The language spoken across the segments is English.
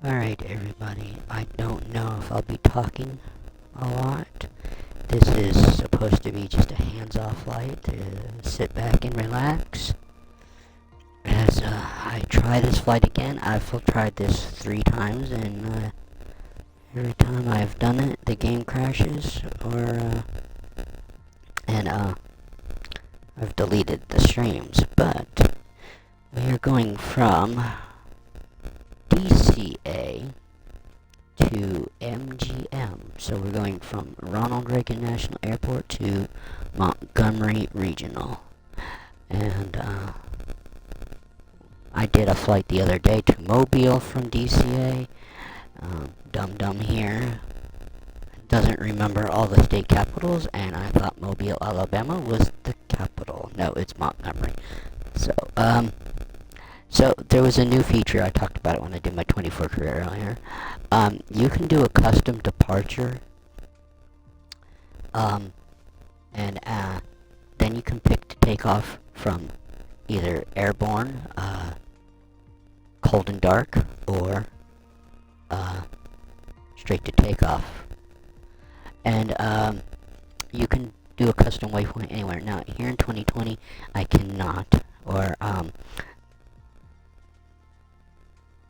Alright everybody, I don't know if I'll be talking a lot. This is supposed to be just a hands-off flight to sit back and relax. As I try this flight again, I've tried this 3 times and every time I've done it, the game crashes and I've deleted the streams. But we are going from Kdca to MGM. So we're going from Ronald Reagan National Airport to Montgomery Regional. And I did a flight the other day to Mobile from DCA. Dum here doesn't remember all the state capitals, and I thought Mobile, Alabama was the capital. No, it's Montgomery. So there was a new feature. I talked about it when I did my 24 career earlier. You can do a custom departure, and then you can pick to take off from either airborne, cold and dark, or straight to takeoff. And you can do a custom waypoint anywhere. Now here in 2020, I cannot, or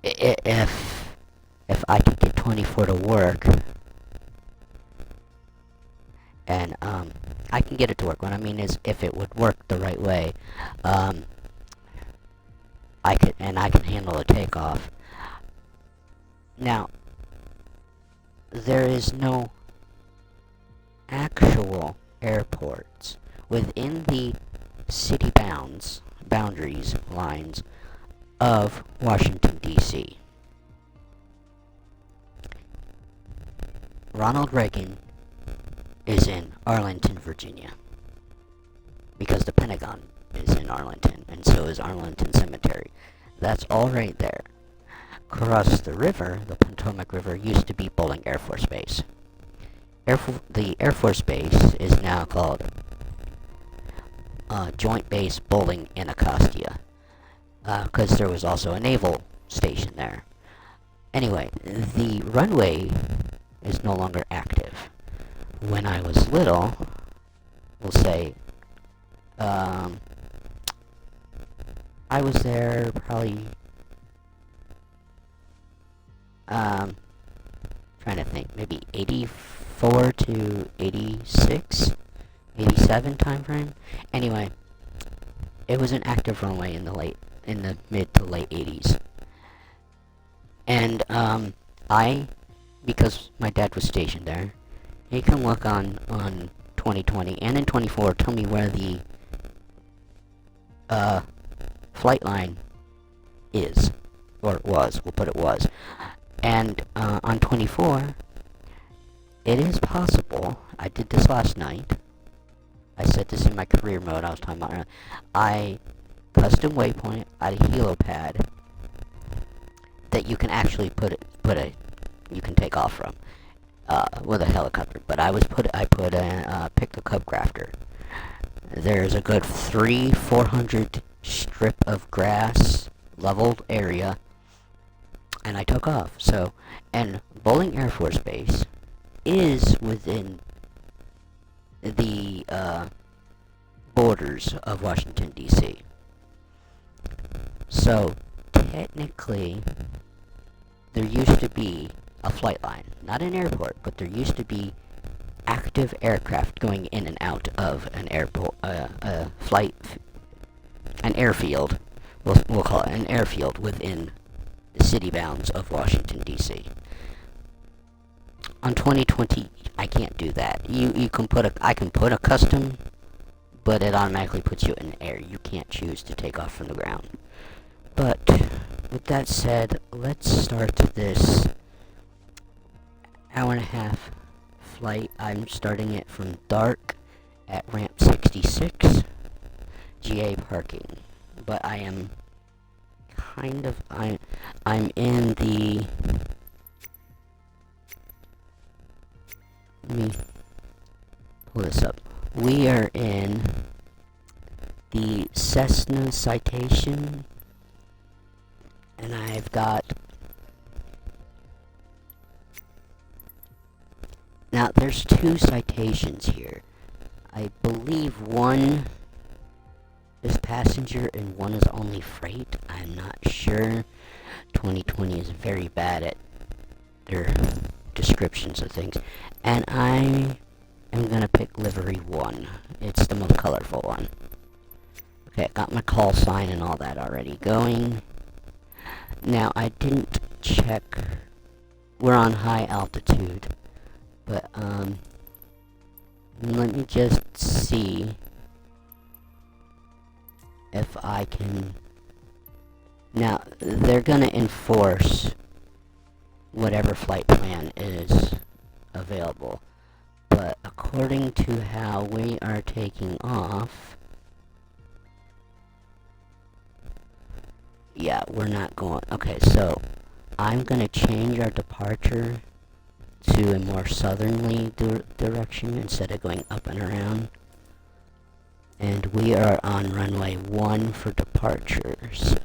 if I could get 24 to work, and I can get it to work. What I mean is, if it would work the right way, I can handle a takeoff. Now, there is no actual airports within the city boundaries lines of Washington, D.C. Ronald Reagan is in Arlington, Virginia, because the Pentagon is in Arlington, and so is Arlington Cemetery. That's all right there. Across the river, the Potomac River, used to be Bowling Air Force Base. The Air Force Base is now called Joint Base Bowling in Anacostia, because there was also a naval station there. Anyway, the runway is no longer active. When I was little, we'll say, I was there probably, trying to think, maybe 84 to 86, 87 time frame. Anyway, it was an active runway in the mid to late 80s. And because my dad was stationed there, he can look on 2020 and in 24, tell me where the flight line is, or it was. We'll put it was. And on 24, it is possible. I did this last night. I said this in my career mode I was talking about. I custom waypoint at a helipad that you can actually you can take off from with a helicopter. But I put a picked a cub crafter. There's a good 400 strip of grass leveled area, and I took off. So, and Bowling Air Force Base is within the borders of Washington, D.C. So, technically, there used to be a flight line. Not an airport, but there used to be active aircraft going in and out of an airport, an airfield. We'll call it an airfield within the city bounds of Washington, D.C. On 2020, I can't do that. I can put a custom, but it automatically puts you in the air. You can't choose to take off from the ground. But with that said, let's start this hour and a half flight. I'm starting it from dark at ramp 66, GA parking. But I am I'm in the, let me pull this up. We are in the Cessna Citation, and I've got Now, there's 2 citations here. I believe one is passenger and one is only freight. I'm not sure. 2020 is very bad at their descriptions of things. And I am gonna pick livery 1. It's the most colorful one. Okay, I got my call sign and all that already going. Now, I didn't check. We're on high altitude. But, let me just see if I can... Now, they're gonna enforce whatever flight plan is available. But according to how we are taking off... Yeah, we're not going... Okay, so I'm gonna change our departure to a more southerly direction instead of going up and around. And we are on runway 1 for departure, so...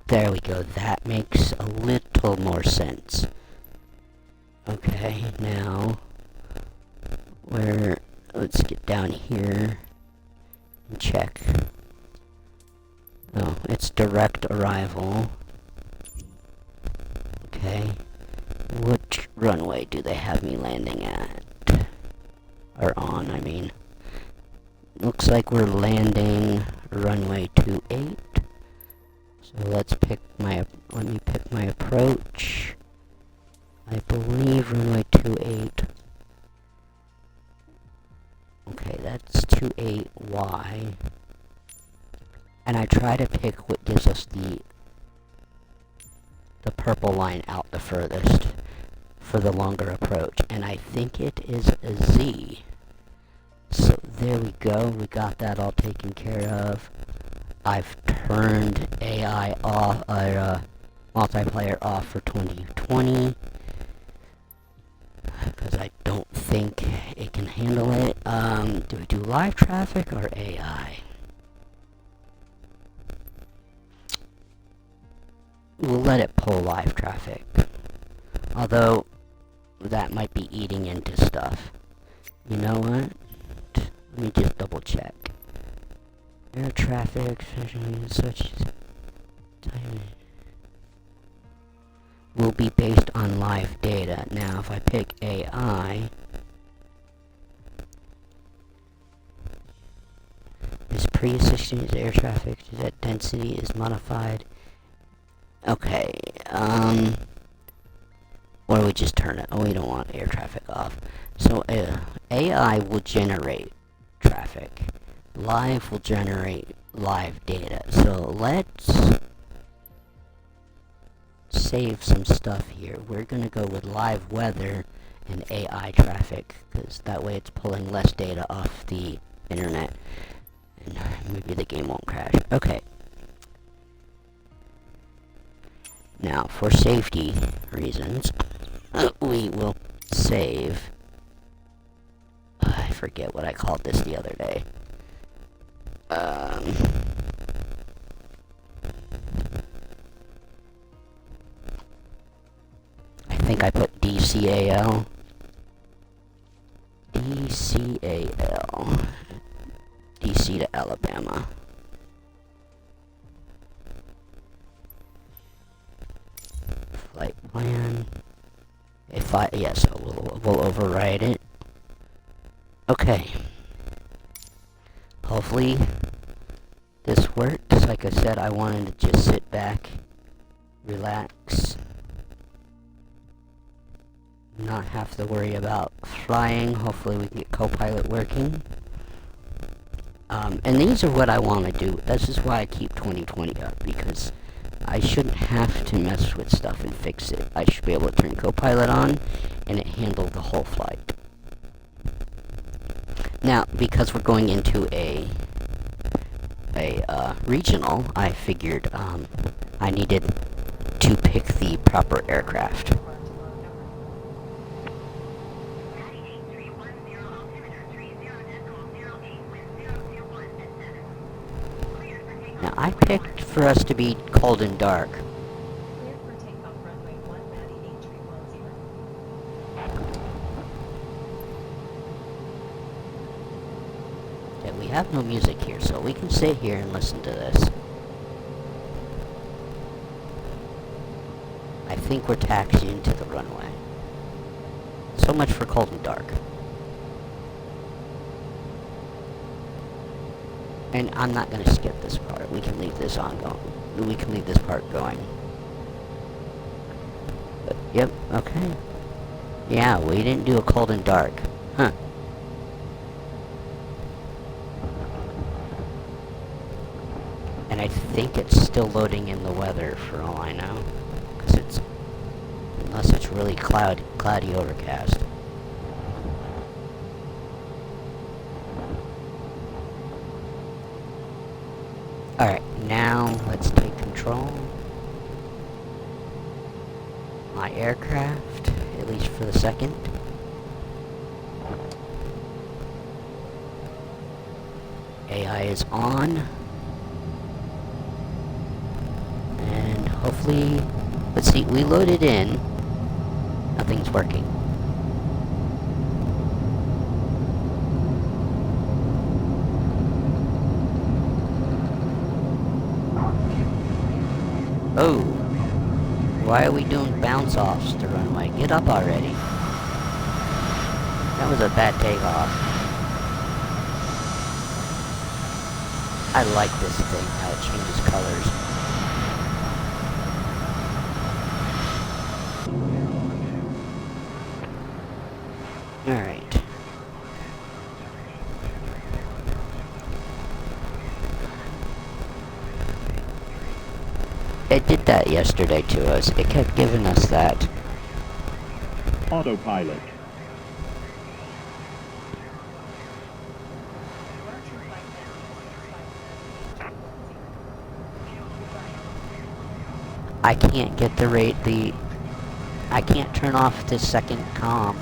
There we go, that makes a little more sense. Okay, now... Let's get down here and check. Oh, it's direct arrival. Okay. Which runway do they have me landing at? Or on, I mean. Looks like we're landing runway 28. So let me pick my approach. I believe runway 28. Okay, that's 28Y. And I try to pick what gives us the purple line out the furthest for the longer approach. And I think it is a Z. So there we go. We got that all taken care of. I've turned AI off, multiplayer off for 2020. Because I don't think it can handle it. Do we do live traffic or AI? We'll let it pull live traffic. Although, that might be eating into stuff. You know what? Let me just double check. Air traffic, such will be based on live data. Now, if I pick AI, is pre-existing air traffic, that density is modified. Okay, or we just turn it. Oh, we don't want air traffic off. So, AI will generate traffic. Live will generate live data. So, let's save some stuff here. We're gonna go with live weather and AI traffic, because that way it's pulling less data off the internet. And maybe the game won't crash. Okay. Now, for safety reasons, we will save... I forget what I called this the other day. I think I put DCAL. DCAL. DC to Alabama. Flight plan. Yes, we'll override it. Okay. Hopefully this works. Like I said, I wanted to just sit back, relax, not have to worry about flying. Hopefully we get Copilot working. And these are what I want to do. This is why I keep 2020 up, because I shouldn't have to mess with stuff and fix it. I should be able to turn Copilot on, and it handle the whole flight. Now, because we're going into a regional, I figured I needed to pick the proper aircraft. Now, I picked for us to be cold and dark. we have no music here, so we can sit here and listen to this. I think we're taxiing to the runway. So much for cold and dark. And I'm not gonna skip this part. We can leave this on going. We can leave this part going. But, yep, okay. Yeah, we didn't do a cold and dark. Huh. And I think it's still loading in the weather for all I know. Because it's... unless it's really cloudy overcast. Alright, now let's take control. My aircraft, at least for the second. AI is on. And hopefully, let's see, we loaded in. Nothing's working. Oh, why are we doing bounce-offs to runway? Get up already. That was a bad takeoff. I like this thing, how it changes colors. Alright. It did that yesterday to us. It kept giving us that. Autopilot. I can't get I can't turn off the second comm.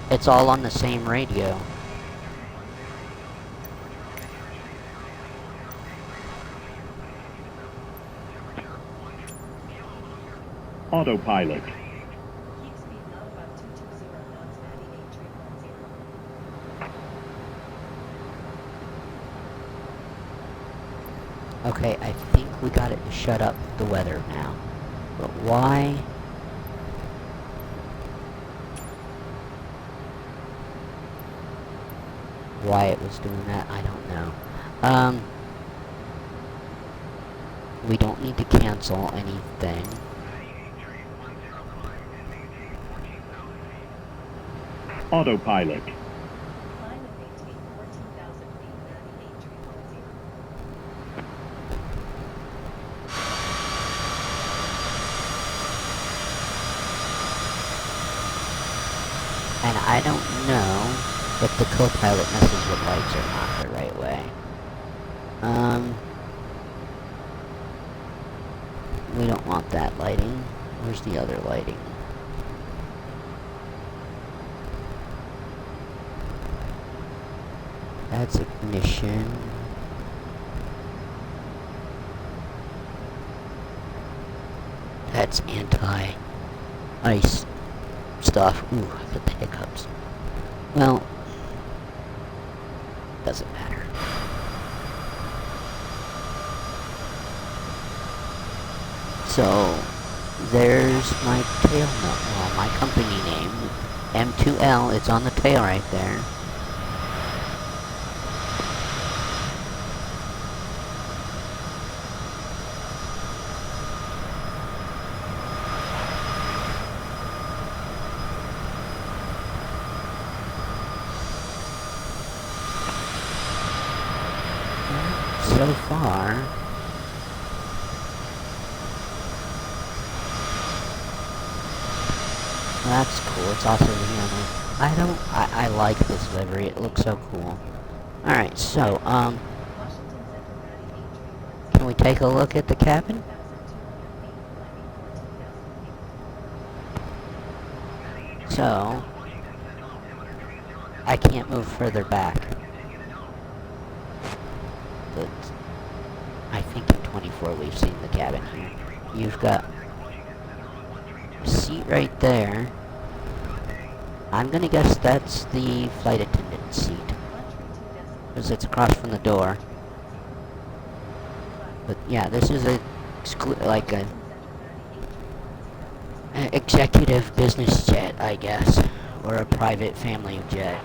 It's all on the same radio. Autopilot. Okay, I think we got it to shut up the weather now. But why? Why it was doing that, I don't know. We don't need to cancel anything. Autopilot. And I don't know if the co-pilot messes with lights or not the right way. We don't want that lighting. Where's the other lighting? That's ignition. That's anti-ice stuff. Ooh, I got the hiccups. Well, doesn't matter. So, there's my tail note. Well, my company name, M2L. It's on the tail right there. So far, that's cool. It's also here. I like this livery. It looks so cool. Alright, so, can we take a look at the cabin? So, I can't move further back. But I think in 24 we've seen the cabin here. You've got a seat right there. I'm gonna guess that's the flight attendant seat. because it's across from the door. But yeah, this is a like a executive business jet, I guess, or a private family jet.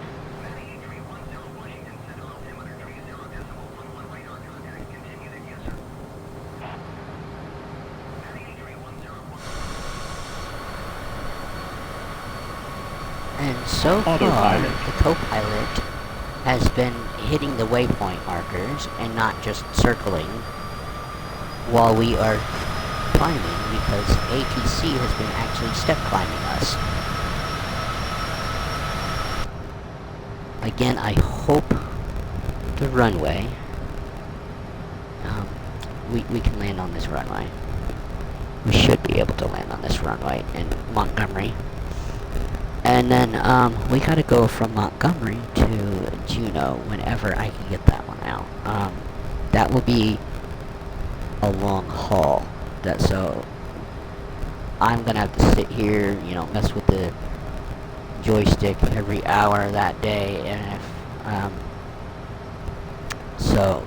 And so far, Autopilot. the co-pilot has been hitting the waypoint markers and not just circling while we are climbing, because ATC has been actually step climbing us. Again, I hope the runway, we can land on this runway. We should be able to land on this runway in Montgomery. And then, we gotta go from Montgomery to Juneau whenever I can get that one out. That will be a long haul. So I'm gonna have to sit here, you know, mess with the joystick every hour that day, and if, so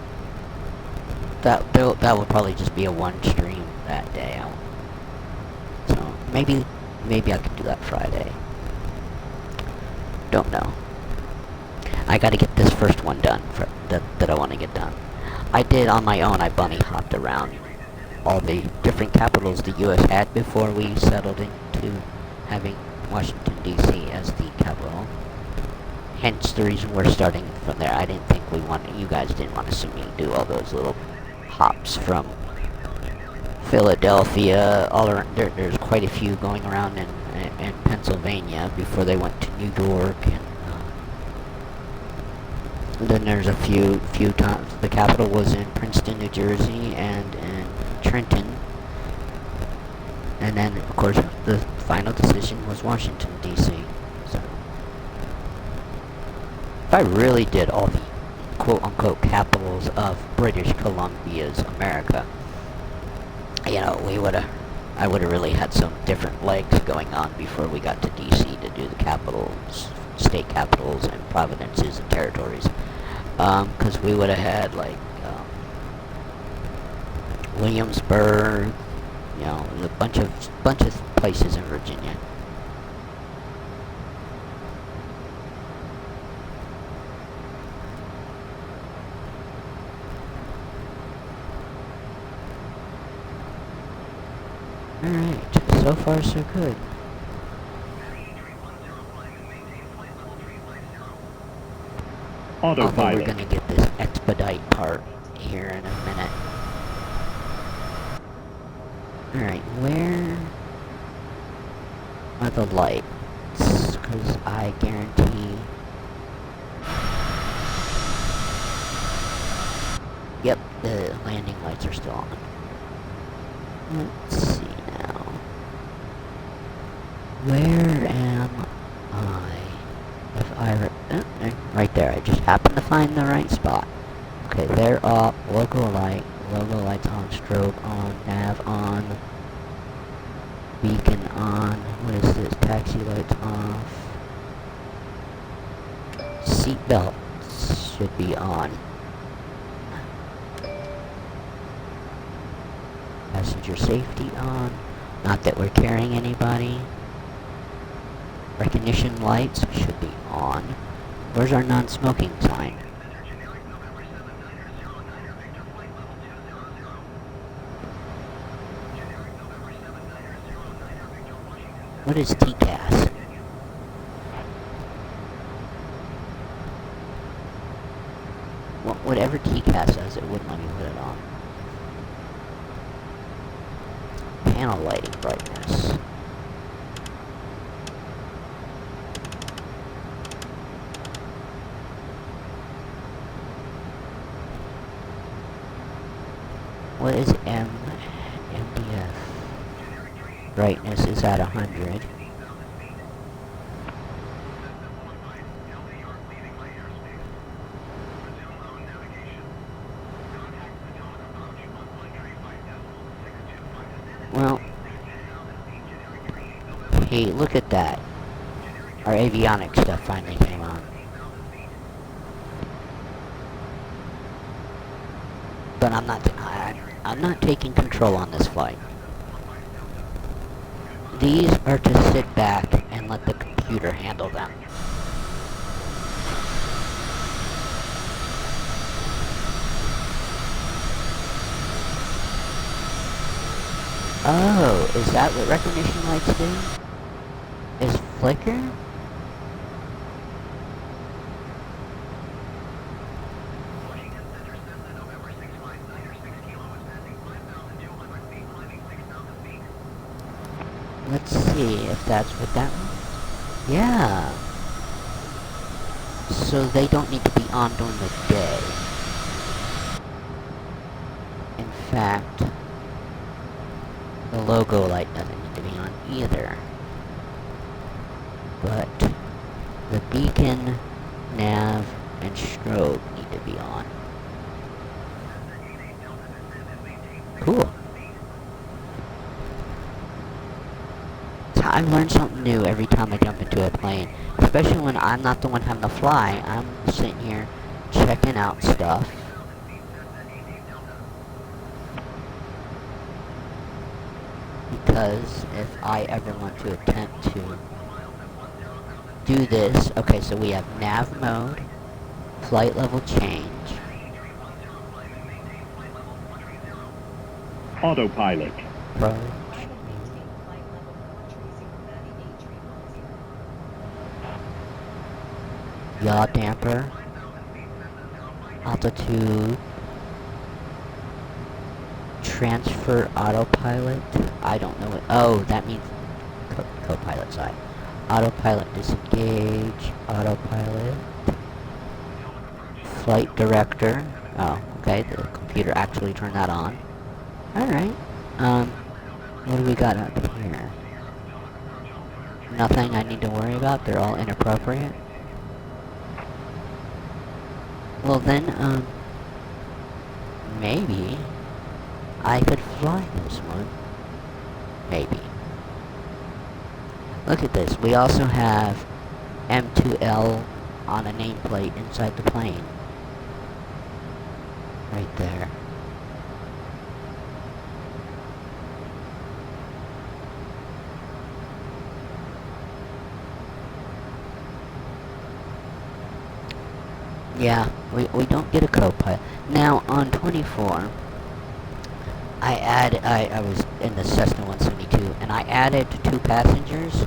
that will probably just be a one stream that day. So maybe I could do that Friday. Don't know. I gotta get this first one done that I want to get done. I did on my own. I bunny hopped around all the different capitals the U.S. had before we settled into having Washington, D.C. as the capital. Hence the reason we're starting from there. I didn't think you guys didn't want to see me do all those little hops from Philadelphia, all around. There's quite a few going around in Pennsylvania before they went to New York, and then there's a few times. The capital was in Princeton, New Jersey, and in Trenton, and then of course the final decision was Washington, D.C. So if I really did all the quote-unquote capitals of British Columbia's America, you know, I would have really had some different legs going on before we got to D.C. to do the capitals, state capitals, and provinces and territories. Because we would have had, like, Williamsburg, you know, a bunch of places in Virginia. Alright, so far so good. Although we're gonna get this expedite part here in a minute. Alright, where are the lights? Because I guarantee... Yep, the landing lights are still on. Let's see now. Where am I? If I... right there, I just happened to find the right spot. Okay, they're up. Logo lights on, strobe on, nav on, beacon on. What is this? Taxi lights off. Seat belts should be on. Passenger safety on. Not that we're carrying anybody. Recognition lights should be on. Where's our non-smoking sign? What is TCAS? Whatever TCAS says, it wouldn't let me put it on. Panel lighting brightness. What is MDF? Brightness is at 100. Well, hey, look at that. Our avionics stuff finally came on. But I'm not taking control on this flight. These are to sit back and let the computer handle them. Oh, is that what recognition lights do? Is flicker? Let's see if that's what that was. Yeah. So they don't need to be on during the day. In fact, the logo light doesn't need to be on either. But the beacon, nav, and strobe need to be on. Cool. So I learn something new every time I jump into a plane. Especially when I'm not the one having to fly. I'm sitting here checking out stuff. Because if I ever want to attempt to do this, okay, so we have nav mode, flight level change, Autopilot. approach, yaw damper, altitude, transfer autopilot. I don't know what. Oh, that means co-pilot side. Autopilot disengage. Autopilot. Flight director. Oh, okay. The computer actually turned that on. Alright. What do we got up here? Nothing I need to worry about. They're all inappropriate. Well then, maybe I could fly this one. Maybe. Look at this. We also have M2L on a nameplate inside the plane. Right there. Yeah, we don't get a co-pilot. Now, on 24, I was in the Cessna 172, and I added 2 passengers.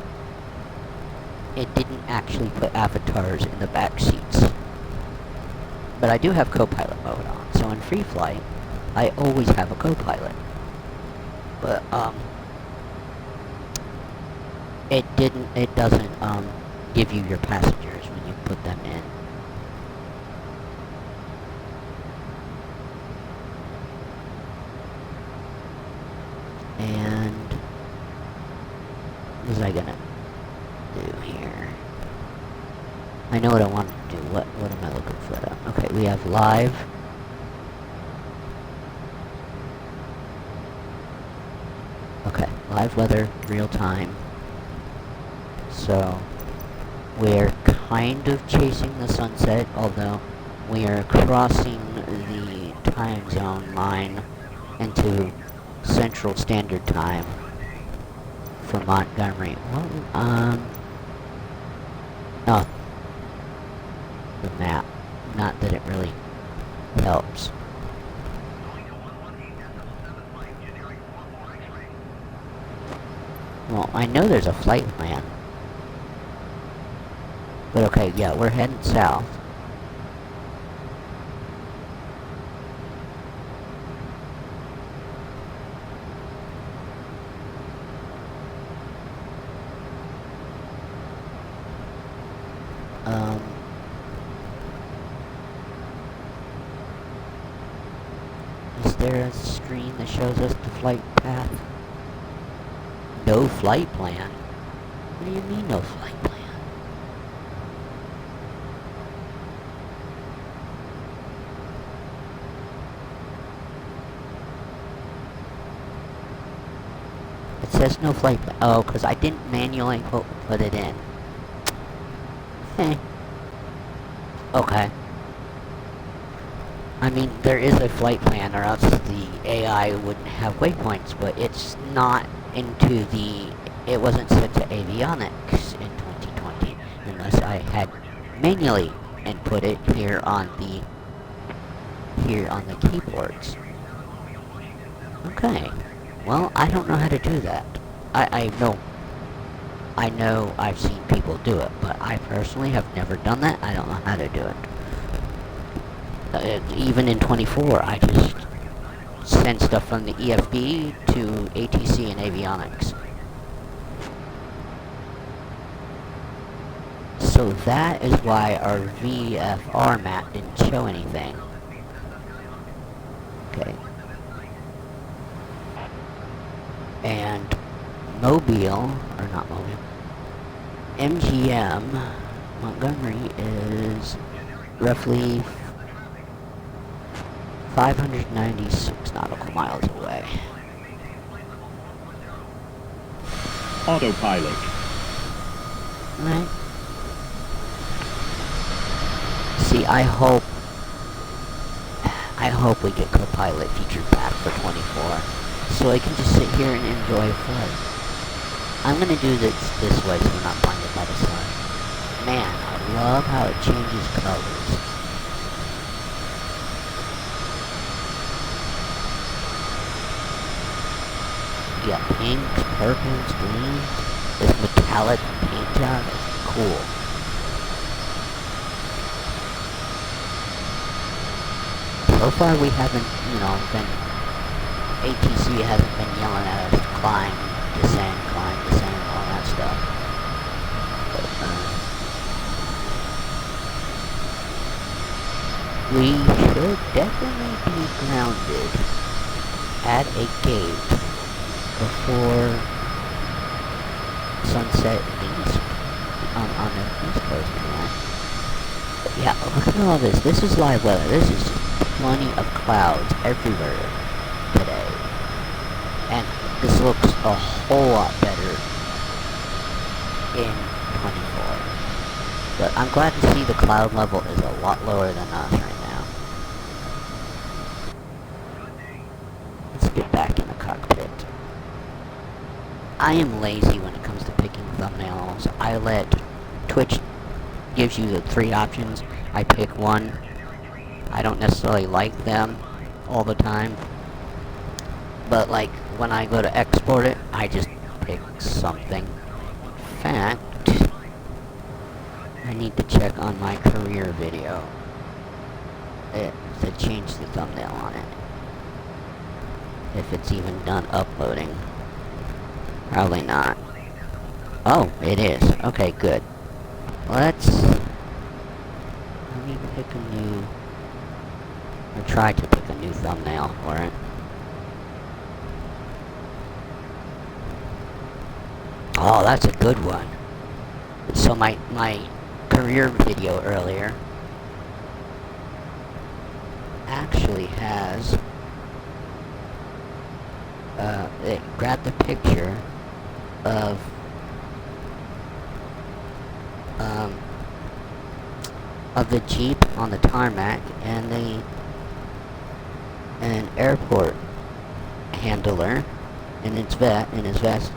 It didn't actually put avatars in the back seats. But I do have co-pilot mode on, so in free flight, I always have a co-pilot. But, it doesn't, give you your passengers when you put them in. And what was I gonna do here? I know what I want to do. What am I looking for? Okay, we have live. Okay, live weather, real time. So we're kind of chasing the sunset, although we are crossing the time zone line into Central Standard Time for Montgomery. Well, oh, the map. Not that it really helps. Well, I know there's a flight plan. But okay, yeah, we're heading south. Is there a screen that shows us the flight path? No flight plan? What do you mean, no flight plan? It says no flight plan. Oh, because I didn't manually put it in. Heh. Okay. I mean, there is a flight plan, or else the AI wouldn't have waypoints, but it's not into the... It wasn't set to avionics in 2020, unless I had manually input it here on the keyboards. Okay. Well, I don't know how to do that. I know I've seen people do it, but I personally have never done that. I don't know how to do it. Even in 24, I just send stuff from the EFB to ATC and avionics. So that is why our VFR map didn't show anything. Okay. And Mobile, or not Mobile, MGM, Montgomery is roughly 596 nautical miles away. Autopilot. Right? See, I hope we get Copilot featured back for 24, so I can just sit here and enjoy a flight. I'm gonna do this way so we're not blinded by the sun. Man, I love how it changes colors. You got pinks, purples, greens. This metallic paint job is cool. So far we haven't, ATC hasn't been yelling at us to climb, descend, all that stuff. But, we should definitely be grounded at a gate before sunset on the East Coast anyway. But yeah, look at all this. This is live weather. This is plenty of clouds everywhere today. And this looks a whole lot better in 24. But I'm glad to see the cloud level is a lot lower than us right now. Let's get back in the cockpit. I am lazy when it comes to picking thumbnails. I let Twitch gives you the 3 options. I pick one. I don't necessarily like them all the time. But like when I go to export it, I just pick something. In fact, I need to check on my career video to change the thumbnail on it. If it's even done uploading. Probably not. Oh, it is. Okay, good. Let me pick a new... or try to pick a new thumbnail for it. Oh, that's a good one. So my career video earlier actually has... it grabbed a picture of the Jeep on the tarmac and an airport handler in his vest,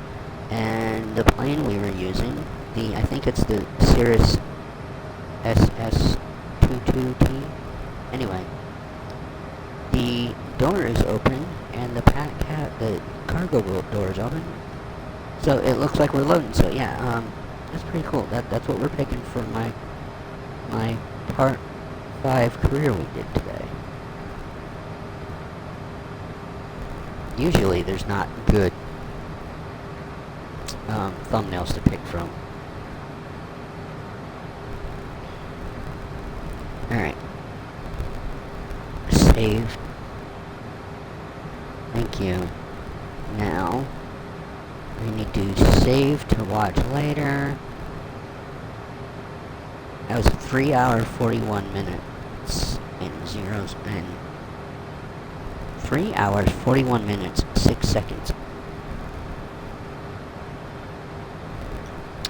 and the plane we were using, I think it's the Cirrus SS22T. Anyway, the door is open and the cargo door is open, so it looks like we're loading. So yeah, that's pretty cool. That's what we're picking for my Part 5 career we did today. Usually there's not good thumbnails to pick from. Alright. Save. Thank you. Now, we need to save to watch later. That was 3 hours 41 minutes and zeros and 3 hours 41 minutes 6 seconds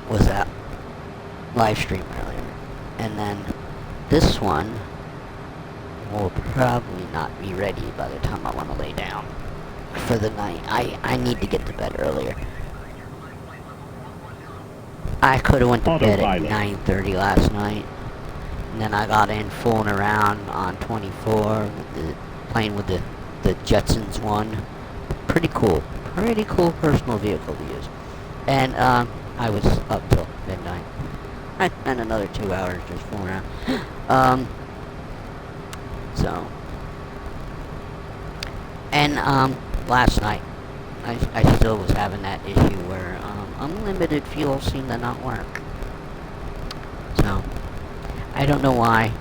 was that live stream earlier. And then this one will probably not be ready by the time I want to lay down for the night. I need to get to bed earlier. I could have went to bed at 9:30 last night, and then I got in fooling around on 24, playing with the Jetsons one. Pretty cool personal vehicle to use. And I was up till midnight. I spent another 2 hours just fooling around. Last night, I still was having that issue where unlimited fuel seemed to not work. So, I don't know why.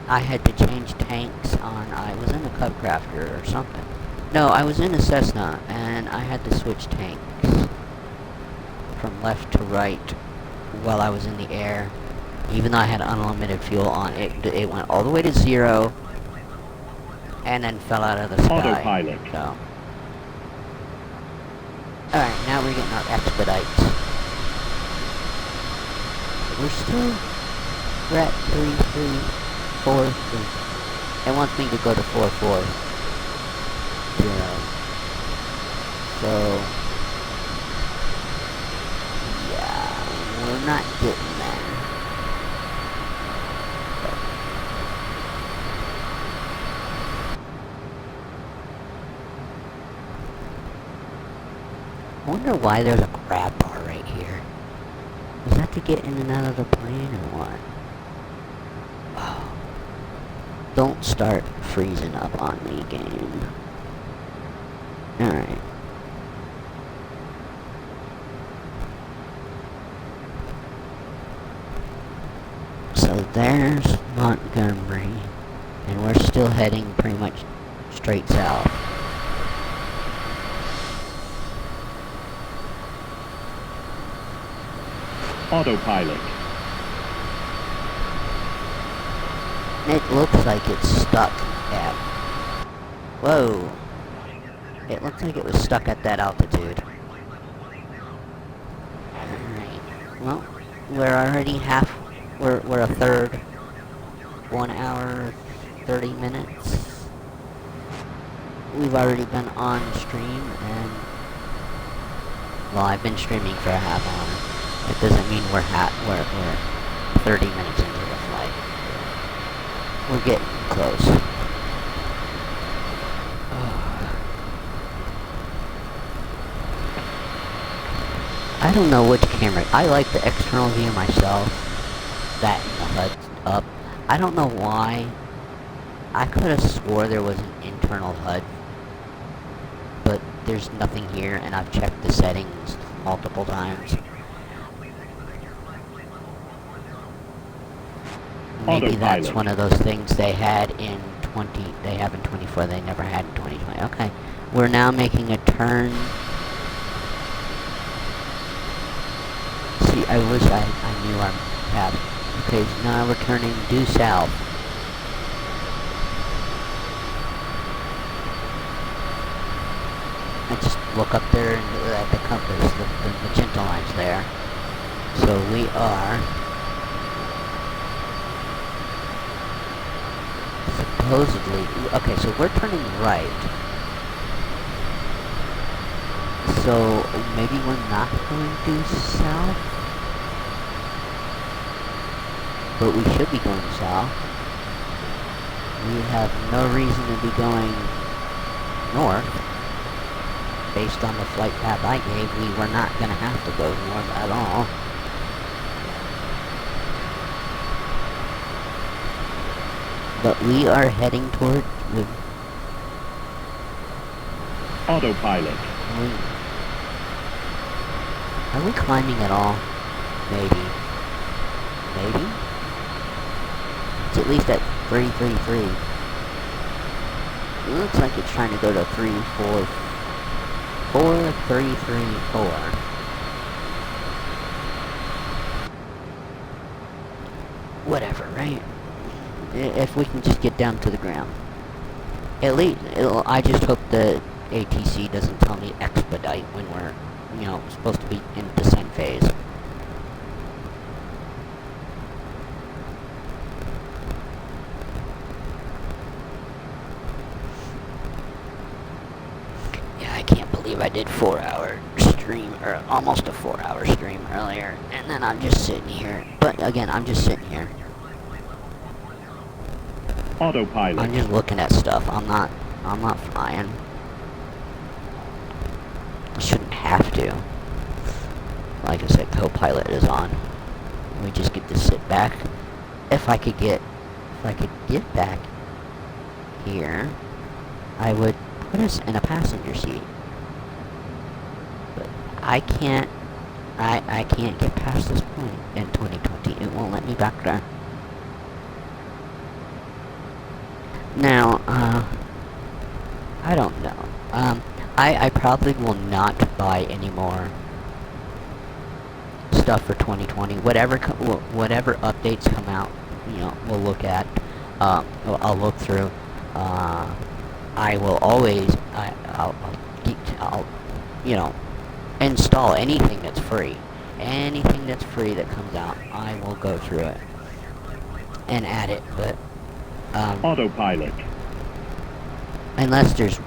I had to change tanks on, I was in a Cub-Crafter or something. No, I was in a Cessna, and I had to switch tanks from left to right while I was in the air. Even though I had unlimited fuel on, it went all the way to 0, and then fell out of the sky. Autopilot. So. Alright, now we're getting our expedites. We're at 3-3-4-3. It wants me to go to 4-4-0. So, yeah, we're not getting there. I wonder why there's a grab bar right here. Is that to get in and out of the plane or what? Oh. Don't start freezing up on me, game. Alright. So there's Montgomery, and we're still heading pretty much straight south. Autopilot. It looks like it's stuck at... Whoa. It looks like it was stuck at that altitude. Alright. Well, we're already we're a third. 1 hour, 30 minutes. We've already been on stream, and... Well, I've been streaming for a half hour. It doesn't mean we're 30 minutes into the flight. We're getting close. I don't know which camera. I like the external view myself. That and the HUD's up. I don't know why. I could have swore there was an internal HUD. But there's nothing here, and I've checked the settings multiple times. Maybe that's one of those things they have in 24, they never had in 2020. Okay, we're now making a turn. See, I wish I knew our path. Okay, so now we're turning due south. I just look up there at the compass, the magenta line's there. So we are... supposedly, okay, so we're turning right. So maybe we're not going due south, but we should be going south. We have no reason to be going north. Based on the flight path I gave, we were not going to have to go north at all. But we are heading toward... Autopilot. Are we climbing at all? Maybe. Maybe? It's at least at 333. It looks like it's trying to go to 334. Whatever, right? If we can just get down to the ground. At least, I just hope the ATC doesn't tell me expedite when we're, supposed to be in descent phase. I did 4-hour stream, or almost a 4-hour stream earlier, and then I'm just sitting here. But again, I'm just sitting here. Autopilot. I'm just looking at stuff. I'm not flying. I shouldn't have to. Like I said, co-pilot is on. We just get to sit back. If I could get back here, I would put us in a passenger seat. But I can't get past this point in 2020. It won't let me back there. Now, I don't know. I probably will not buy any more stuff for 2020. Whatever updates come out, you know, we'll look at. I'll look through. I will always, I'll, you know, install anything that's free. Anything that's free that comes out, I will go through it and add it. But Autopilot. unless there's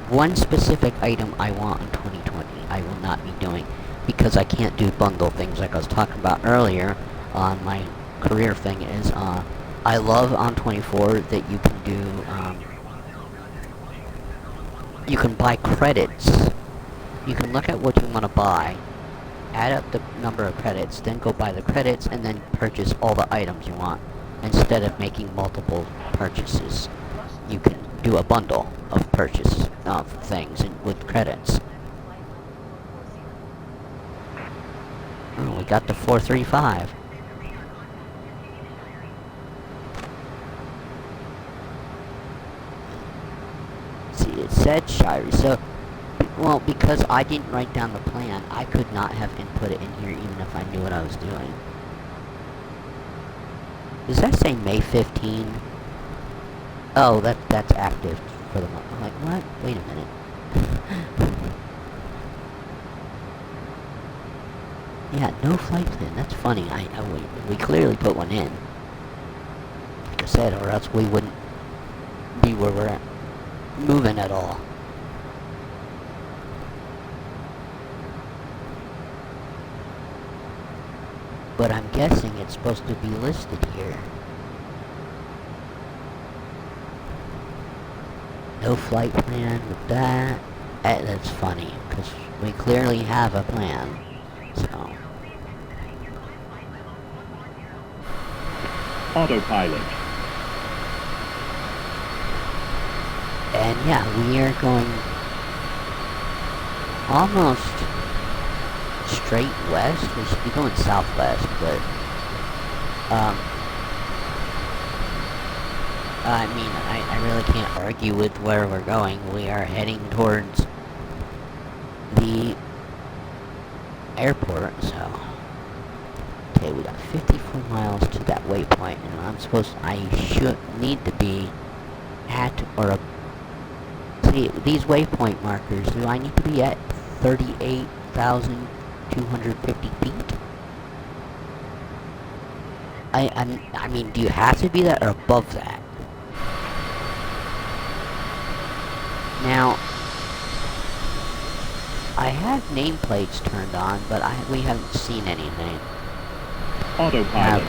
one specific item I want in 2020, I will not be doing, because I can't do bundle things like I was talking about earlier on my career thing. Is I love on 24 that you can do, you can buy credits. You can look at what you want to buy, add up the number of credits, then go buy the credits, and then purchase all the items you want. Instead of making multiple purchases, you can do a bundle of purchase of things with credits. Oh, we got the 435. See, it said Shirey, so, well, because I didn't write down the plan, I could not have input it in here even if I knew what I was doing. Does that say May 15? Oh, that's active for the month. I'm like, what? Wait a minute. Yeah, no flight plan. That's funny. We clearly put one in. Like I said, or else we wouldn't be where we're at, moving at all. But I'm guessing it's supposed to be listed here. No flight plan with that. That's funny, because we clearly have a plan. So. Autopilot. And yeah, we are going almost straight west. We should be going southwest, but I mean, I really can't argue with where we're going. We are heading towards the airport, so okay, we got 54 miles to that waypoint, and I should need to be at, or see, these waypoint markers, do I need to be at 38,250 feet? I mean, do you have to be that or above that? Now, I have nameplates turned on, but we haven't seen anything. Autopilot. Have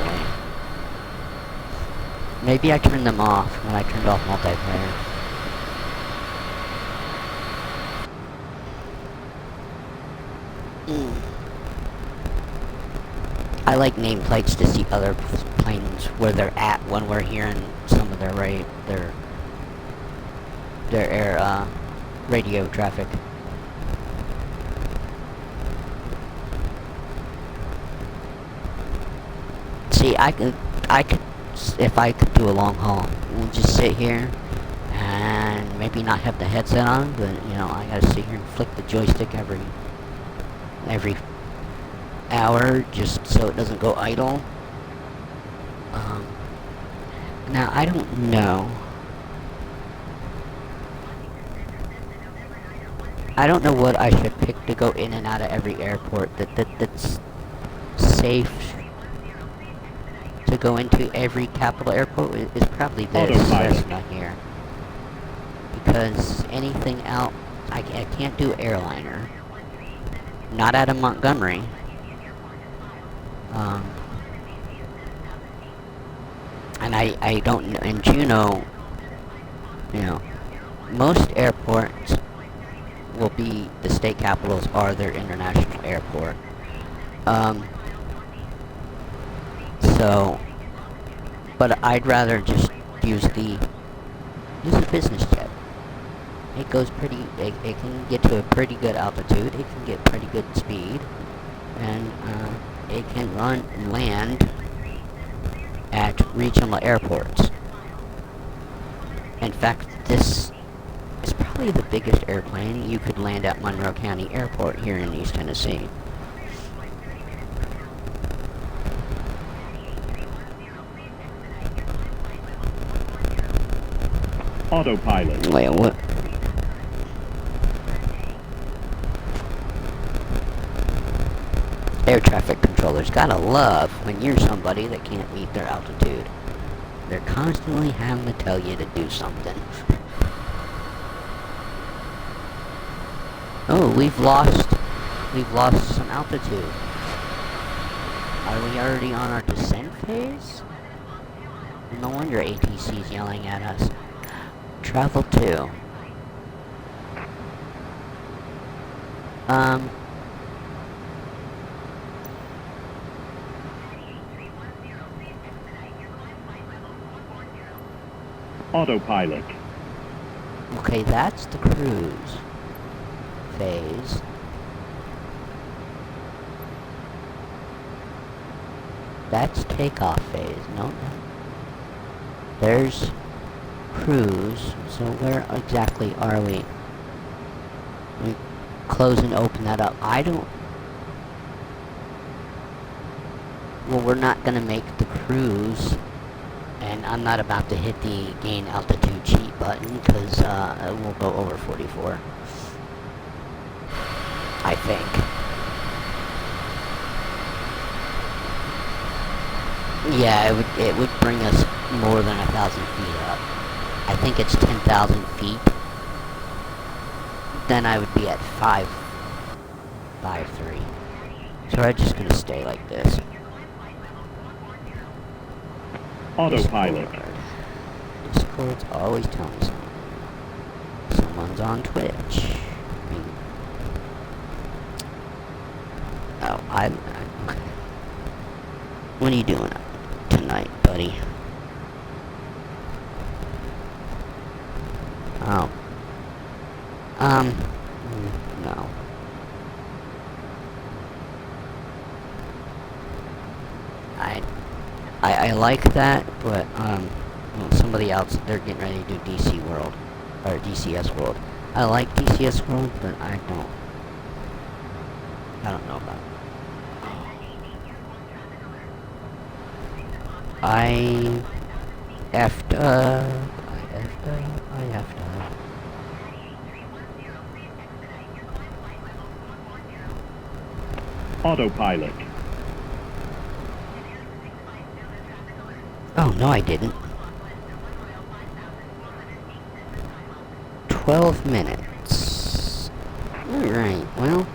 we? Maybe I turned them off when I turned off multiplayer. I like nameplates to see other planes where they're at when we're hearing some of their air radio traffic. See, I could, if I could do a long haul, we'll just sit here and maybe not have the headset on, but you know, I gotta sit here and flick the joystick every hour just so it doesn't go idle. Now I don't know. I don't know what I should pick to go in and out of every airport that's safe to go into every capital airport. Is probably this. That's not here. Because anything out, I can't do airliner. Not out of Montgomery. And I don't know, in Juneau, you know, most airports will be, the state capitals are their international airport. So, but I'd rather just use a business jet. It goes it can get to a pretty good altitude, it can get pretty good speed, and it can run and land at regional airports. In fact, this is probably the biggest airplane you could land at Monroe County Airport here in East Tennessee. Autopilot. Wait, what? Air traffic controllers gotta love when you're somebody that can't meet their altitude. They're constantly having to tell you to do something. Oh, we've lost some altitude. Are we already on our descent phase? No wonder ATC's yelling at us. Travel to. Autopilot. Okay, that's the cruise phase. That's takeoff phase. No. There's cruise. So where exactly are we? We close and open that up. Well, we're not gonna make the cruise, and I'm not about to hit the gain altitude cheat button because we'll go over 44. I think. Yeah, it would bring us more than 1,000 feet up. I think it's 10,000 feet. Then I would be at 5.3. So I'm just gonna stay like this. Autopilot. Discord's always telling me something. Someone's on Twitch. I mean, oh, okay. What are you doing tonight, buddy? Oh. No. I like that, but, well, somebody else, they're getting ready to do DC World, or DCS World. I like DCS World, but I don't know about it. I effed up. Autopilot. Oh, no I didn't. 12 minutes. Alright, well,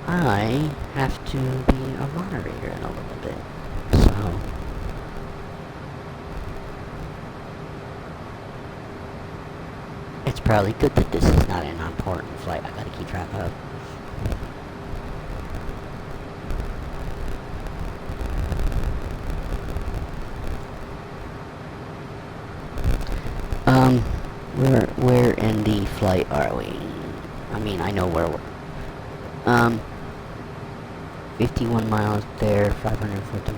I have to be a moderator in a little bit, so... It's probably good that this is not an important flight I gotta keep track of. Where in the flight are we? I mean, I know where we're... 51 miles there, 550.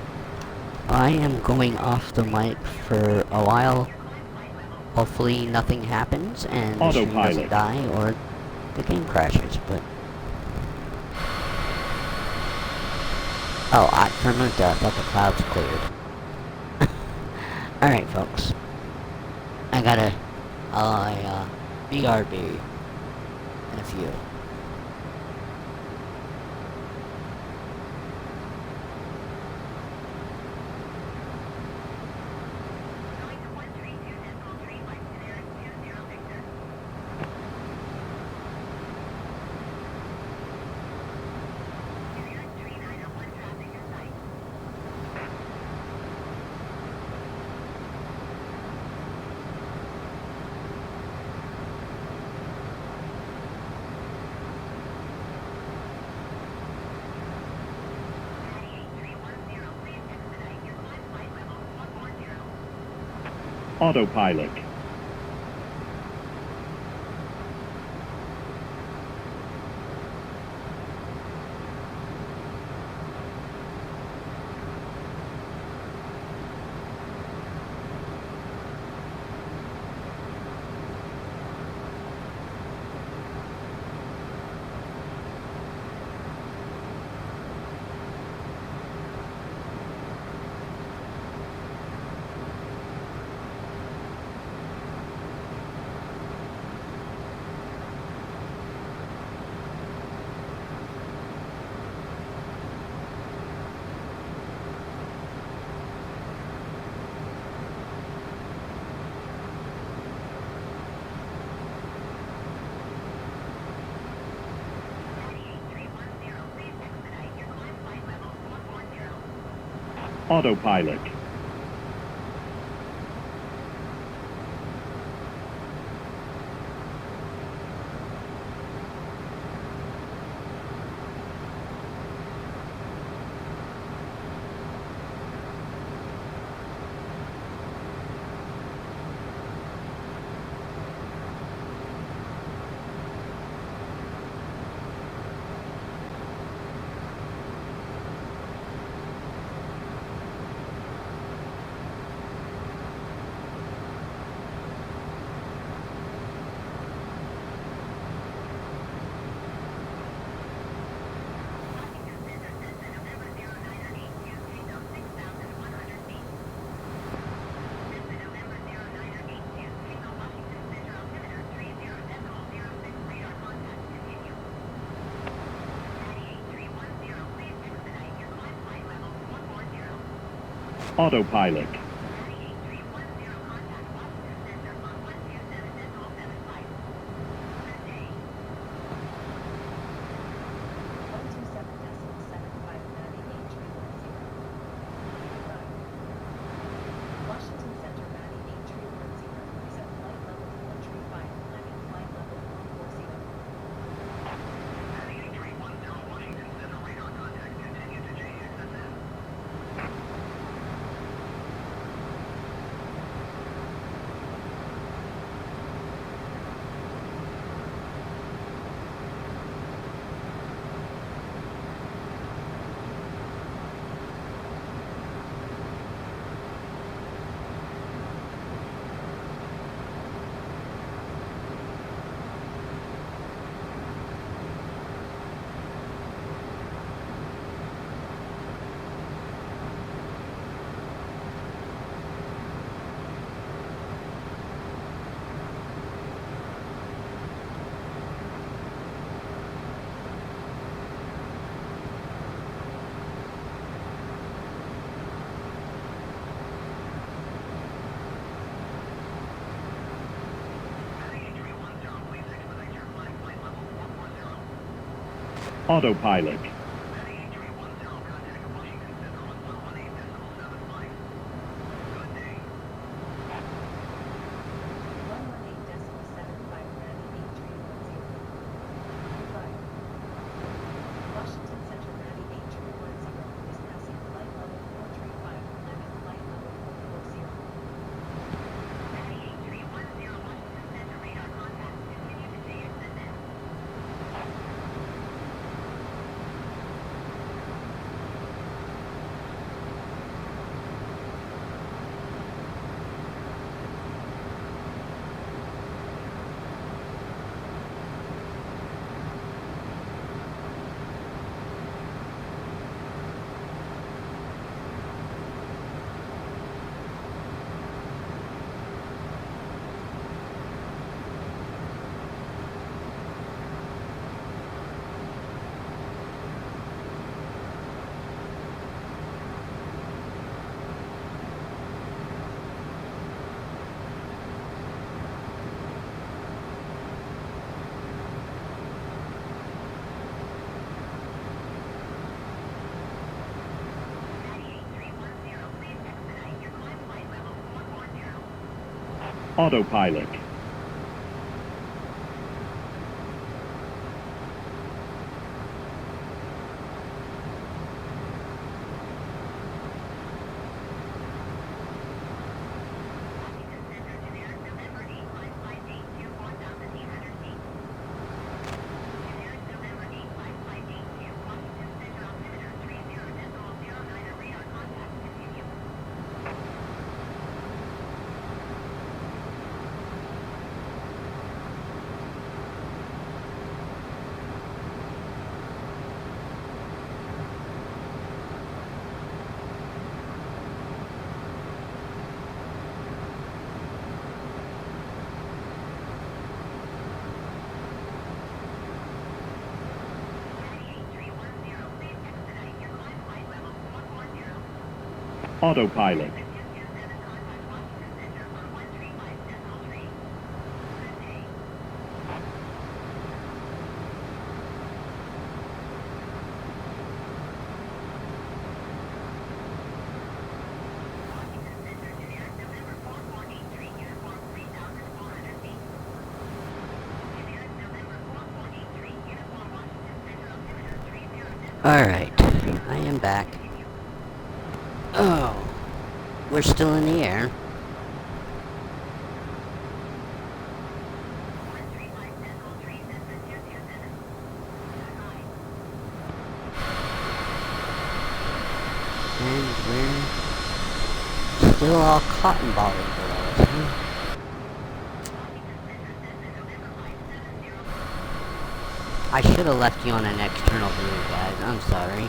I am going off the mic for a while. Hopefully nothing happens and the stream doesn't die or the game crashes, but... Oh, for a minute I thought the clouds cleared. Alright, folks. I gotta... BRB in a few. Autopilot. Autopilot. Autopilot. Autopilot. Autopilot. Autopilot. Alright, I am back. Oh, we're still in the air. And we're still all cotton balling below us, huh? I should have left you on an external view, guys. I'm sorry.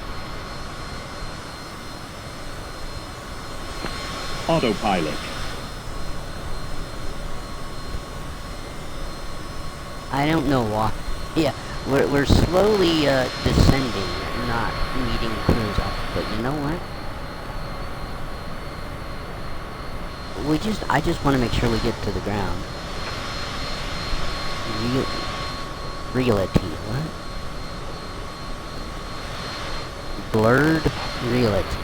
Autopilot. I don't know why. Yeah, we're slowly descending, not meeting cruise altitude. But you know what? I just want to make sure we get to the ground. Reality, what? Blurred reality.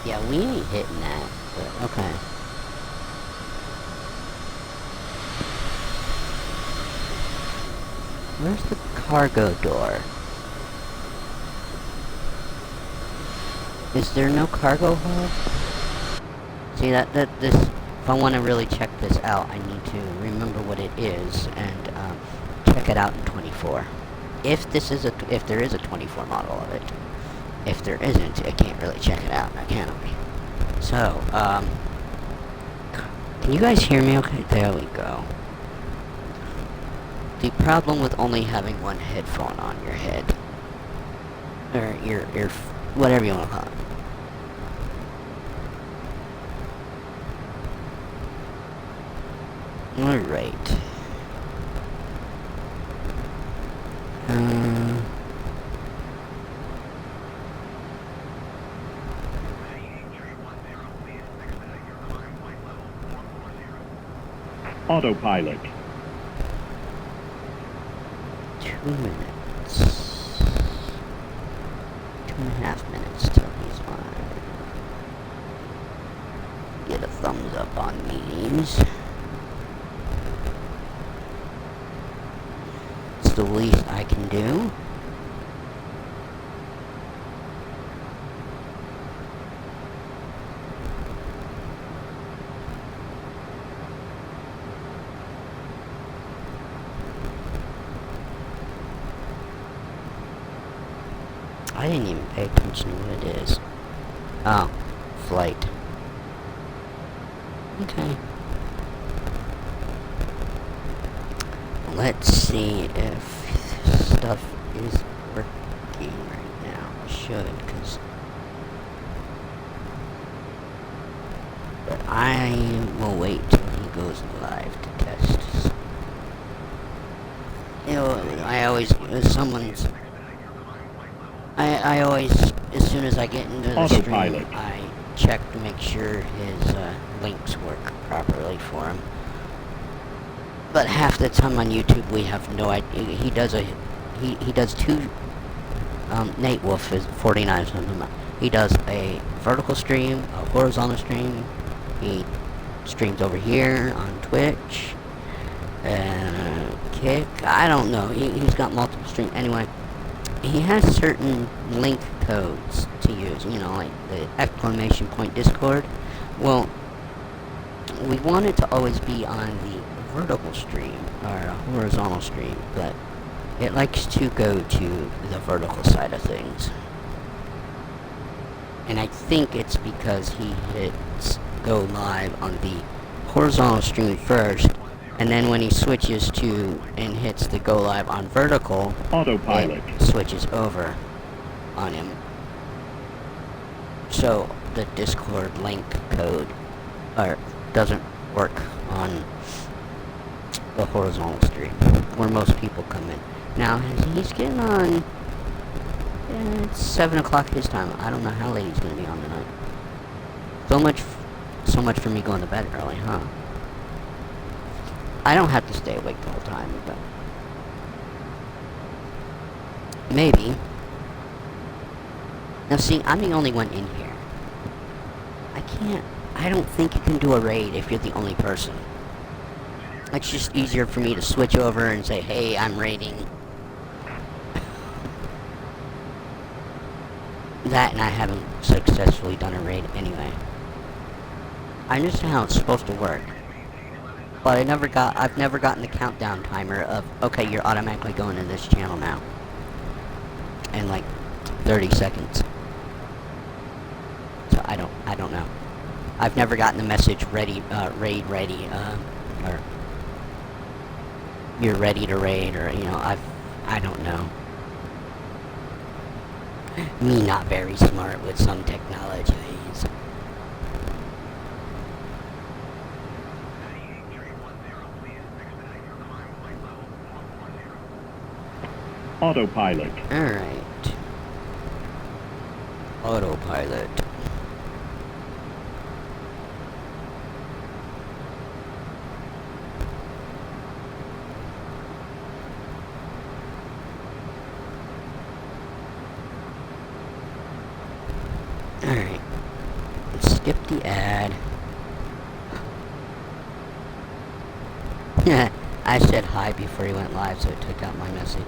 Yeah, we ain't hitting that, but okay. Where's the cargo door? Is there no cargo hold? See, this, if I want to really check this out, I need to remember what it is and check it out in 24. If there is a 24 model of it. If there isn't, I can't really check it out, can I? So, can you guys hear me okay? There we go. The problem with only having one headphone on your head, or your whatever you want to call it. Alright. Autopilot. 2 minutes. 2.5 minutes till he's live. Get a thumbs up on memes. It's the least I can do. I didn't even pay attention to what it is. Oh, flight. Okay. Let's see if this stuff is working right now. It should, because... But I will wait till he goes live to test. You know, I always... someone's... I always, as soon as I get into the Autopilot. stream, I check to make sure his links work properly for him. But half the time on YouTube, we have no idea. He does two. Nate Wolf is 49 something. He does a vertical stream, a horizontal stream. He streams over here on Twitch, Kick. I don't know. He's got multiple streams anyway. He has certain link codes to use, you know, like the exclamation point Discord. Well, we want it to always be on the vertical stream, or a horizontal stream, but it likes to go to the vertical side of things. And I think it's because he hits go live on the horizontal stream first, and then when he switches to and hits the go live on vertical, Autopilot. it switches over on him. So the Discord link code doesn't work on the horizontal stream where most people come in. Now, he's getting on... It's 7 o'clock his time. I don't know how late he's going to be on tonight. So much for me going to bed early, huh? I don't have to stay awake the whole time, but... Maybe. Now see, I'm the only one in here. I don't think you can do a raid if you're the only person. It's just easier for me to switch over and say, hey, I'm raiding. That, and I haven't successfully done a raid anyway. I understand how it's supposed to work. But I've never gotten the countdown timer of, okay, you're automatically going to this channel now. In like 30 seconds. So I don't know. I've never gotten the message ready, raid ready, or you're ready to raid, or, you know, I don't know. Me not very smart with some technologies. Autopilot. Alright. Autopilot. Alright. Skip the ad. I said hi before he went live, so it took out my message.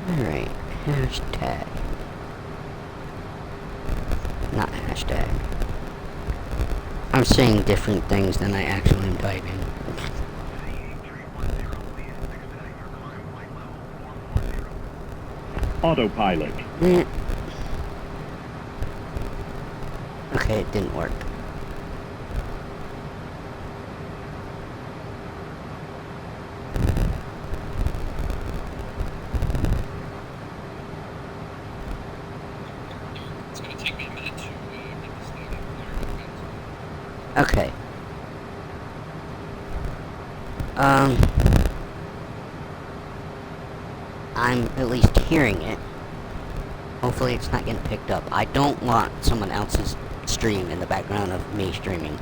Alright, hashtag. Not hashtag. I'm saying different things than I actually am typing. Autopilot. Okay, it didn't work. It's gonna take me a minute to get this loaded. Okay. I'm at least hearing it. Hopefully it's not getting picked up. I don't want someone else's stream in the background of me streaming.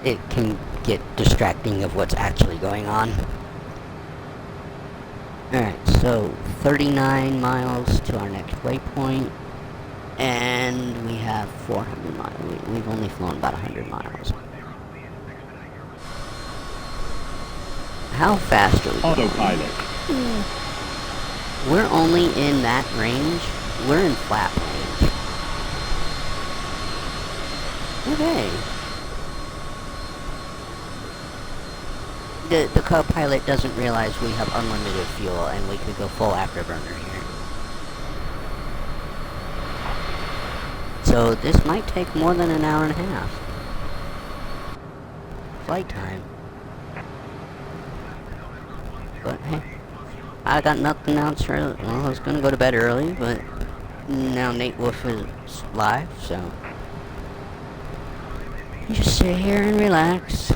It can get distracting of what's actually going on. Alright, so 39 miles to our next waypoint. And we have 400 miles. We've only flown about 100 miles. How fast are we going? Autopilot. We're only in that range. We're in flat range. Okay. The co-pilot doesn't realize we have unlimited fuel and we could go full afterburner here. So this might take more than an hour and a half. Flight time. But hey, I got nothing else for, well, I was gonna go to bed early, but now Nate Wolf is live, so you just sit here and relax.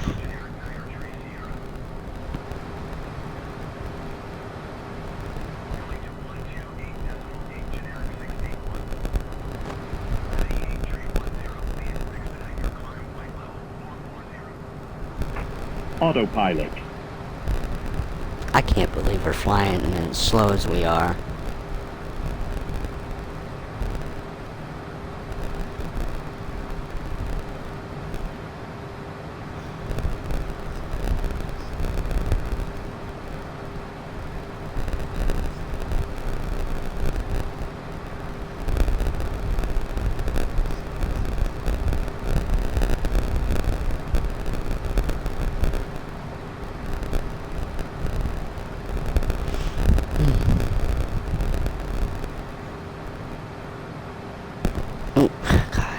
Autopilot. I can't believe we're flying as slow as we are.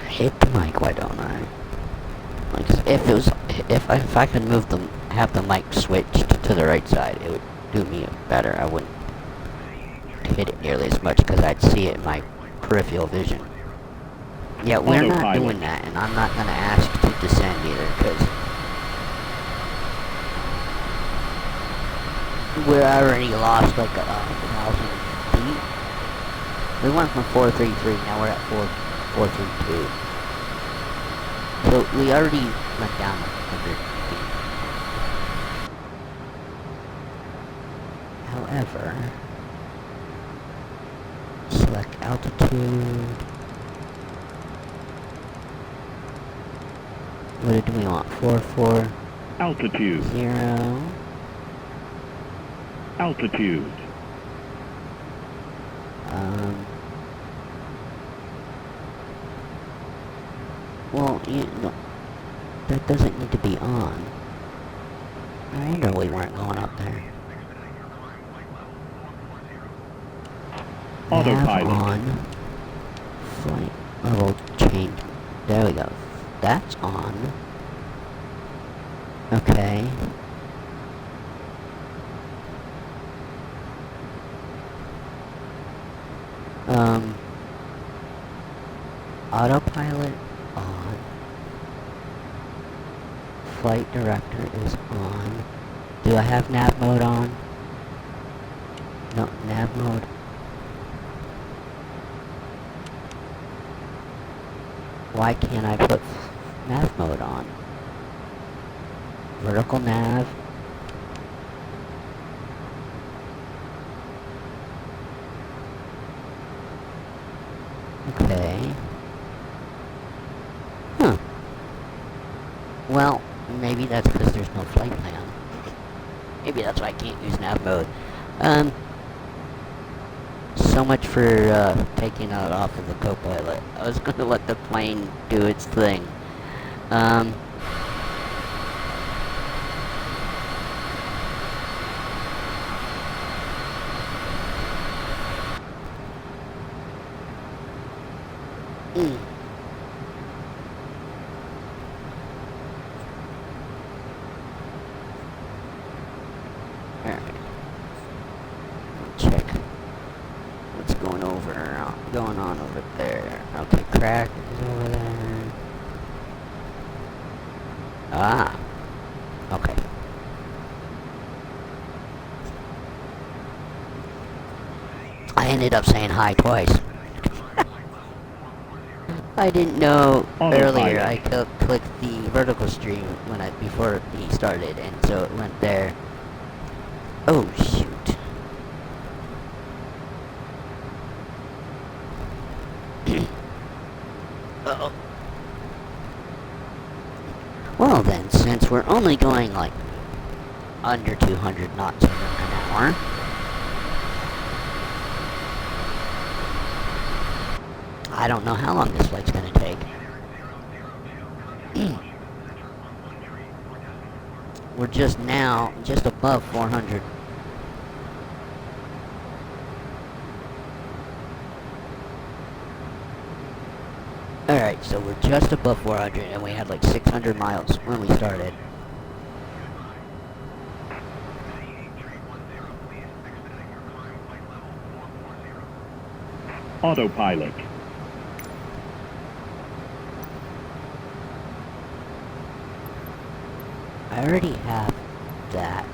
Hit the mic, why don't I? Like, if I could have the mic switched to the right side, it would do me better. I wouldn't hit it nearly as much because I'd see it in my peripheral vision. Yeah, we're not Autopilot. doing that, and I'm not gonna ask to descend either, because we're already lost like 1,000 feet. We went from 433, now we're at 432. So we already went down 100 feet. However, select altitude. What do we want? 440. Altitude. Altitude. Well, that doesn't need to be on. I wonder we weren't going up there. Autopilot. Nav on. Flight level change. There we go. That's on. Okay. Autopilot on. Flight director is on. Do I have nav mode on? No, nav mode. Why can't I put nav mode on? Vertical nav. Okay. Huh. Well, maybe that's because there's no flight plan. Maybe that's why I can't use nav mode. So much for taking that off of the co-pilot. I was gonna let the plane do its thing. Alright. Check what's going on over there. Okay, crack is over there. Ah. Okay. I ended up saying hi twice. I didn't know earlier. I clicked the vertical stream before he started, and so it went there. Oh shoot. Uh-oh. Well then, since we're only going like under 200 knots an hour, I don't know how long this flight's gonna take. We're just above 400. Alright, so we're just above 400 and we had like 600 miles when we started. Autopilot. I already have that.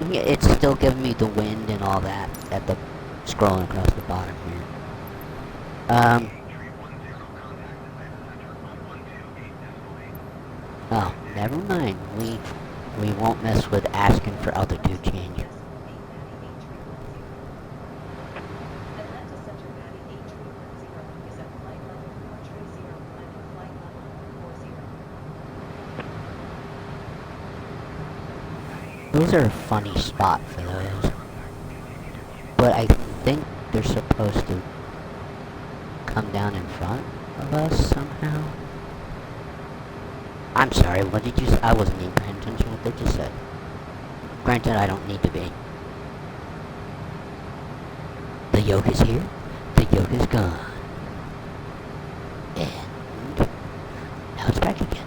Yeah, it's still giving me the wind and all that at the scrolling across the bottom here. Oh, never mind. We won't mess with asking for altitude change. Those are a funny spot for those. But I think they're supposed to come down in front of us somehow. I'm sorry, what did you say? I wasn't even paying attention to what they just said. Granted, I don't need to be. The yoke is here. The yoke is gone. And now it's back again.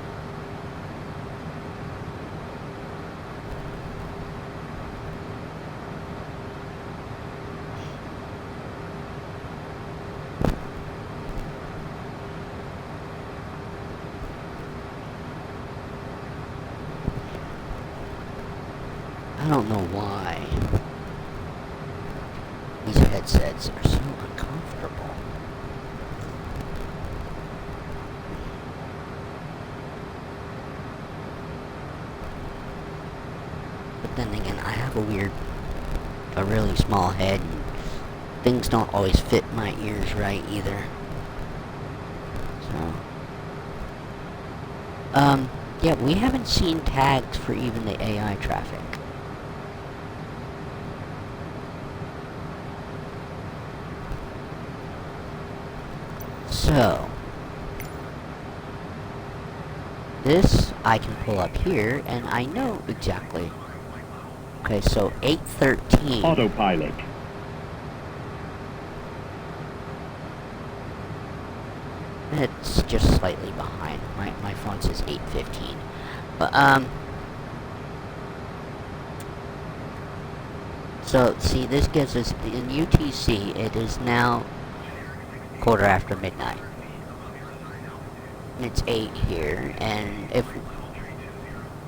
don't know why these headsets are so uncomfortable. But then again, I have a really small head, and things don't always fit my ears right either. So, yeah, we haven't seen tags for even the AI traffic. So, this I can pull up here, and I know exactly. Okay, so 813. Autopilot. It's just slightly behind. My phone says 8:15. But, so, see, this gives us, in UTC, it is now quarter after midnight. And it's 8 here, and if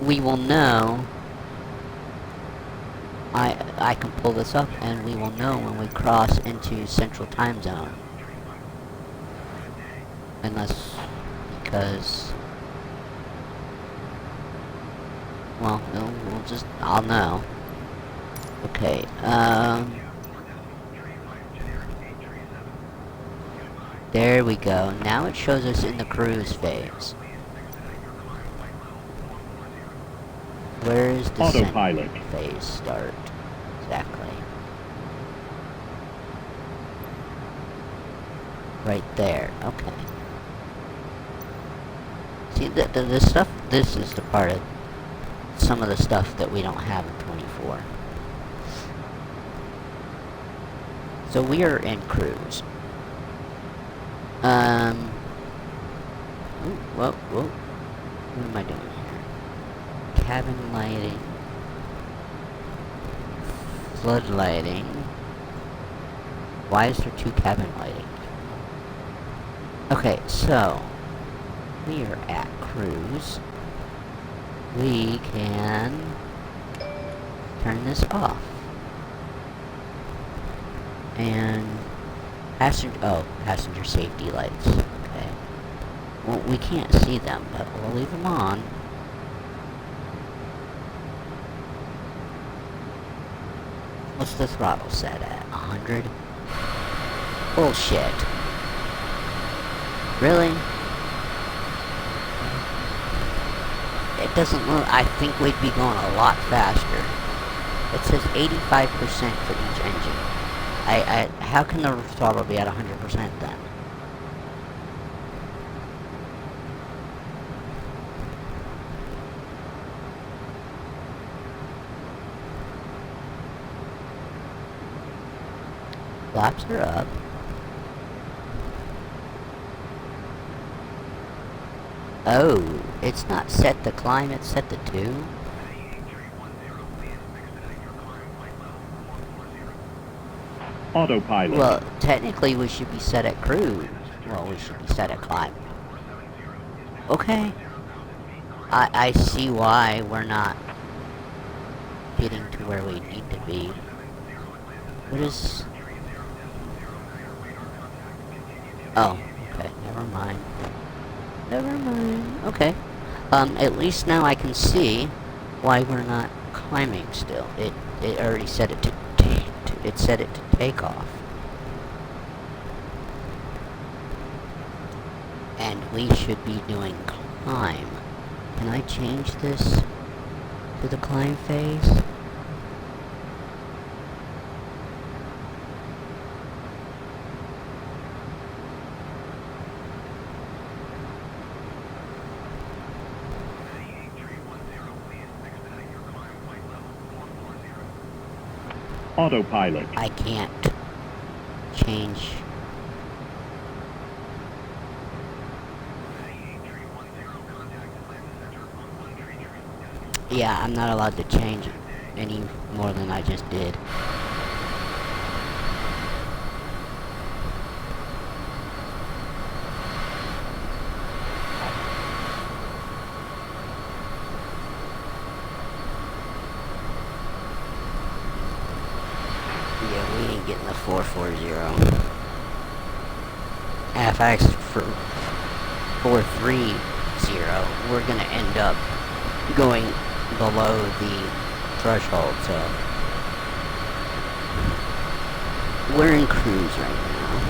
we will know, I can pull this up, and we will know when we cross into Central Time Zone. Unless, because, well, no, I'll know. Okay, there we go. Now it shows us in the cruise phase. Where is the Autopilot phase start? Exactly. Right there. Okay. See, the stuff, this is the part of some of the stuff that we don't have in 24. So we are in cruise. Whoa. What am I doing here? Cabin lighting. Flood lighting. Why is there 2 cabin lighting? Okay, so we are at cruise. We can turn this off. And passenger safety lights. Okay. Well, we can't see them, but we'll leave them on. What's the throttle set at? 100? Bullshit. Really? It doesn't look... I think we'd be going a lot faster. It says 85% for each engine. How can the throttle be at 100% then? Flaps are up. Oh, it's not set to climb, it's set to 2. Autopilot. Well, technically we should be set at cruise. Well, we should be set at climb. Okay. I see why we're not getting to where we need to be. What is... Oh, okay, never mind. Okay. At least now I can see why we're not climbing still. It already set it to take off. And we should be doing climb. Can I change this to the climb phase? Autopilot. I can't change. Yeah, I'm not allowed to change any more than I just did. Yeah, we ain't getting the 440. If I ask for 430, we're gonna end up going below the threshold, so we're in cruise right now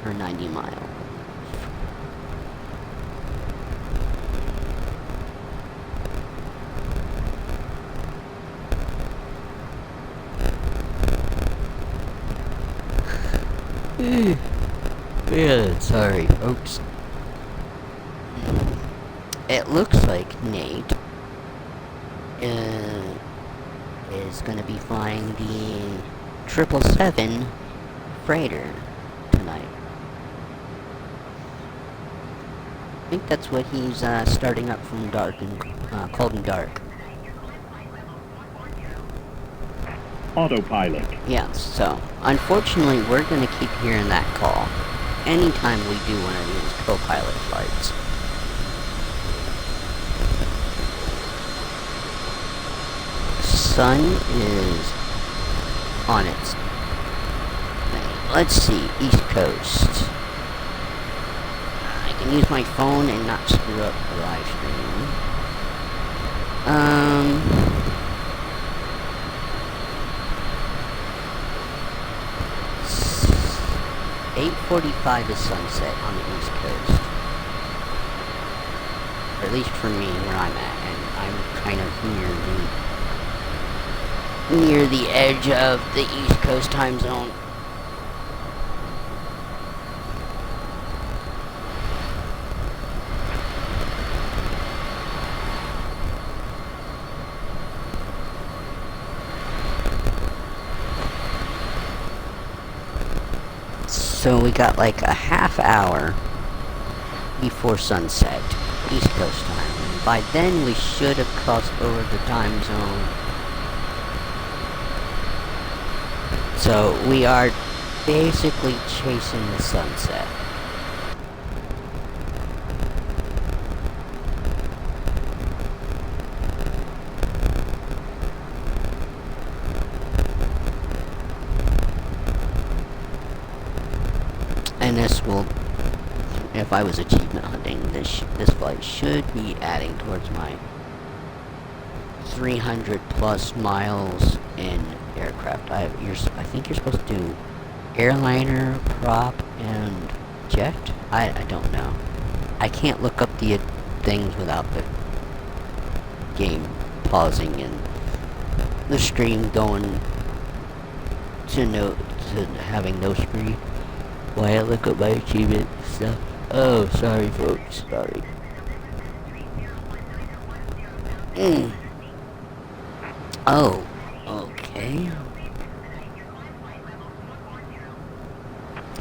for 90 miles. Yeah, sorry, folks. It looks like Nate is gonna be flying the 777 freighter tonight. I think that's what he's starting up from dark and cold and dark. Autopilot. Yes, so unfortunately we're gonna keep hearing that call anytime we do one of these co-pilot flights. Sun is on its thing. Let's see, East Coast. I can use my phone and not screw up the live stream. 8:45 is sunset on the East Coast. Or at least for me, where I'm at, and I'm kind of near the edge of the East Coast time zone. So we got like a half hour before sunset, East Coast time. By then we should have crossed over the time zone. So we are basically chasing the sunset. And this will, if I was achievement hunting, this flight should be adding towards my 300 plus miles in aircraft. I think you're supposed to do airliner, prop, and jet? I don't know. I can't look up the things without the game pausing and the stream going to having no screen. Why I look up my achievement stuff. Oh, sorry folks, sorry. Oh, okay.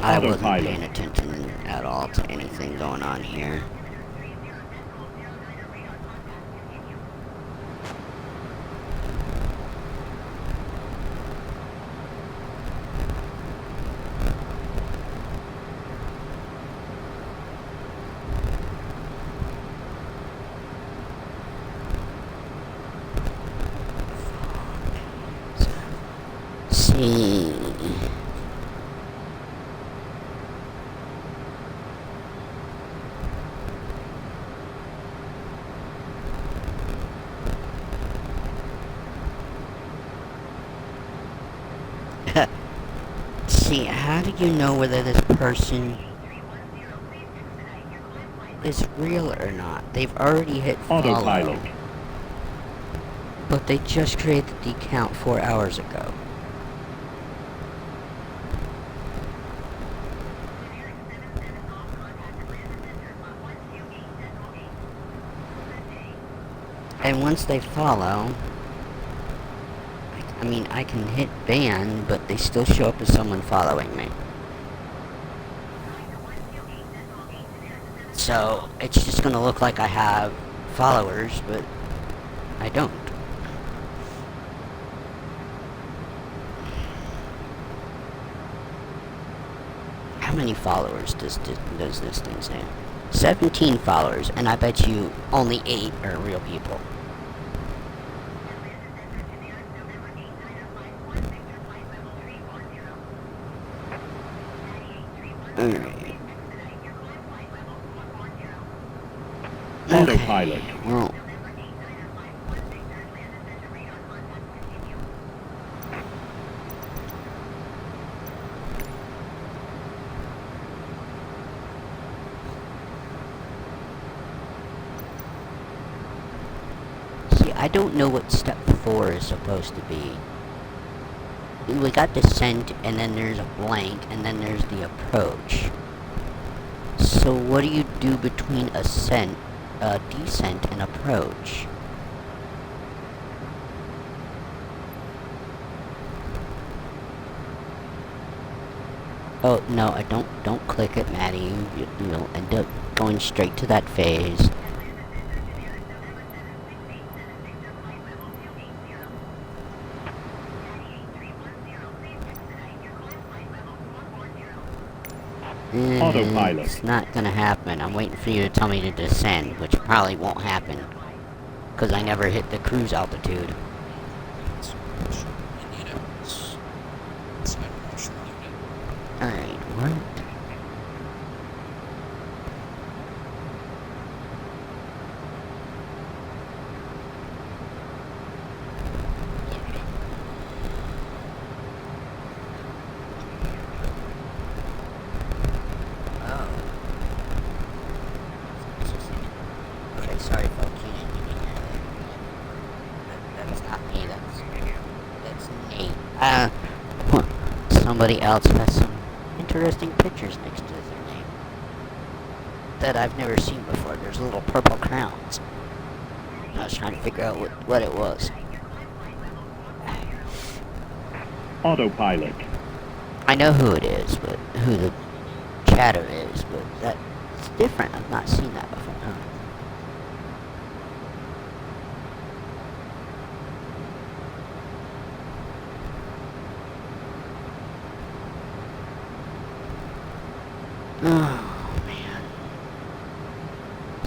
I wasn't paying attention at all to anything going on here. See. See, how do you know whether this person is real or not? They've already hit follow. Autopilot. But they just created the account 4 hours ago. And once they follow, I mean, I can hit ban, but they still show up as someone following me. So, it's just gonna look like I have followers, but I don't. How many followers does this thing say? 17 followers, and I bet you only 8 are real people. Alright. Autopilot. Well. See, I don't know what step 4 is supposed to be. We got descent, and then there's a blank, and then there's the approach. So what do you do between descent and approach? Oh no, I don't click it, Maddie. You'll end up going straight to that phase. Autopilot. It's not gonna happen. I'm waiting for you to tell me to descend, which probably won't happen. Because I never hit the cruise altitude. Alright, what? Okay, sorry folks, you didn't even hear that. That's not me, that's Nate. Somebody else has some interesting pictures next to their name that I've never seen before. There's little purple crowns. I was trying to figure out what it was. Autopilot. I know who it is, but who the chatter is, but that's different. I've not seen that before. Oh, man.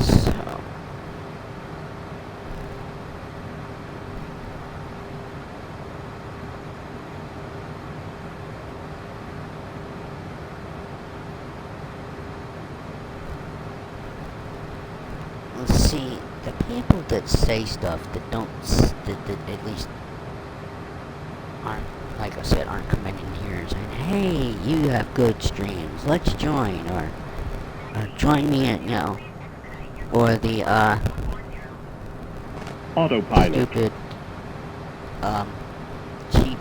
So. Let's see, the people that say stuff that don't, that at least aren't, like I said, aren't coming in here and saying, hey, you have good streams, let's join, or join me in, you know, or the, Autopilot. stupid, cheap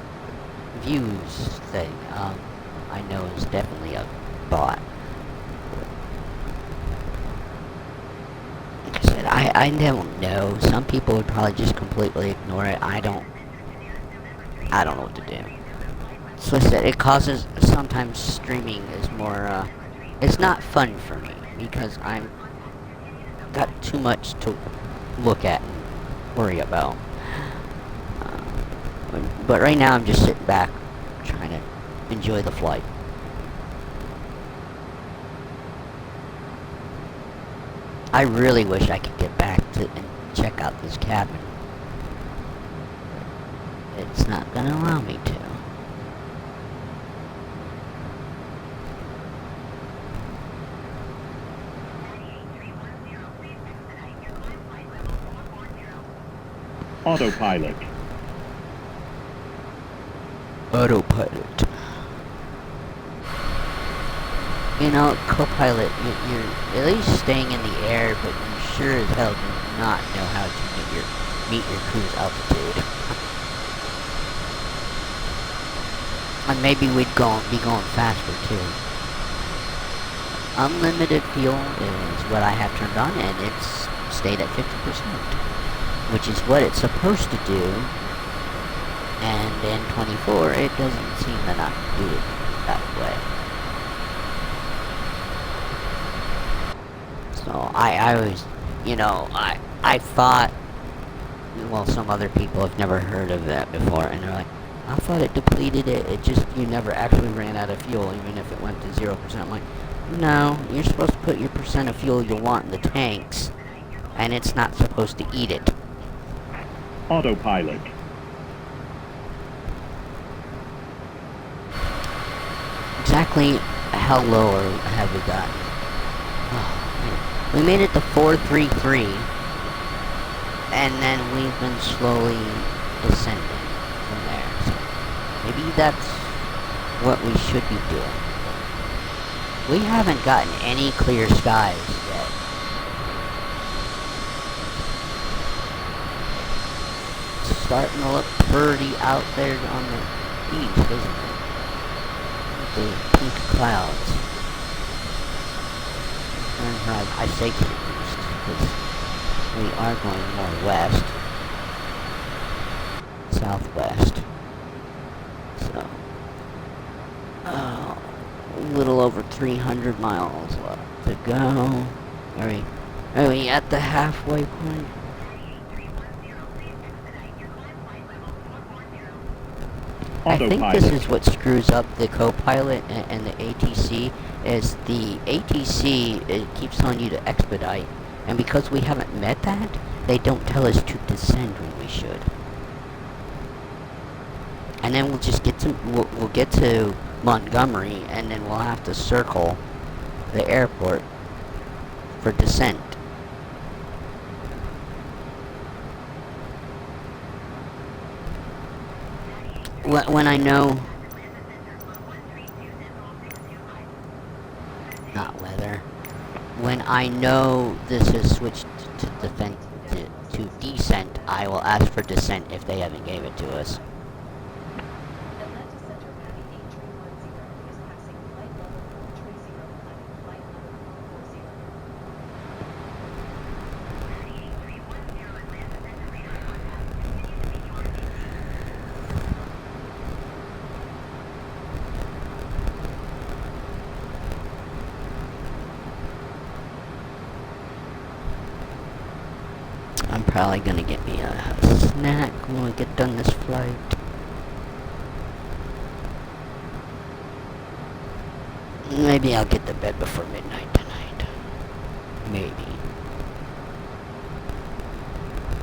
views thing, I know is definitely a bot. Like I said, I don't know, some people would probably just completely ignore it. I don't know what to do. So I said, it causes, sometimes streaming is more, it's not fun for me, because I'm got too much to look at and worry about. But right now I'm just sitting back, trying to enjoy the flight. I really wish I could get back to and check out this cabin. It's not gonna allow me to. Autopilot. Autopilot. You know, co-pilot, you're at least staying in the air, but you sure as hell do not know how to meet your cruise altitude. And maybe we'd be going faster too. Unlimited fuel is what I have turned on, and it's stayed at 50%, which is what it's supposed to do. And in 24, it doesn't seem to not do it that way. So I always, you know, I thought, well, some other people have never heard of that before, and they're like, I thought it depleted it, it just, you never actually ran out of fuel, even if it went to 0%. I'm like, no, you're supposed to put your percent of fuel you'll want in the tanks, and it's not supposed to eat it. Autopilot. Exactly how low have we gotten? Oh, man. We made it to 433, and then we've been slowly descending from there. So maybe that's what we should be doing. We haven't gotten any clear skies yet. It's starting to look pretty out there on the east, isn't it? The pink clouds. I say to the east, because we are going more west. Southwest. So, a little over 300 miles left to go. Are we at the halfway point? I think this is what screws up the co-pilot and the ATC, is the ATC, it keeps telling you to expedite, and because we haven't met that, they don't tell us to descend when we should. And then we'll just get to, we'll get to Montgomery, and then we'll have to circle the airport for descent. When I know... Not weather. When I know this has switched to descent, I will ask for descent if they haven't gave it to us. I'm probably gonna get me a snack when we get done this flight. Maybe I'll get to bed before midnight tonight. Maybe.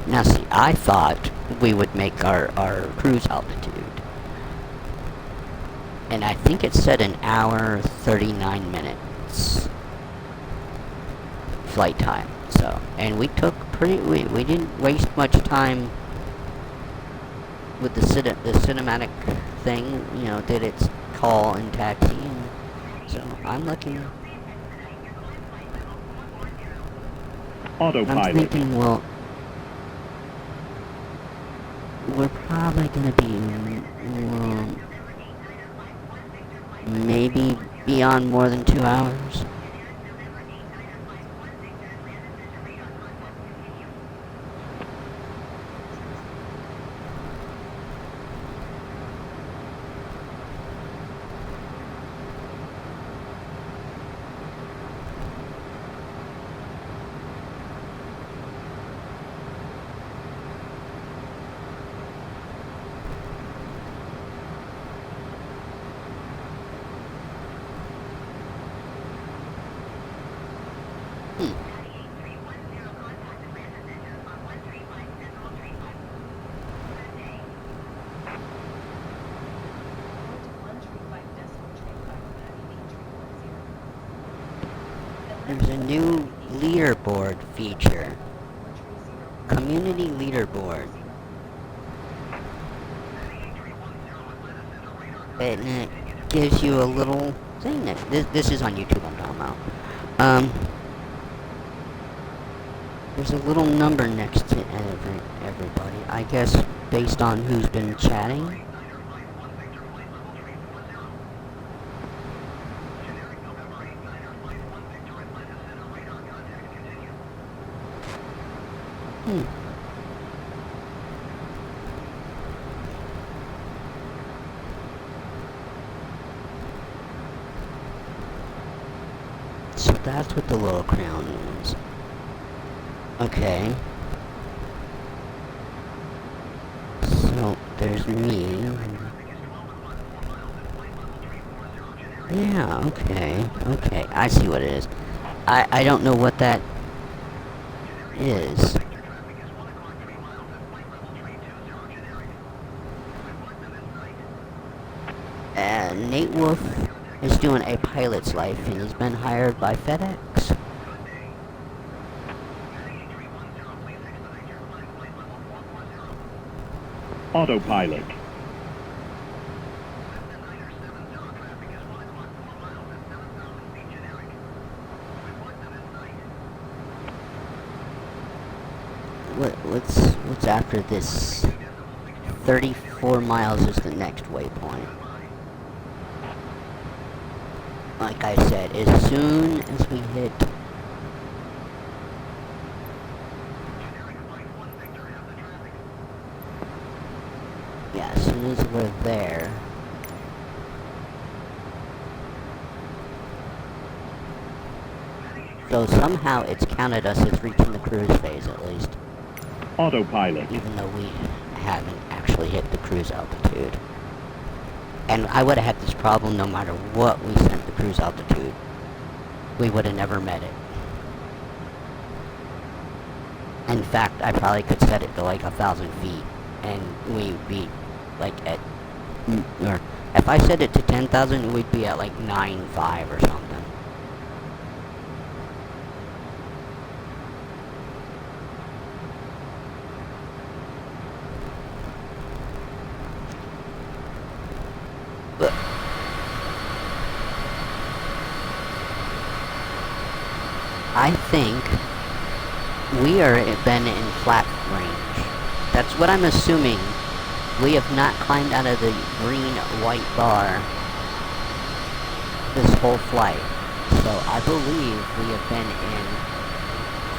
Now see, I thought we would make our cruise altitude. And I think it said an hour, 39 minutes flight time. So, and we took we didn't waste much time with the cinematic thing, you know, did its call and taxi, and so I'm looking. Autopilot. I'm thinking, well, we're probably gonna be maybe beyond more than 2 hours. There's a new leaderboard feature. Community leaderboard. And it gives you a little thing that this is on YouTube I'm talking about. There's a little number next to everybody. I guess based on who's been chatting. So that's what the little crown is. Okay. So there's me. Yeah, okay. Okay, I see what it is. I don't know what that is. Nate Wolf is doing a pilot's life, and he's been hired by FedEx. Autopilot. What's after this? 34 miles is the next waypoint. Like I said, as soon as we hit... Yeah, as soon as we're there... So somehow it's counted us as reaching the cruise phase at least. Autopilot. Even though we haven't actually hit the cruise altitude. And I would have had this problem no matter what we sent the cruise altitude. We would have never met it. In fact, I probably could set it to like 1,000 feet. And we'd be like at... Or if I set it to 10,000, we'd be at like 9.5 or something. But I think we are been in flat range. That's what I'm assuming. We have not climbed out of the green-white bar this whole flight. So I believe we have been in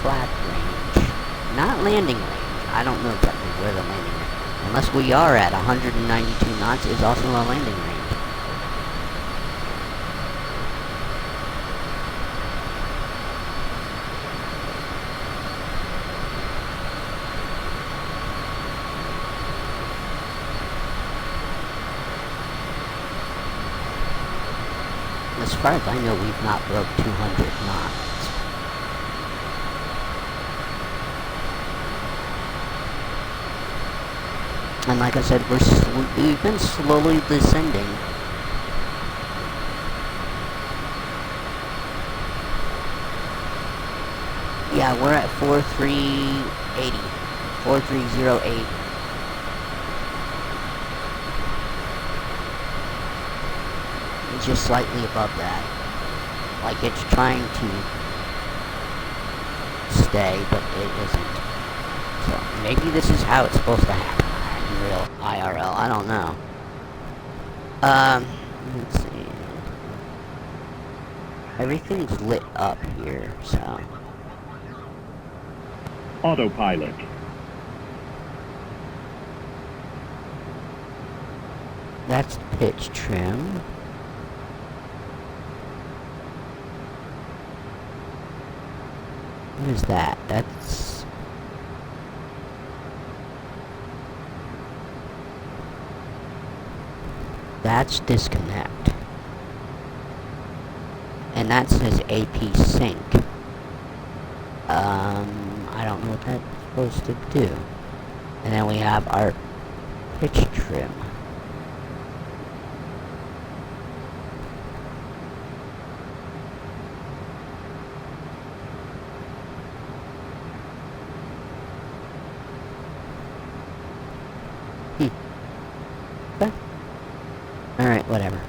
flat range. Not landing range. I don't know exactly where the landing range. Unless we are at 192 knots is also a landing range. As far as I know, we've not broke 200 knots. And like I said, we've been slowly descending. Yeah, we're at 4380. 4308. Just slightly above that. Like it's trying to stay, but it isn't. So maybe this is how it's supposed to happen in real IRL. I don't know. Let's see. Everything's lit up here, so. Autopilot. That's pitch trim. What is that? That's disconnect. And that says AP sync. I don't know what that's supposed to do. And then we have our pitch trim. Okay. Alright, whatever.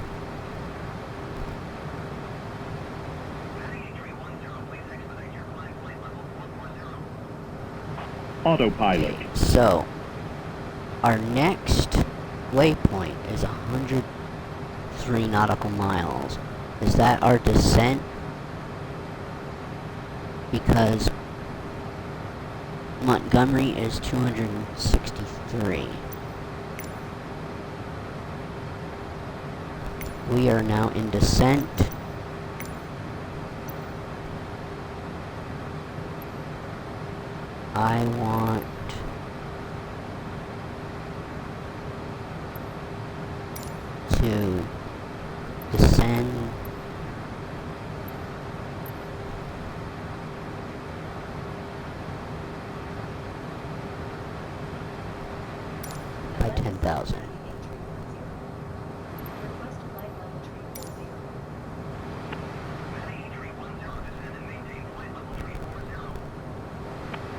Autopilot. So, our next waypoint is 103 nautical miles. Is that our descent? Because Montgomery is 263. We are now in descent. I want to descend by 10,000.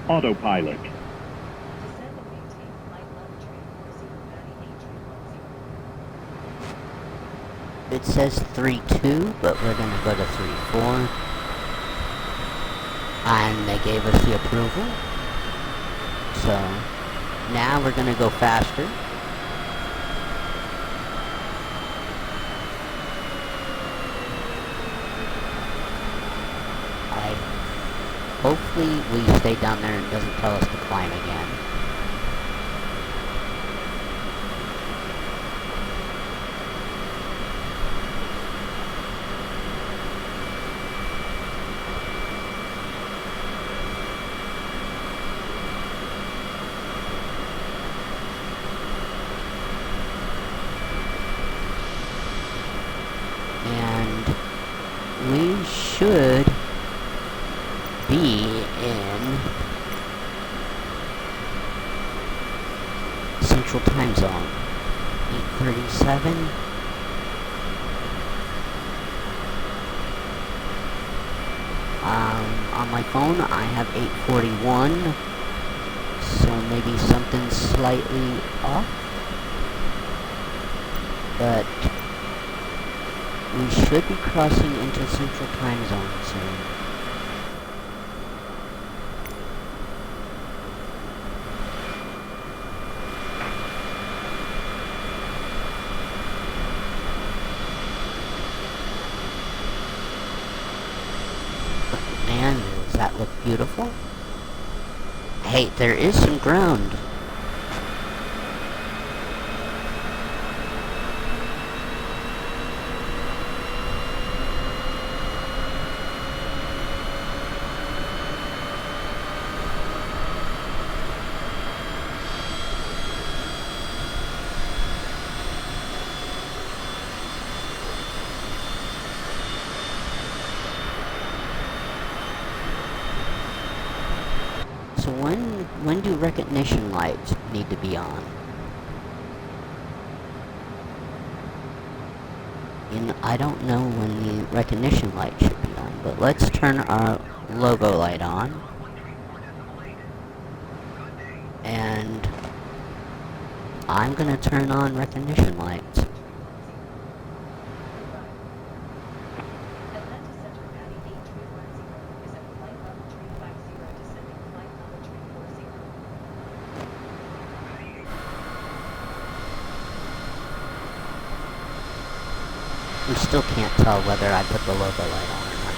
Autopilot. Descend and maintain flight level train 40 It says 3-2, but we're gonna go to 3-4. And they gave us the approval. So, now we're gonna go faster. Hopefully we stay down there and it doesn't tell us to climb again. And we should be in Central Time Zone. 8:37. On my phone I have 8:41, so maybe something's slightly off, but we should be crossing into Central Time Zone soon. Man, does that look beautiful? Hey, there is some ground. So when do recognition lights need to be on? I don't know when the recognition light should be on, but let's turn our logo light on. And I'm gonna turn on recognition lights. Atlanta Center Patty 8310 is at flight level train 50, descending flight level train 40. We still can't tell whether I put the logo light on or not.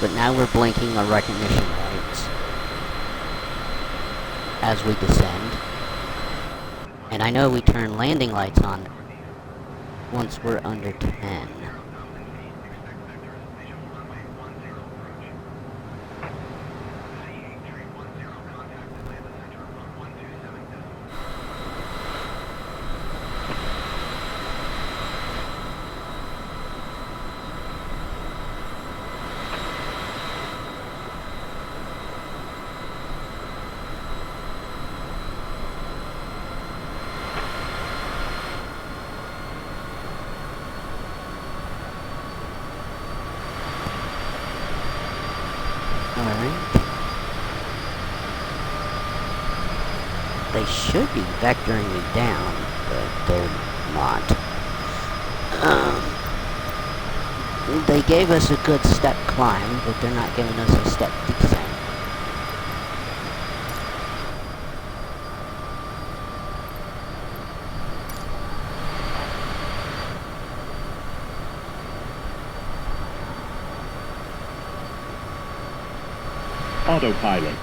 But now we're blinking our recognition lights as we descend. And I know we turn landing lights on once we're under 10. They should be vectoring me down, but they're not. They gave us a good step climb, but they're not giving us a step descent. Autopilot.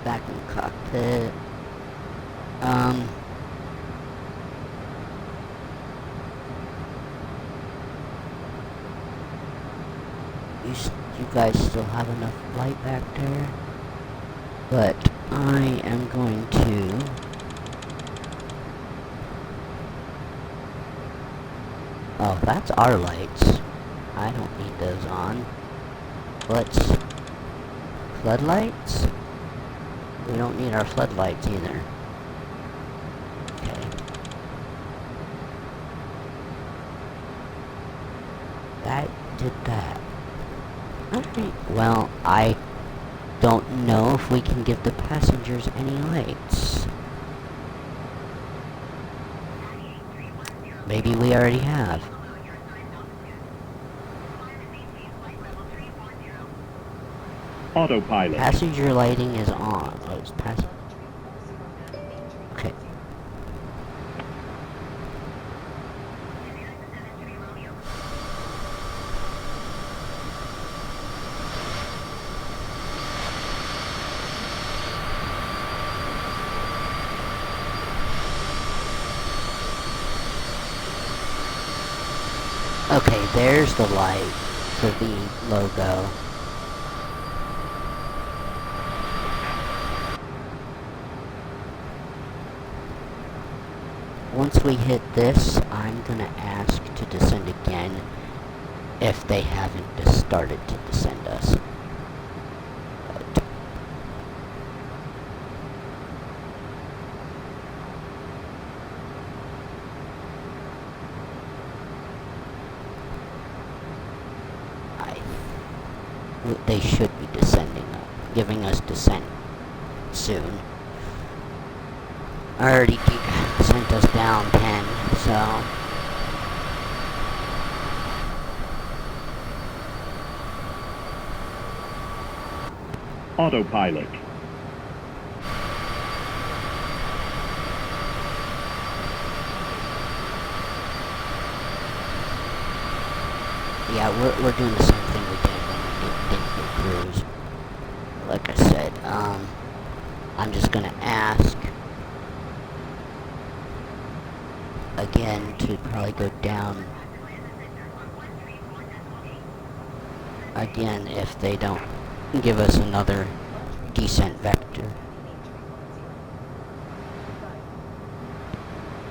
Back in the cockpit. You guys still have enough light back there? But I am going to... Oh, that's our lights. I don't need those on. Let's... Floodlights? We don't need our floodlights either. Okay. That did that. Alright, well, I don't know if we can give the passengers any lights. Maybe we already have. Autopilot. Passenger lighting is on. Oh, it's okay. Okay, there's the light for the logo. Once we hit this, I'm gonna ask to descend again if they haven't just started to descend us. But they should be descending, giving us descent soon. Already sent us down 10, so... Autopilot. Yeah, we're doing the same thing we did when we didn't get cruise. Like I said, I'm just gonna ask again to probably go down again if they don't give us another descent vector.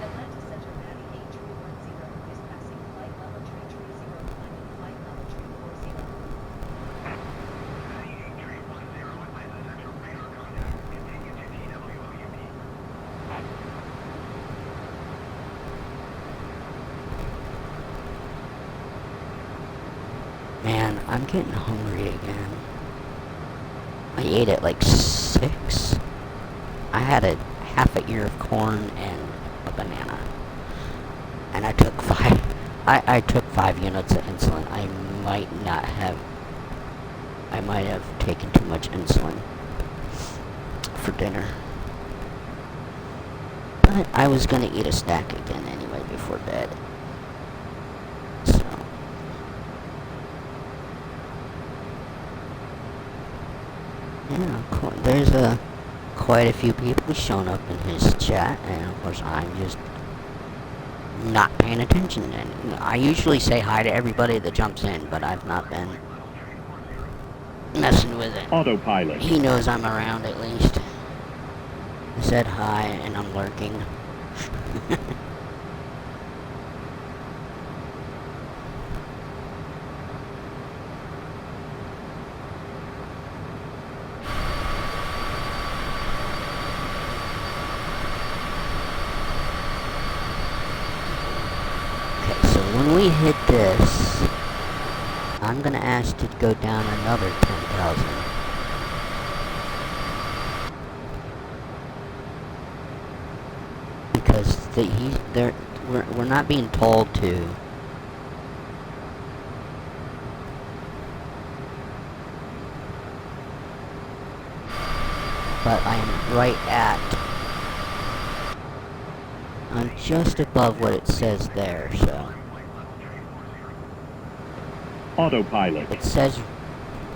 Atlanta Center Natty 8310 is passing flight level 330, climbing flight level 340. Man, I'm getting hungry again. I ate at like 6. I had a half a ear of corn and a banana. And I took 5. I took 5 units of insulin. I might have taken too much insulin for dinner. But I was gonna eat a stack again anyway before bed. So... yeah, there's quite a few people shown up in his chat, and of course I'm just not paying attention. And I usually say hi to everybody that jumps in, but I've not been messing with it. Autopilot. He knows I'm around at least. I said hi, and I'm lurking. When we hit this, I'm gonna ask to go down another 10,000. Because we're not being told to. But I'm right I'm just above what it says there, so. Autopilot. It says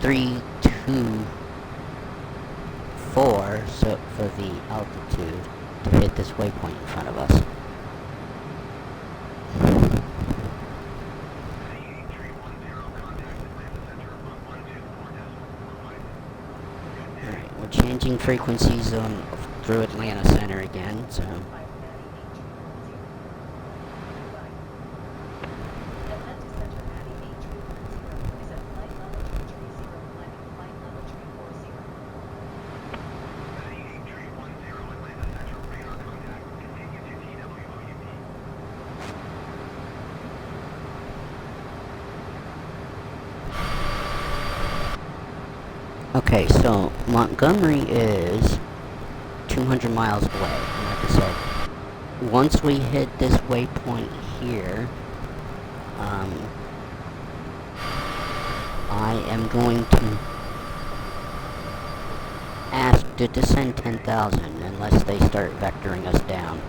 324, so for the altitude to hit this waypoint in front of us. Alright, we're changing changing frequencies through Atlanta Center again, so... Okay, so Montgomery is 200 miles away, and like I said, once we hit this waypoint here, I am going to ask to descend 10,000 unless they start vectoring us down.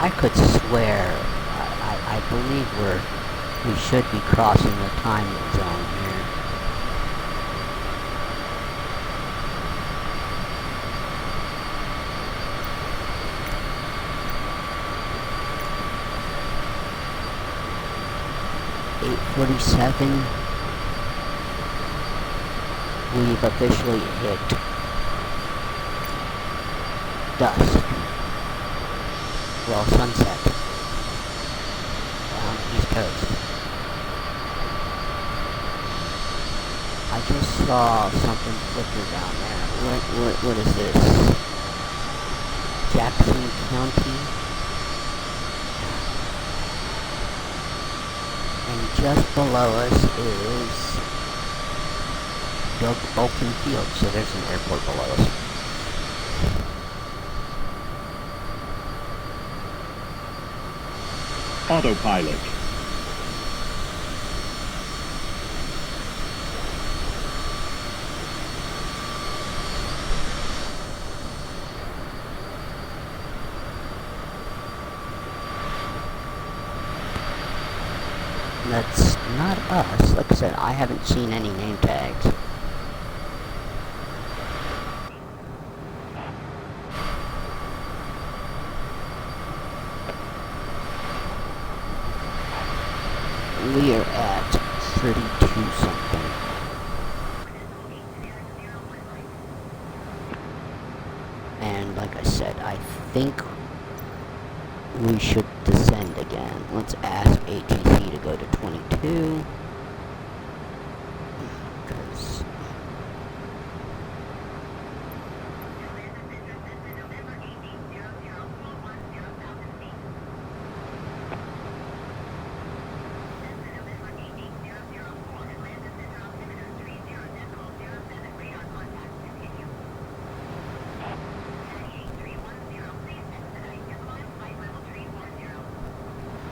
I could swear, I believe we should be crossing the time zone here. .47. We've officially hit dusk. Well, sunset on the East Coast. I just saw something flicker down there. What is this? Jackson County? And just below us is Doug Bolton Field, so there's an airport below us. Autopilot. That's not us. Like I said, I haven't seen any name tags. We are at 32 something. And like I said, I think we should descend again. Let's ask ATC to go to 22. Because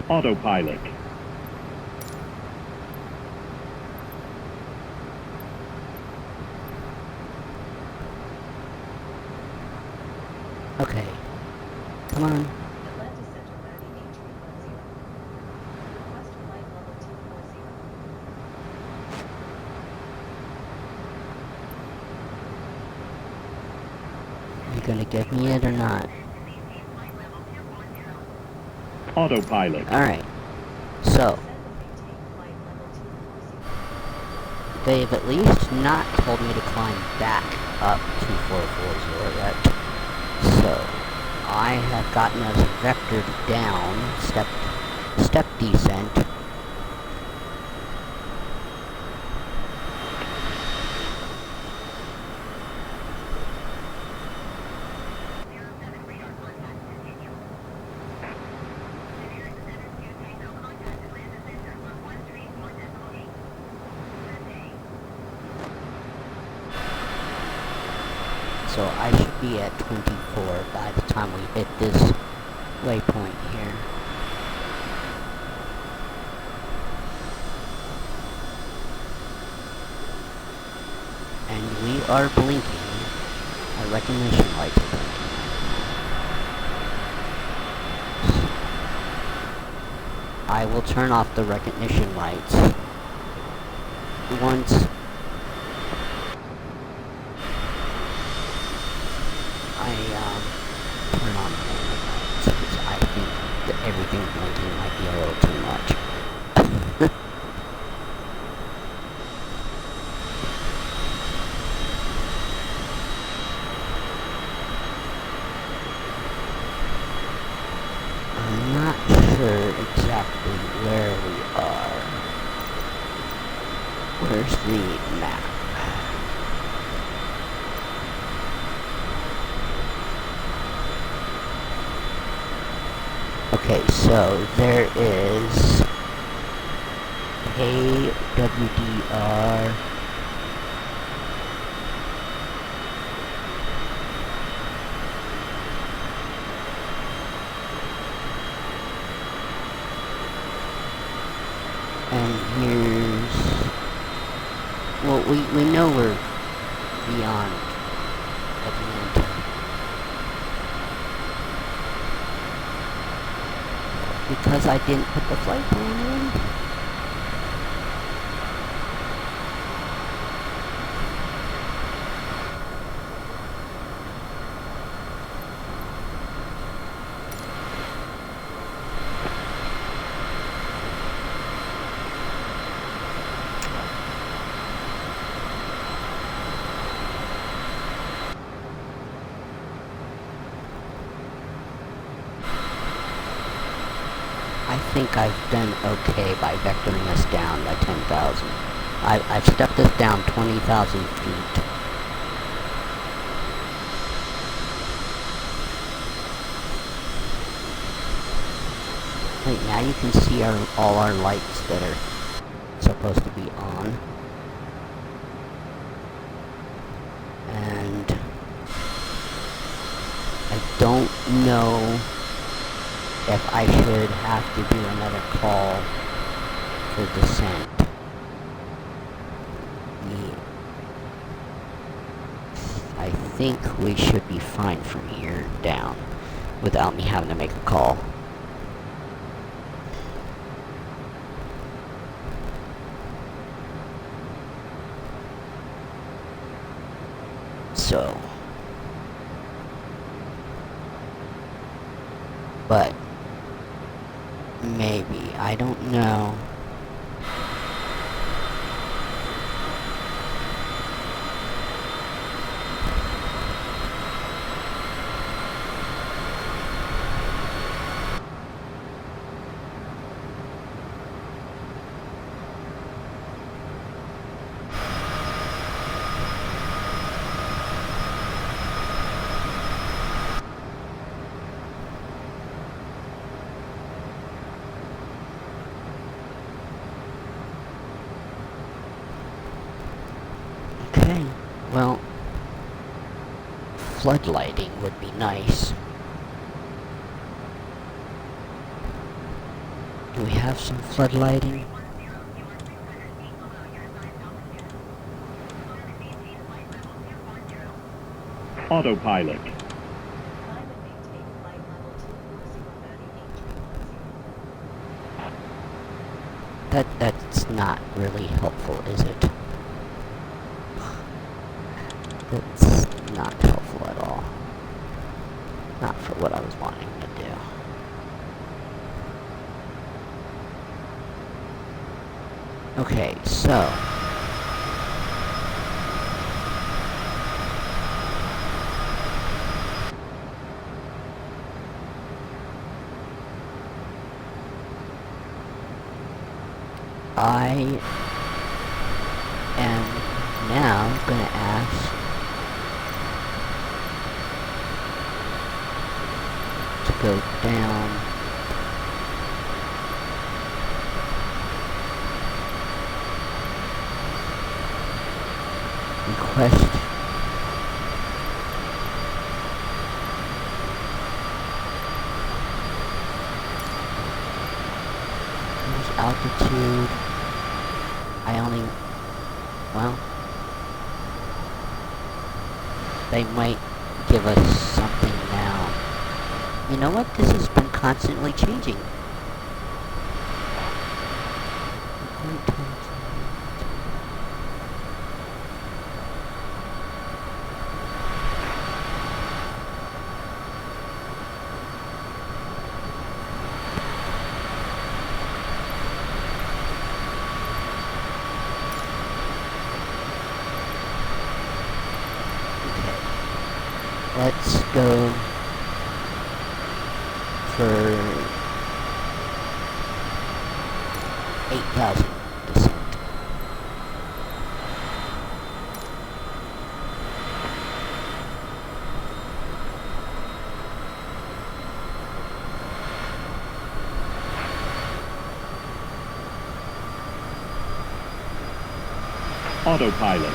Autopilot. okay. Come on. Atlanta Center 98.10. Request flight level 240. You gonna give me it or not? Autopilot. Alright. So, Descend and maintain flight level 240. they've at least not told me to climb back up to 440 yet. So, I have gotten us vectored down, step descent. So I should be at 24 by the time we hit this waypoint here. And we are blinking. Our recognition lights are blinking. I will turn off the recognition lights once I turn on the landing lights, because I think that everything blinking might be a little too much. I'm not sure exactly where we are. Where's the map? Okay, so there is KWDR. And here's, well, we know we're beyond Atlanta. Because I didn't put the flight plan in. I think I've done okay by vectoring us down by 10,000. I've stepped us down 20,000 feet. Wait, now you can see all our lights that are supposed to be on. And I don't know if I should have to do another call for descent. I think we should be fine from here down without me having to make a call. So, but maybe, I don't know. Okay, well, floodlighting would be nice. Do we have some floodlighting? Autopilot. Climb and maintain flight level 24030 H. That's not really helpful, is it? That's not helpful at all. Not for what I was wanting to do. Okay, so I am now going to ask to go down request here's altitude. I only, well, they might give us something now. You know what? This has been constantly changing. Let's go for 8,000 descent. Autopilot.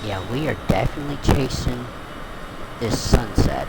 Yeah, we are definitely chasing this sunset.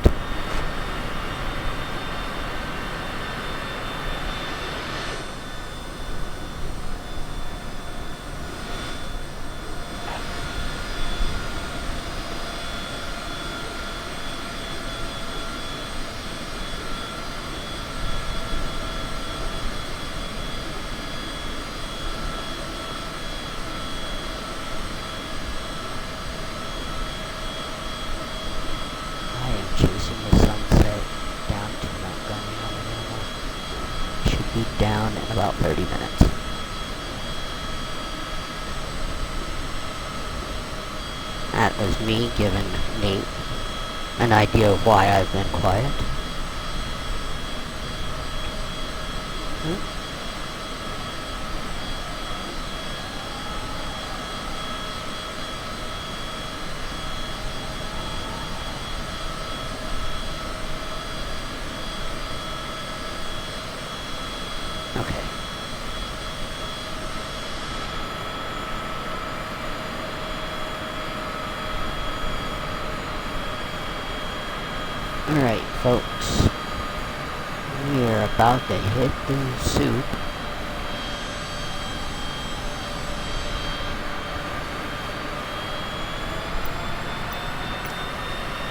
I am chasing the sunset down to Montgomery, Alabama. Should be down in about 30 minutes. That was me giving Nate an idea of why I've been quiet. Okay. Alright, folks. We are about to hit the soup.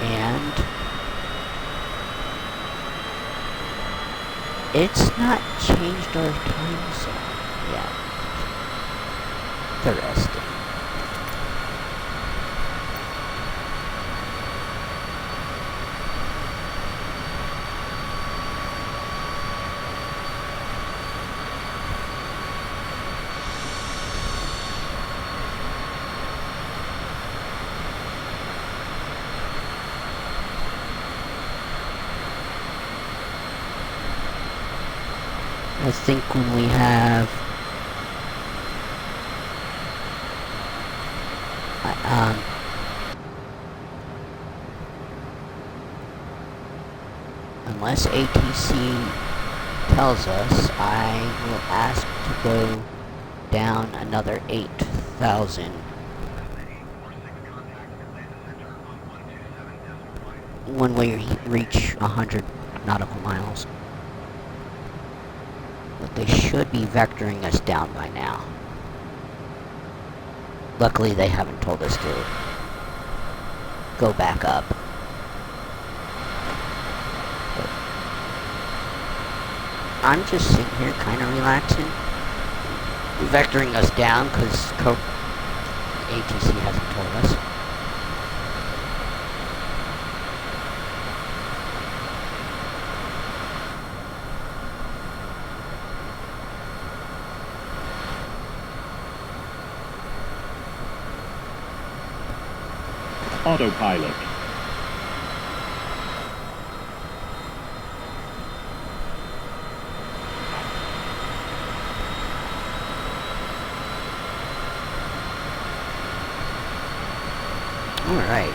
And it's not changed our time zone yet. Interesting. I think when we have unless ATC tells us, I will ask to go down another 8,000 when we reach 100 nautical miles. But they should be vectoring us down by now. Luckily, they haven't told us to go back up. But I'm just sitting here kind of relaxing. Vectoring us down because ATC hasn't told us. Autopilot. All right.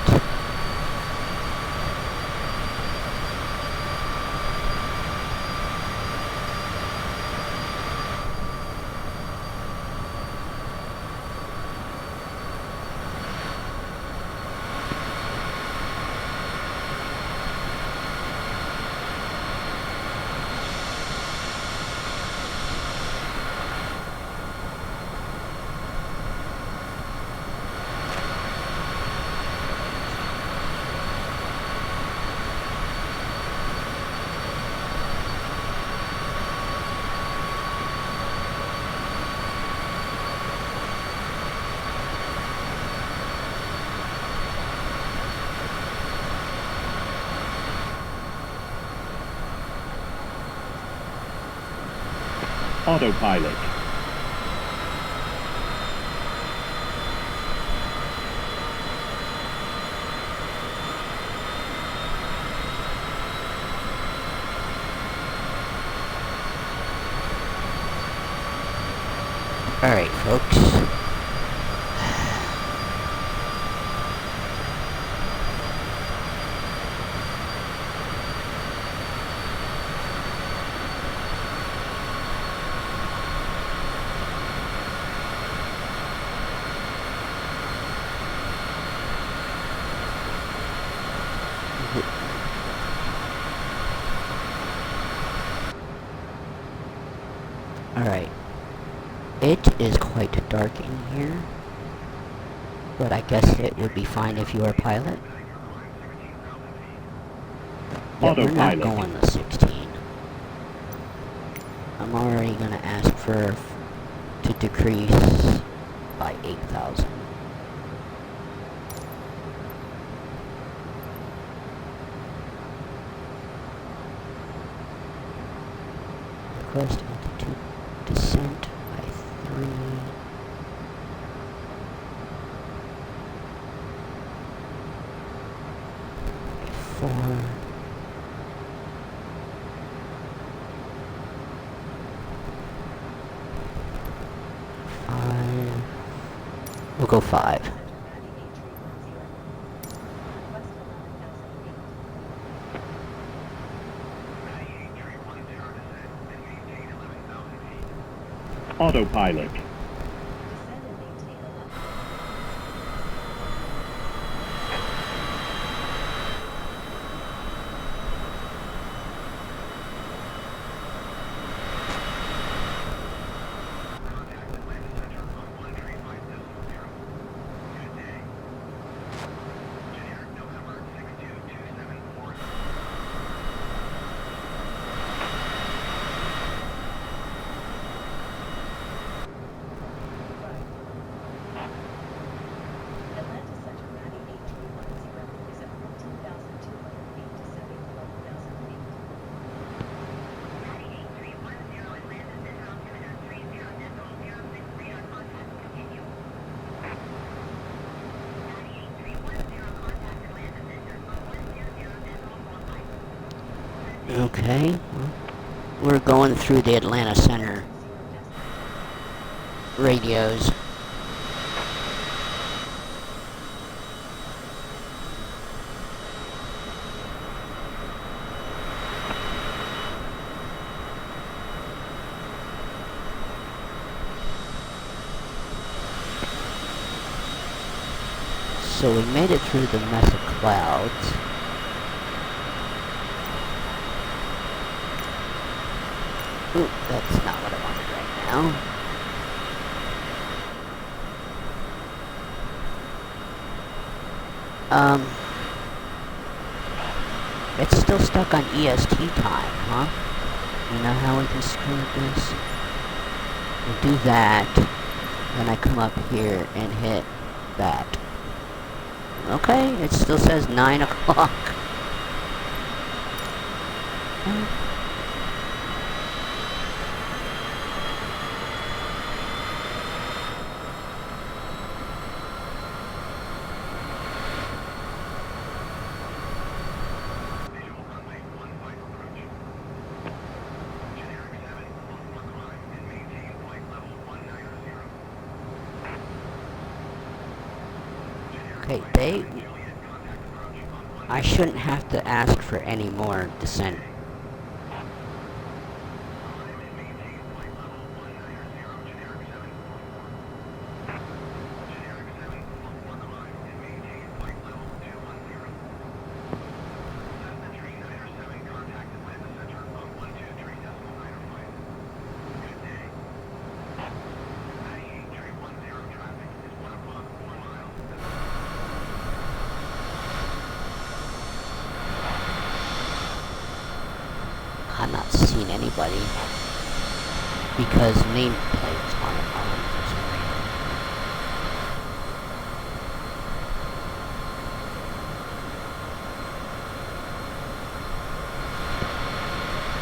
Autopilot. Alright, folks. Alright. It is quite dark in here, but I guess it would be fine if you were a pilot. Yeah, we're not Autopilot. going to 16. I'm already going to ask for to decrease by 8,000. Request altitude descent by 3. By 4. 5. We'll go 5. Autopilot. Okay, we're going through the Atlanta Center radios. So we made it through the mess of clouds. Ooh, that's not what I wanted right now. It's still stuck on EST time, huh? You know how we can screw this? We'll do that, then I come up here and hit that. Okay, it still says 9 o'clock. Okay, I shouldn't have to ask for any more descent. I'm not seeing anybody because nameplates aren't on for some reason.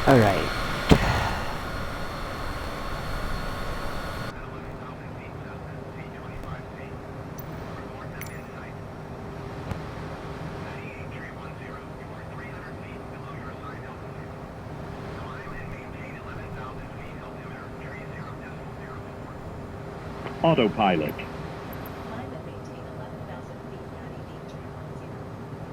Alright. Autopilot. Climb and maintain 11,000 feet, Patty Beach 310.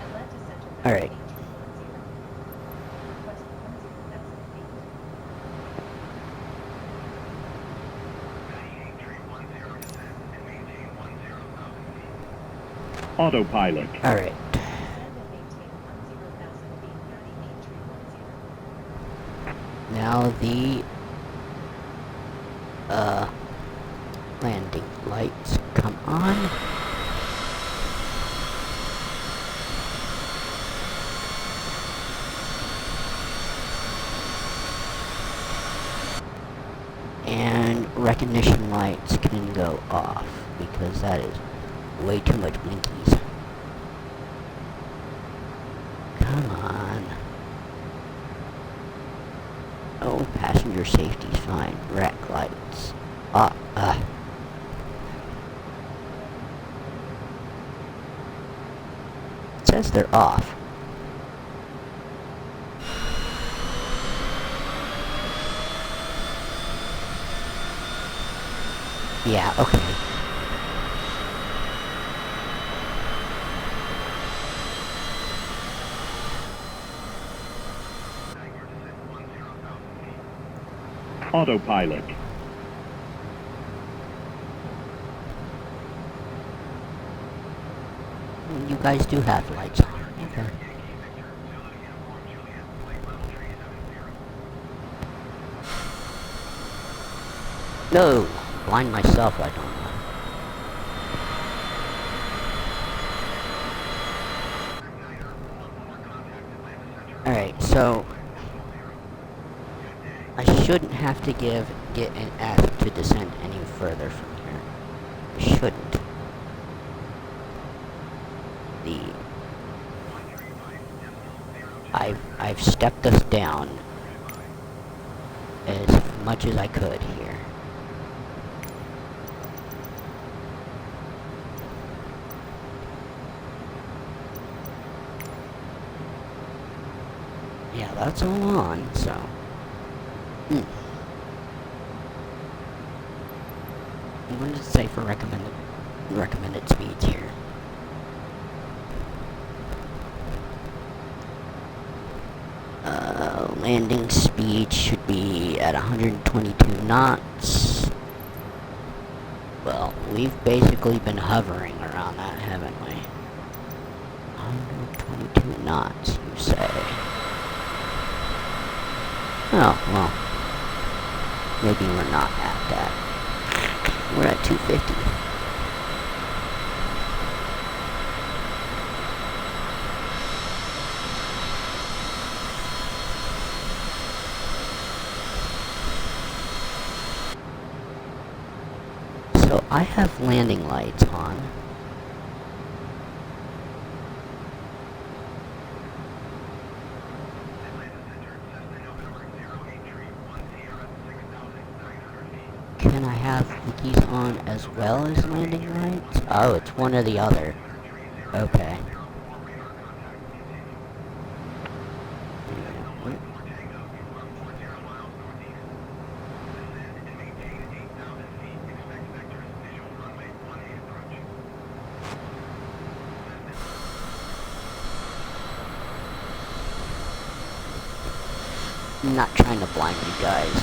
Atlanta Center, All Patty right. Beach 310. Request 10,000 feet. Autopilot. All right. Descend and maintain 10,000 feet, Patty Beach 310. Now the landing lights come on. And recognition lights can go off because that is way too much blinkies. Come on. Oh, passenger safety's fine. Rack lights. It says they're off. Yeah, okay. Autopilot. You guys do have lights on. Okay. No! Blind myself, I don't know. Alright, so I shouldn't have to get an F to descend any further from here. I shouldn't. I've stepped us down as much as I could here. Yeah, that's all on, so. What does it say for recommended speeds here? Landing speed should be at 122 knots. Well, we've basically been hovering around that, haven't we? 122 knots, you say? Oh, well. Maybe we're not at that. We're at 250. So I have landing lights on. Can I have these on as well as landing lights? Oh, it's one or the other. Okay. I'm not trying to blind you guys.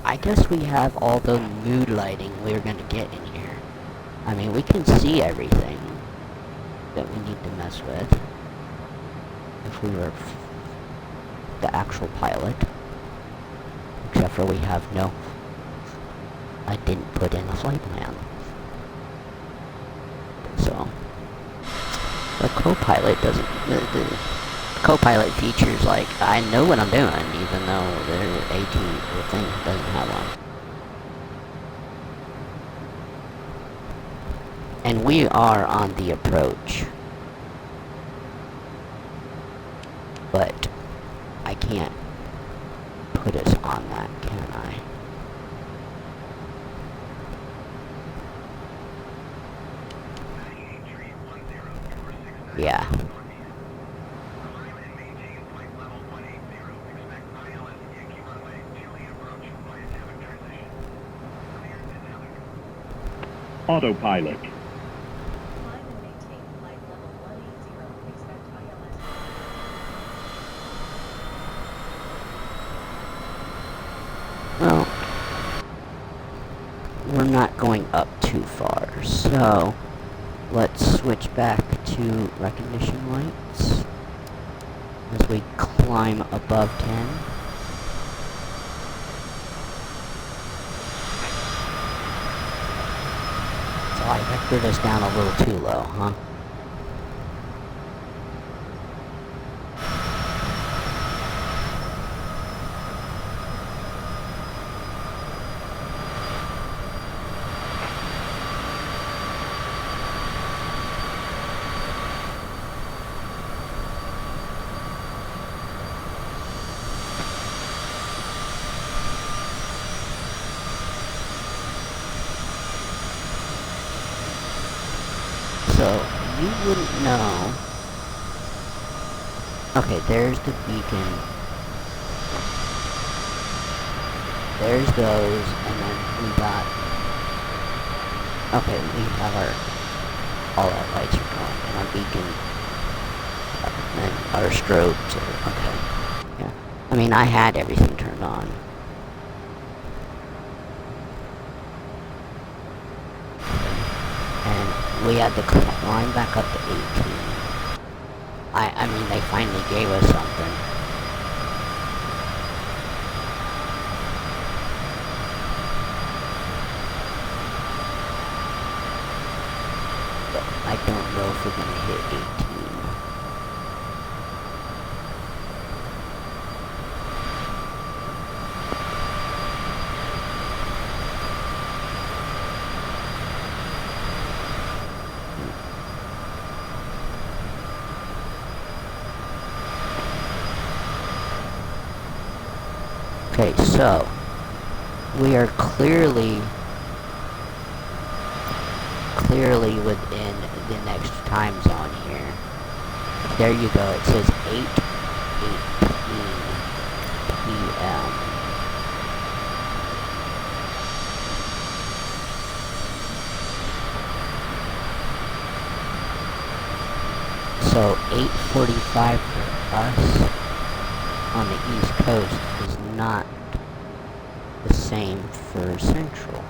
I guess we have all the mood lighting we're gonna get in here. I mean, we can see everything that we need to mess with. If we were the actual pilot. Except for we have no... I didn't put in a flight plan. So... let's the co-pilot doesn't, the co-pilot features, like, I know what I'm doing, even though the thing doesn't have one. And we are on the approach. But I can't put us on that, can I? Yeah. Autopilot. Climb and maintain flight level 180. Expect ILS. Well, we're not going up too far, so let's switch back to recognition lights as we climb above 10. So I vectored us down a little too low, huh? So, you wouldn't know. Okay, there's the beacon. There's those, and then we got... Okay, we have all our lights are going, and our beacon, and our strobes are... Okay, yeah. I mean, I had everything turned on. We had to climb back up to 18. I mean, they finally gave us something. But I don't know if we're gonna hit 18. Okay, so we are clearly within the next time zone here. There you go. It says 8:18 p.m. So 8:45 for us on the East Coast is not the same for Central.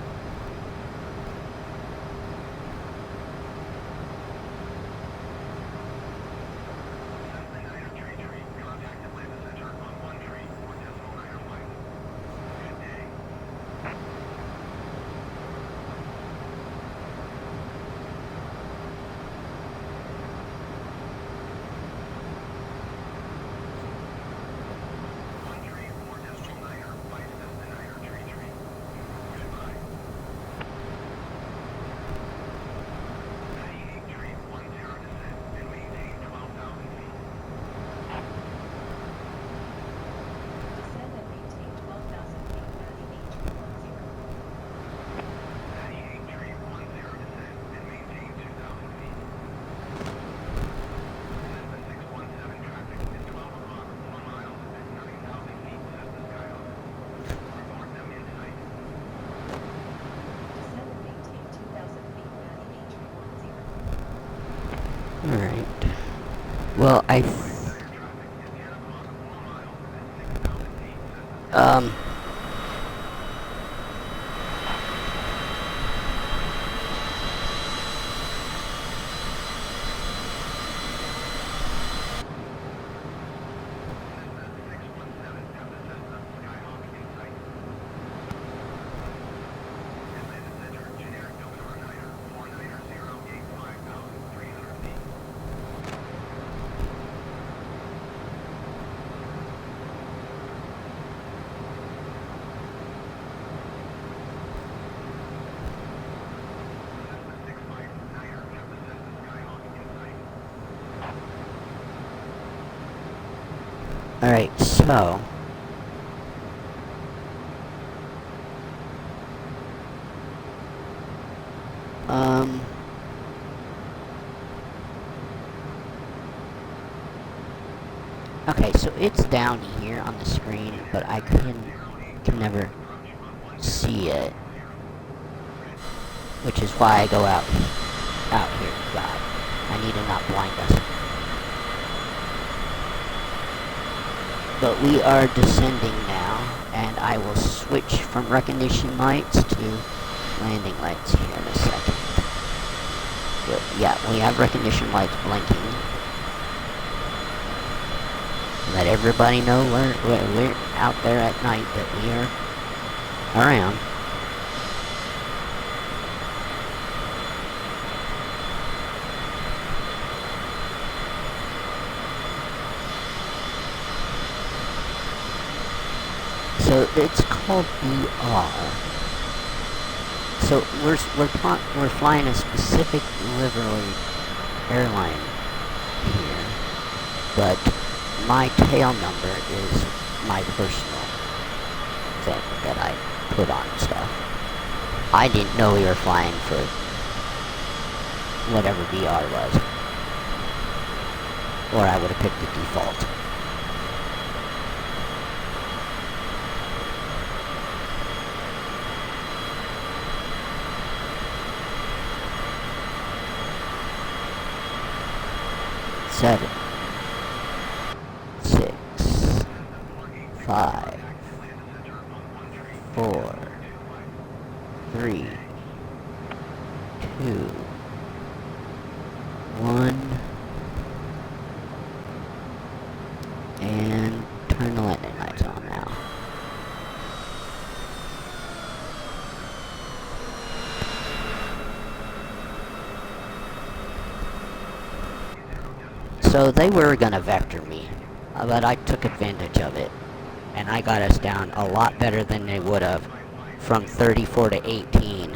Descend and maintain 12,000 feet. Descend and maintain 2,000 feet. Alright. Well, Alright, so... Okay, so it's down here on the screen, but I can never see it. Which is why I go out here. God, I need to not blind us. But we are descending now, and I will switch from recognition lights to landing lights here in a second. But yeah, we have recognition lights blinking. Let everybody know we're out there at night, that we are around. So it's called BR. So we're flying a specific livery airline here, but my tail number is my personal thing that I put on stuff. I didn't know we were flying for whatever BR was, or I would have picked the default. Seven, 6, 5, 4, 3, 2, 1, and turn the landing lights on now. So they were gonna vector me, but I took advantage of it, and I got us down a lot better than they would have, from 34 to 18.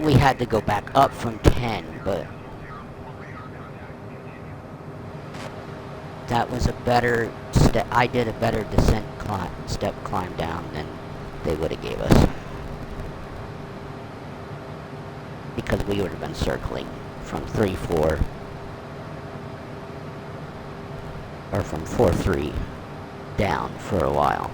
We had to go back up from 10, but that was a better step. I did a better descent step climb down than they would have gave us, because we would have been circling from 3-4, or from 4-3 down for a while.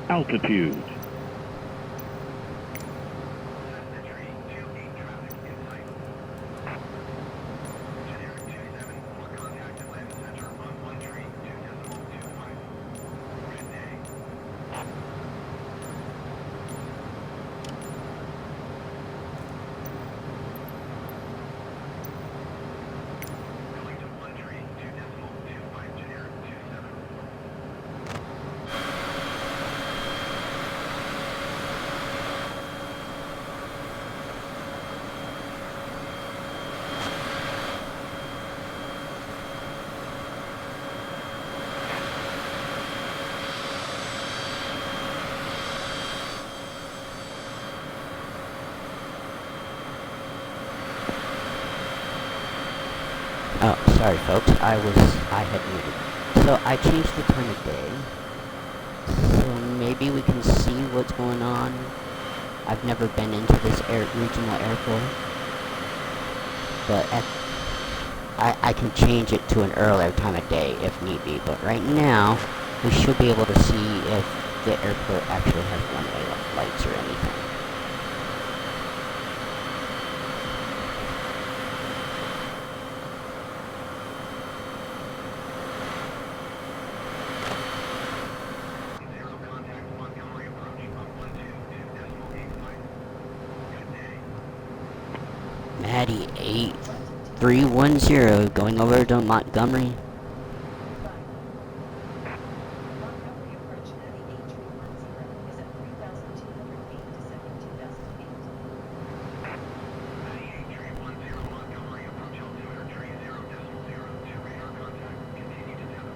Altitude. Oh, sorry folks, I had muted. So I changed the time of day, so maybe we can see what's going on. I've never been into this regional airport, but I can change it to an earlier time of day if need be. But right now, we should be able to see if the airport actually has runway lights or anything. Zero contact Montgomery approach on 122.8. Maddie 8310 going over to Montgomery. Montgomery approach Natty 8310 is at 3,200 feet descending 2008. 8310 Montgomery approach altimeter 30.02 radar contact. Continue to descend.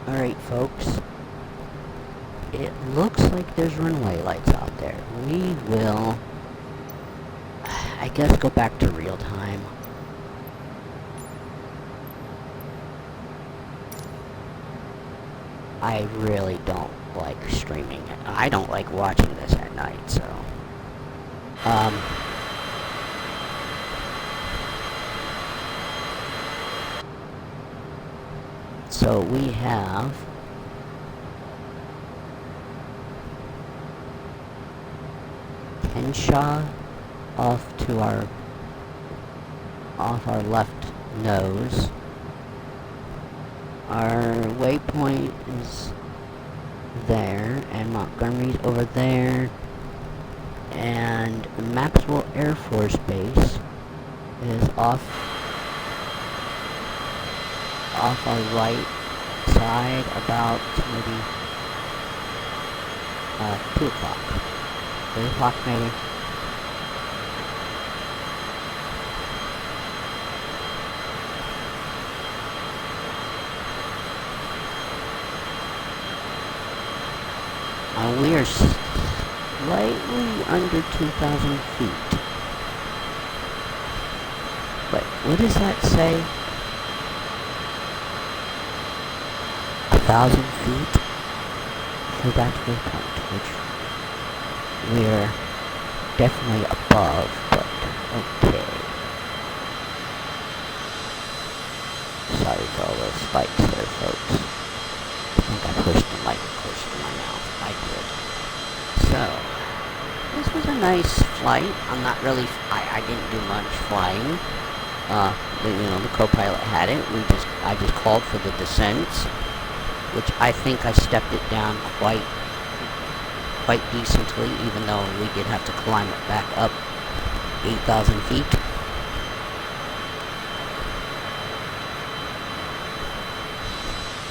Alright, folks. It looks like there's runway lights out there. We will, I guess, go back to real time. I really don't like streaming it. I don't like watching this at night, so. So we have Kenshaw off our left nose. Our waypoint is there, and Montgomery's over there, and Maxwell Air Force Base is off our right side about maybe 2 o'clock. 3 o'clock maybe. We are slightly under 2,000 feet. But what does that say? 1,000 feet for that waypoint, which we're definitely above, but okay. Sorry for all those spikes there, folks. I think I pushed the mic close to my mouth. I did. So, this was a nice flight. I'm not really, I didn't do much flying. The co-pilot had it. I just called for the descents, which I think I stepped it down quite decently, even though we did have to climb it back up 8,000 feet.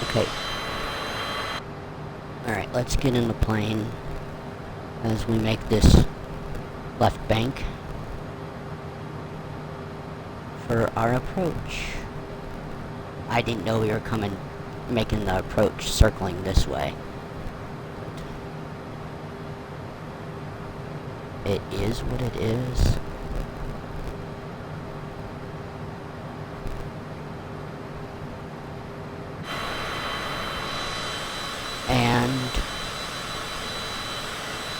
Okay. Alright, let's get in the plane as we make this left bank for our approach. I didn't know we were making the approach circling this way. But it is what it is. And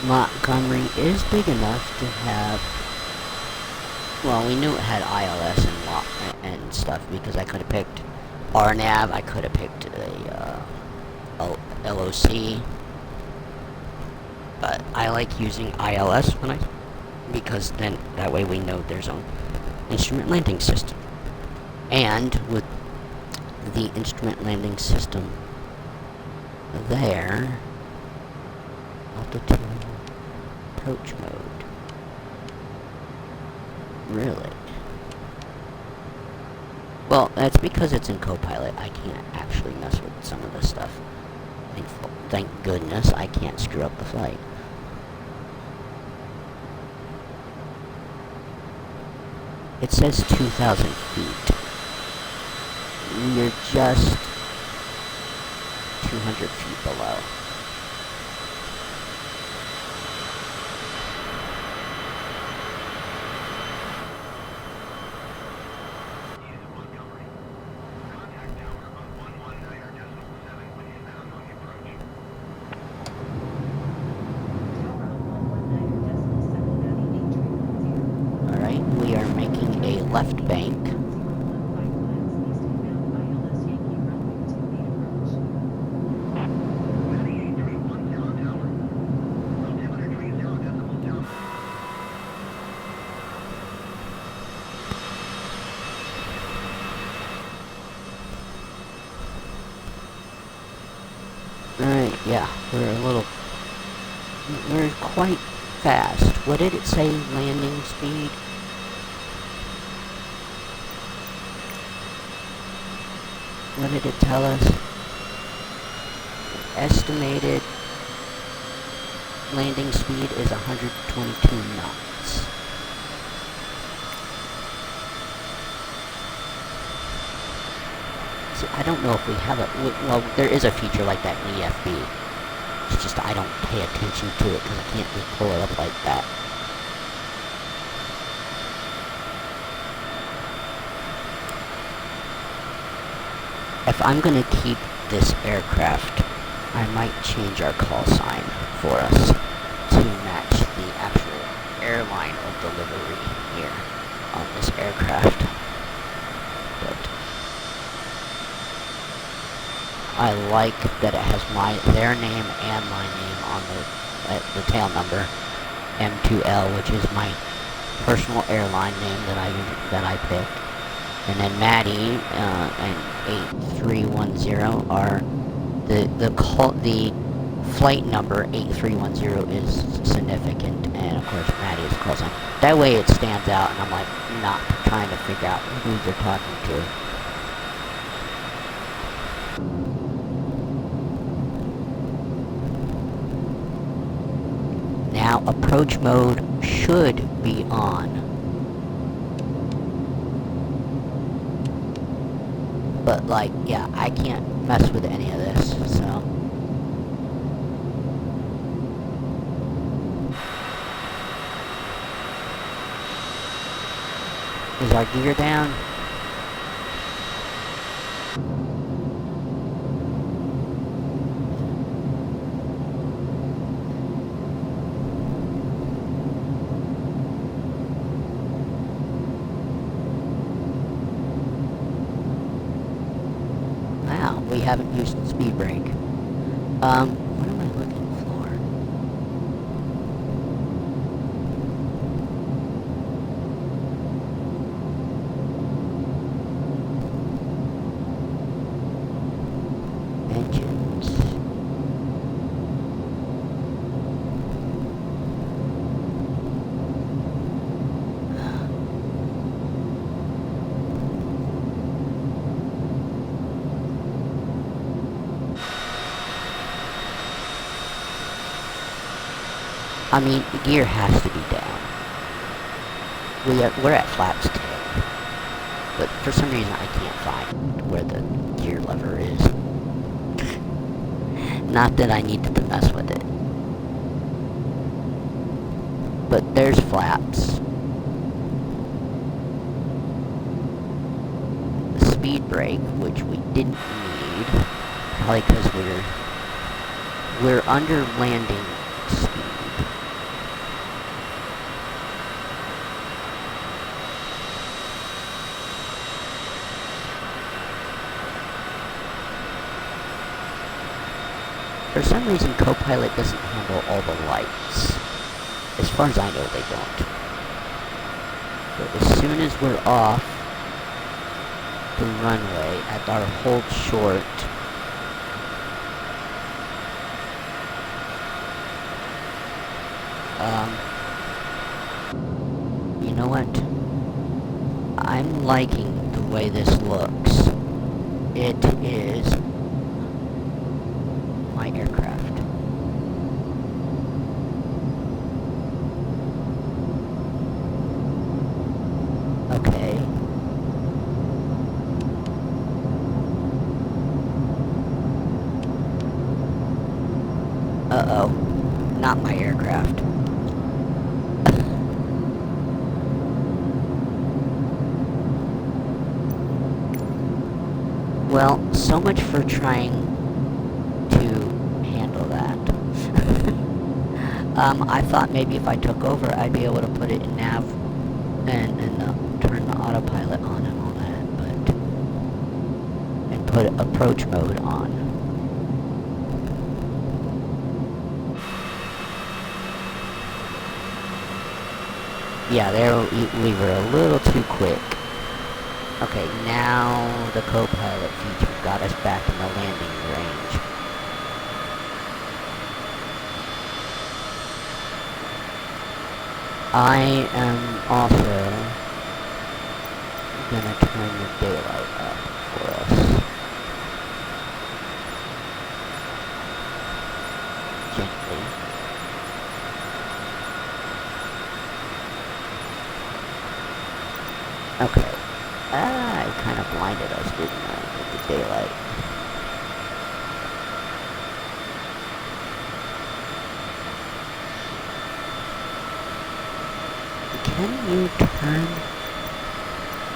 Montgomery is big enough to have, well, we knew it had ILS and stuff, because I could have picked RNAV, I could have picked a LOC, but I like using ILS because then that way we know there's an instrument landing system. And with the instrument landing system there, altitude approach mode. Really? Well, that's because it's in Copilot. I can't actually mess with some of this stuff. Thank goodness I can't screw up the flight. It says 2,000 feet. We're just 200 feet below. Unit Montgomery. Contact tower on 119.7 when inbound on the approach. Tower on 119.7 at 8310. Alright, we are making a left bank. 5 miles east inbound ILS Yankee runway 28 approach. Matty 8310 tower. Altimeter 30 tower. Alright, yeah, we're quite fast. What did it say, landing speed? What did it tell us? Estimated landing speed is 122 knots. See, I don't know if we have a... Well, there is a feature like that in EFB. It's just I don't pay attention to it because I can't just pull it up like that. If I'm gonna keep this aircraft, I might change our call sign for us to match the actual airline of delivery here on this aircraft. But I like that it has their name and my name on the tail number, M2L, which is my personal airline name that I picked. And then Maddie and 8310 are the flight number 8310 is significant, and of course Maddie's call sign. That way it stands out, and I'm like not trying to figure out who they're talking to. Now approach mode should be on. But, like, yeah, I can't mess with any of this, so... Is our gear down? Wow, we haven't used speed brake. What am I looking for? Engines. I mean, the gear has to be down. We're at flaps 10. But for some reason I can't find where the gear lever is. Not that I needed to mess with it. But there's flaps. The speed brake, which we didn't need. Probably because we're under landing speed. For some reason, Copilot doesn't handle all the lights. As far as I know, they don't. But as soon as we're off the runway at our hold short, you know what? I'm liking the way this looks. It is my aircraft. Okay. Well, so much for trying to handle that. I thought maybe if I took over, I'd be able to put it in nav and turn the autopilot on and all that, but and put approach mode on. Yeah, there we were a little too quick. Okay, now the co-pilot feature got us back in the landing range. I am also gonna turn the daylight up for us. Gently. Okay. I kind of blinded us, didn't I, with the daylight. Can you turn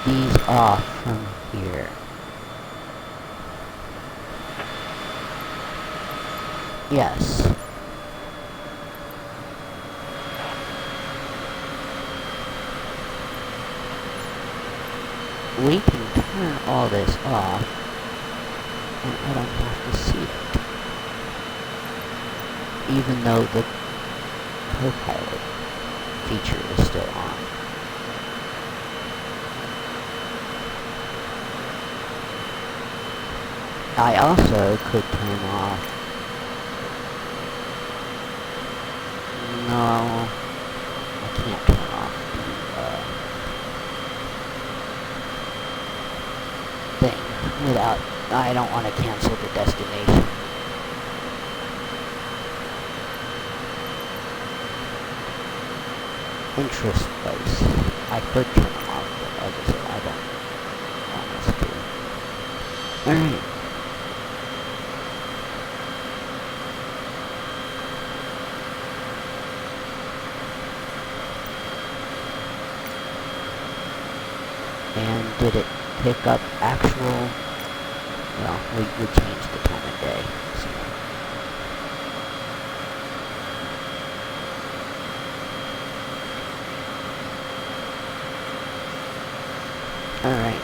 these off from here? Yes. We can turn all this off, and I don't have to see it. Even though the co-pilot feature is still on. I also could turn off... No, I can't turn off the thing without... I don't want to cancel the destination. Interest place. I could turn them off, but like I said, I don't want us to. Alright. And did it pick up actual... Well, we changed the time of day, so... Alright.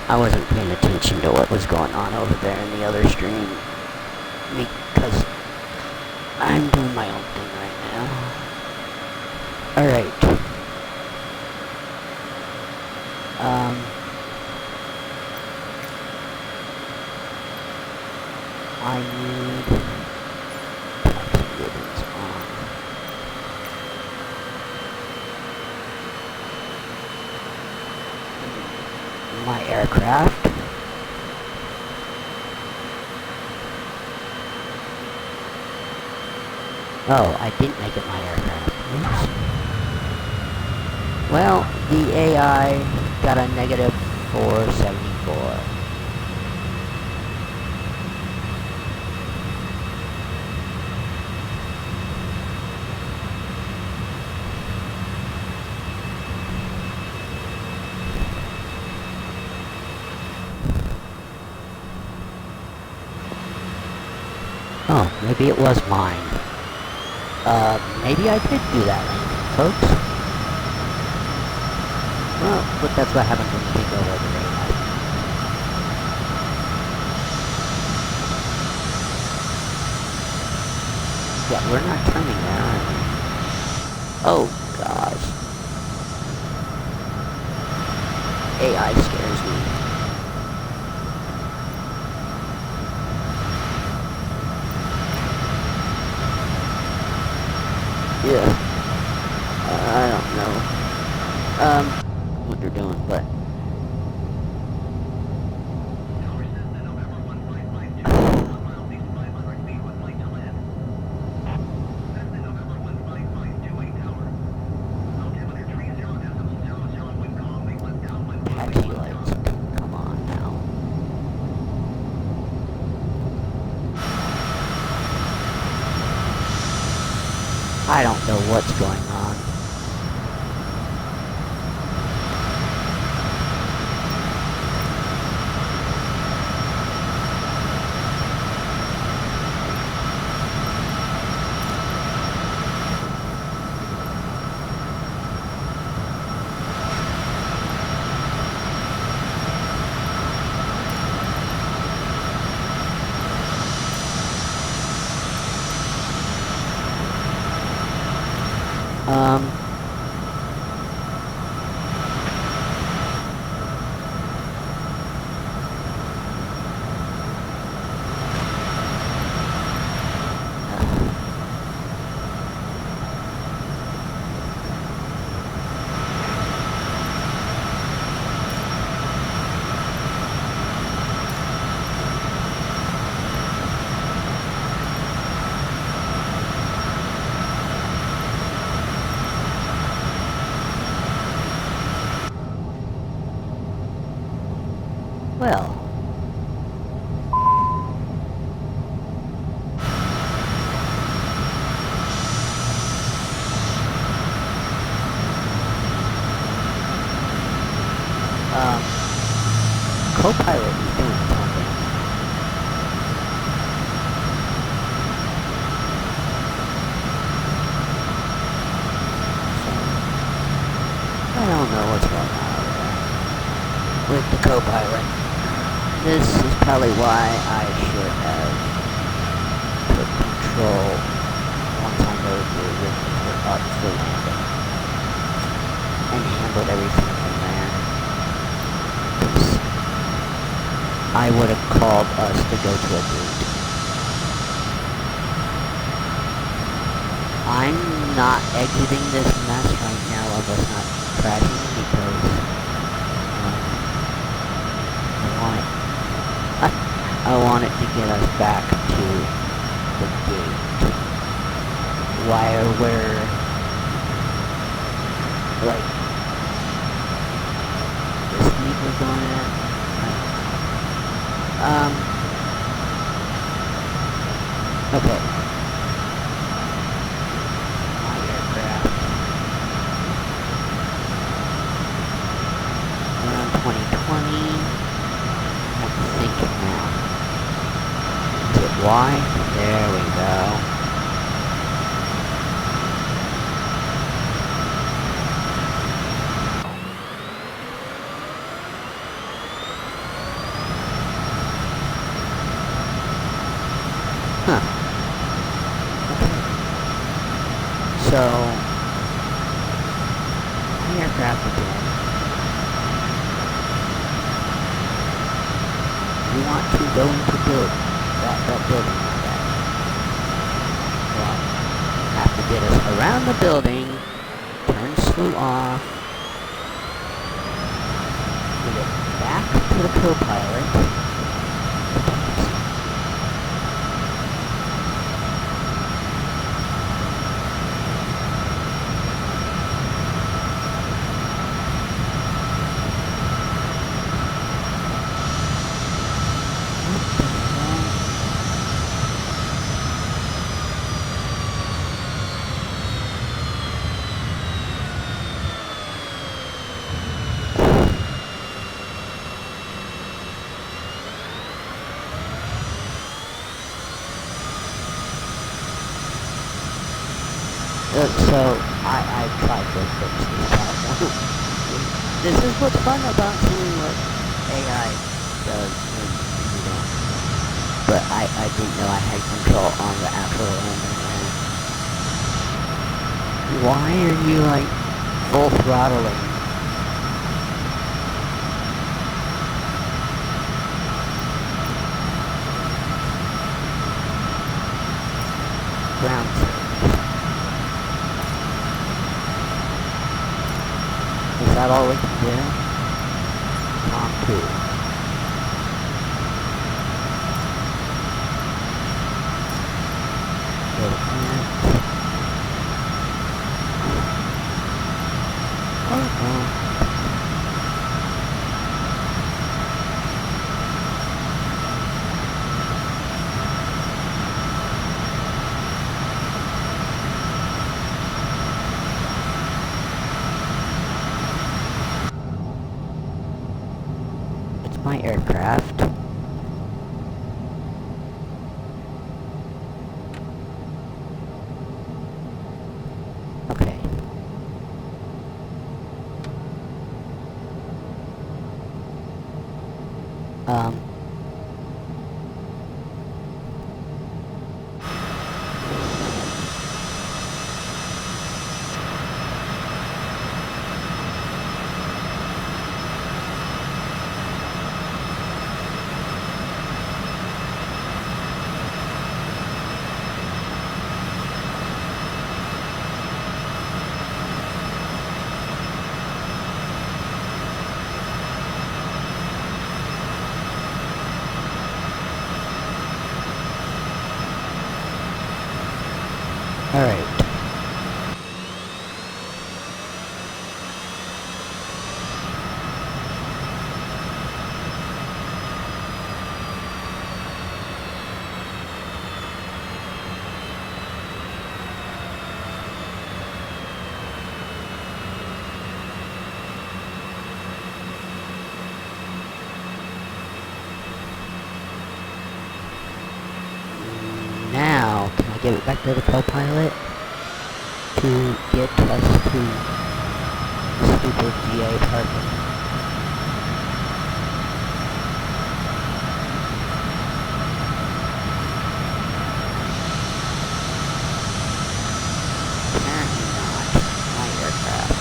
I wasn't paying attention to what was going on over there in the other stream, because I'm doing my own thing right now. Alright. I need taxi ribbons on. My aircraft. Oh, I didn't make it my aircraft. Oops. Well, the AI got a negative 474. Oh, maybe it was mine. Maybe I did do that landing, folks. Well, but that's what happens when you take over the AI. Yeah, we're not turning there, are we? Oh, gosh. AI scares me. Yeah. I don't know. What they're doing, but... Tower says the November 1 flight 52 I don't know what's going on. Um, well. Co-pilot is doing something. So, I don't know what's going on over there with the co-pilot. This is probably why I should have put control once I know the originals were up for landing and handled everything from there. 'Cause I would have called us to go to a route. I'm not exiting this mess right now of us not crashing because I want it to get us back to the gate while we're like the speed we're going at. Okay. My aircraft. Around 2020. I'm thinking now. Is it Y? There we go. Huh. Okay. So, my aircraft again. We want to go into that building like that. Well, have to get us around the building, turn slew off, get it back to the co-pilot. So, I tried to fix this problem. This is what's fun about seeing what AI does when you don't. But I didn't know I had control on the actual landing. Why are you, like, full throttling? Ground service. Is that all we can do? Tom 2. Go to plant. Oh. aircraft. Okay. Um. Alright. Now, can I give it back to the co-pilot to get us to the stupid GA parking? Apparently not. My aircraft.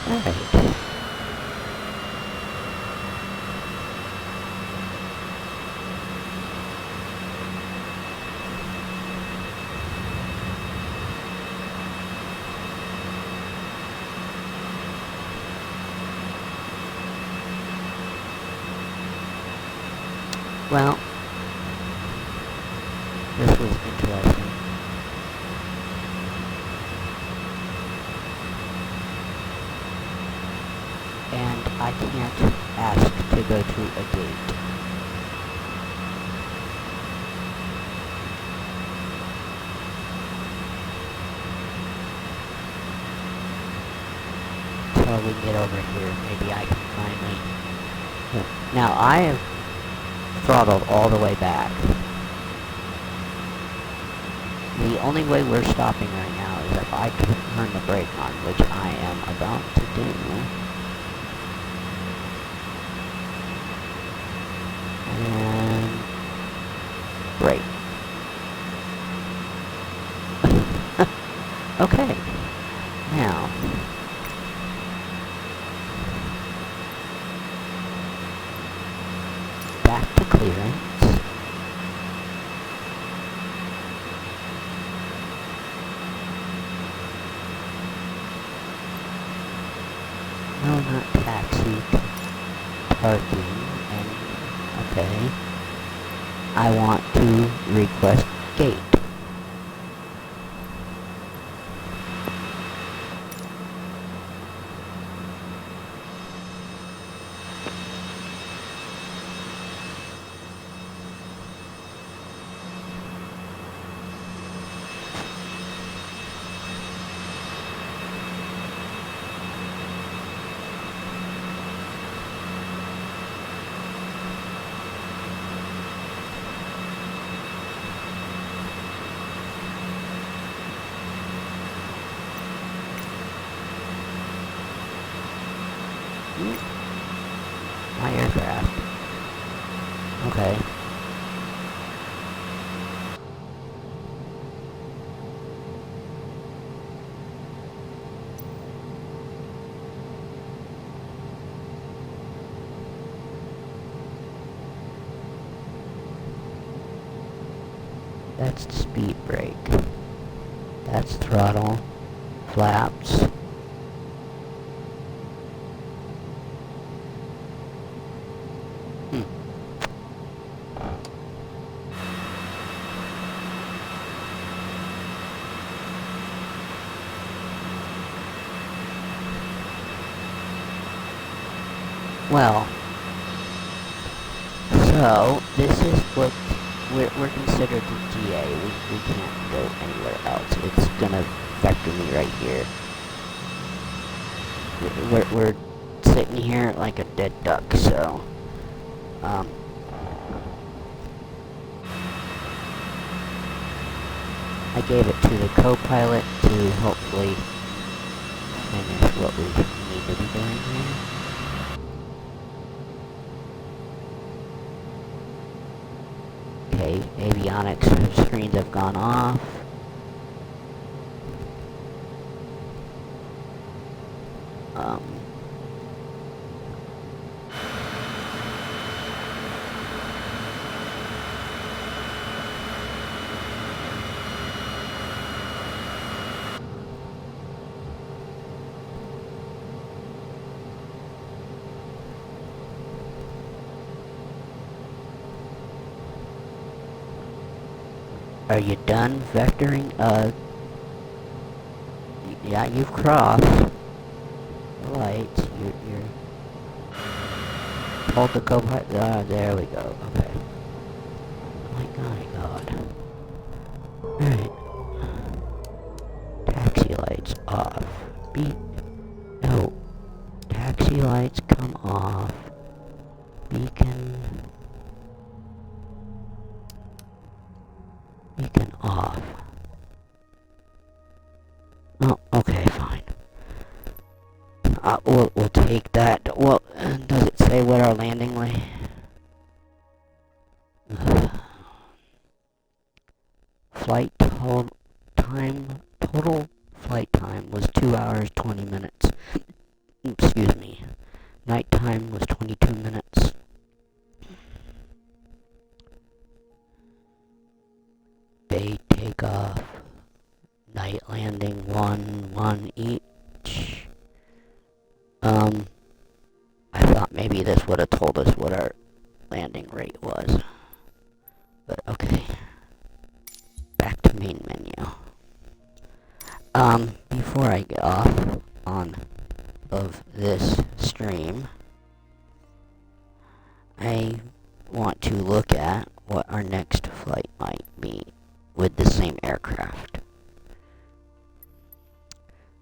Alright. Well, this was interesting. And I can't ask to go to a gate. Until we get over here, maybe I can finally... Now, I have throttled all the way back. The only way we're stopping right now is if I turn the brake on, which I am about to do. And brake. Okay. Now, back to clearance. No, not taxi. Parking. And, okay. I want to request gate. My aircraft. Okay. That's the speed brake. That's throttle. Flaps. Well, so this is what we're considered the GA. We can't go anywhere else. It's gonna vector me right here. We're sitting here like a dead duck, so, I gave it to the co-pilot to hopefully finish what we need to be doing here. Okay, avionics screens have gone off. Are you done vectoring? Yeah, you've crossed the lights. You're hold the co-pilot. There we go. Okay. Oh my god. Alright. Taxi lights off. No. Taxi lights come off. Beacon off. Oh, okay, fine. We'll take that. Well, does it say what our landing way? Total flight time was 2 hours 20 minutes. Excuse me. Night time was 22 minutes. Bay takeoff. Night landing 1 each. I thought maybe this would have told us what our landing rate was. But okay. Back to main menu. Before I get off of this stream, I want to look at what our next flight might be with the same aircraft.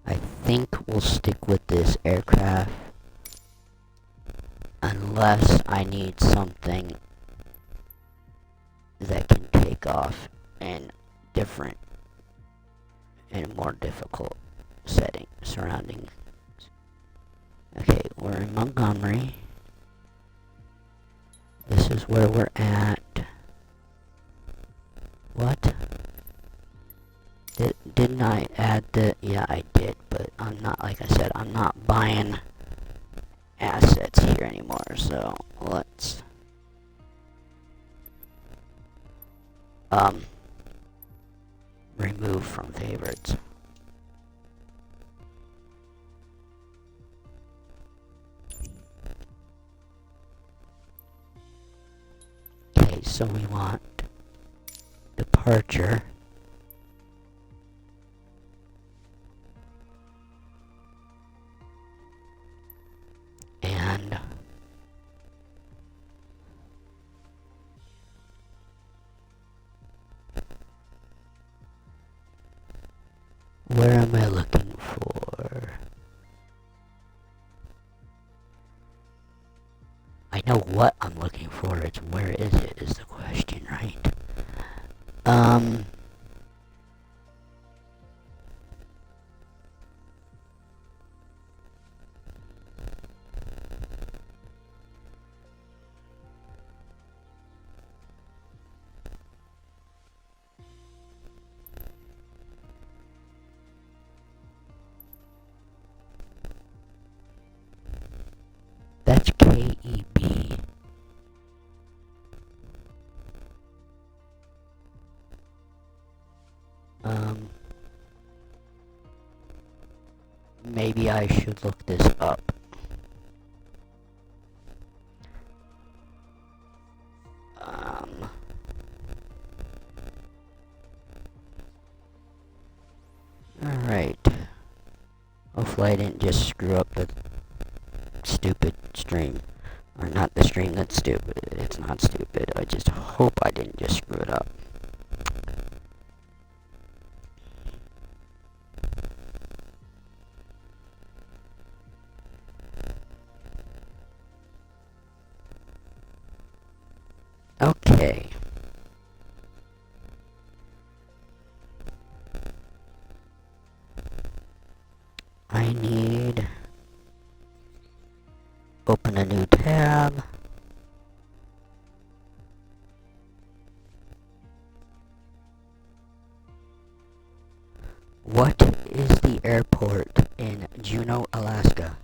I think we'll stick with this aircraft unless I need something that can take off in a more difficult surroundings. Okay, we're in Montgomery. This is where we're at. What? Didn't I add the... Yeah, I did, but I'm not, like I said, I'm not buying assets here anymore, so let's... remove from favorites. Okay, so we want departure. And where am I looking for? I know what I'm looking for, it's where is it is the question, right? That's KEB. Maybe I should look this up. Alright. Hopefully I didn't just screw up the stupid stream. Or not the stream that's stupid. It's not stupid. I just hope I didn't just screw it up. Okay. I need... Open a new tab. What is the airport in Juneau, Alaska?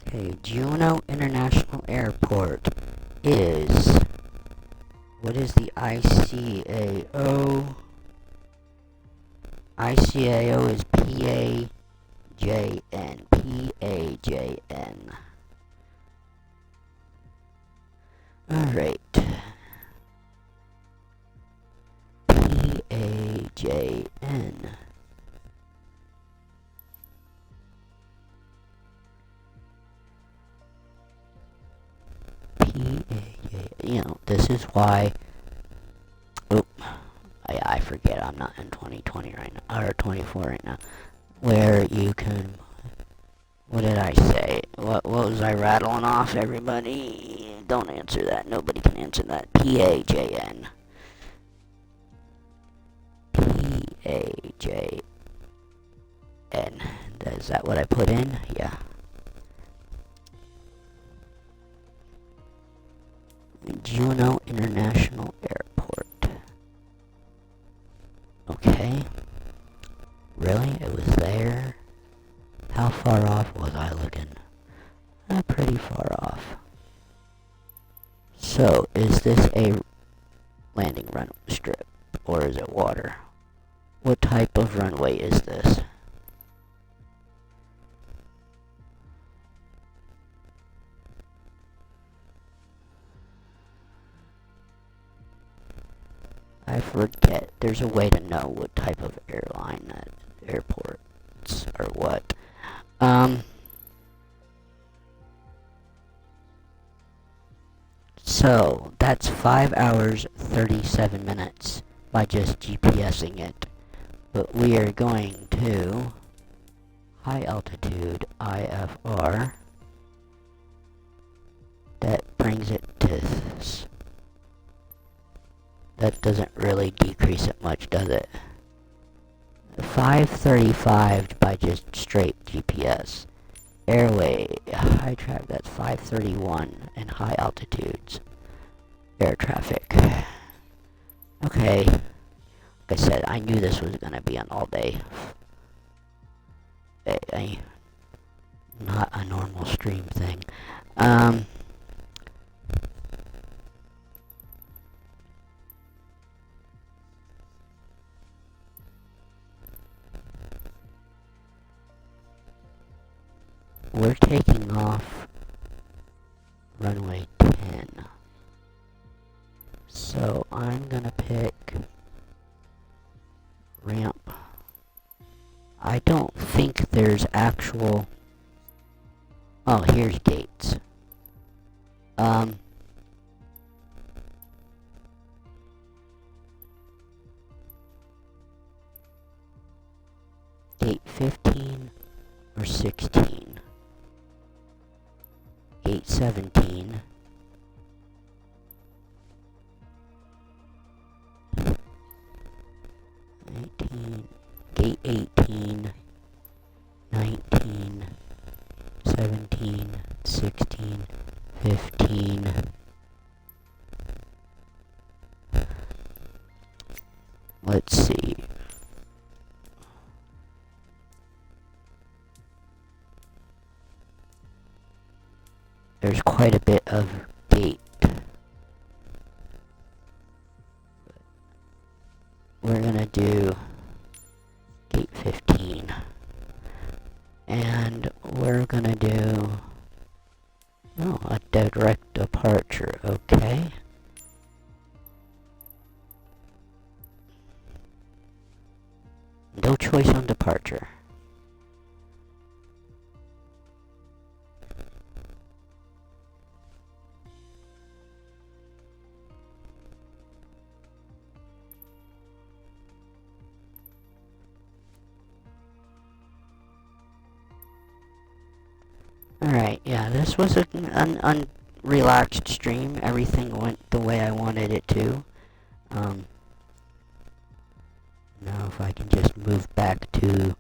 Okay, Juneau International Airport is... What is the ICAO? ICAO is PAJN. PAJN. Alright. PAJN. You know, this is why... Oh, I forget, I'm not in 2020 right now, or 24 right now, where you can... What did I say? What was I rattling off, everybody? Don't answer that. Nobody can answer that. PAJN. PAJN. Is that what I put in? Yeah. Juneau International Airport. Okay. Really? It was there? How far off was I looking? Pretty far off. So, is this a landing runway strip? Or is it water? What type of runway is this? I forget. There's a way to know what type of airline that airports or what. So that's 5 hours 37 minutes by just GPSing it. But we are going to high altitude IFR. That brings it to this. That doesn't really decrease it much, does it? 535 by just straight GPS. Airway, high traffic, that's 531 in high altitudes. Air traffic. Okay. Like I said, I knew this was gonna be an all day. Not a normal stream thing. We're taking off runway 10. So I'm gonna pick ramp. I don't think there's actual... Oh, here's gates. Gate 15 or 16. Gate 17. Gate 18. 19. 17. 16. 15. Let's see. There's quite a bit of gate. We're gonna do gate 15. And we're gonna do... Oh, a direct departure, okay. No choice on departure. Alright, yeah, this was an unrelaxed stream. Everything went the way I wanted it to. Now if I can just move back to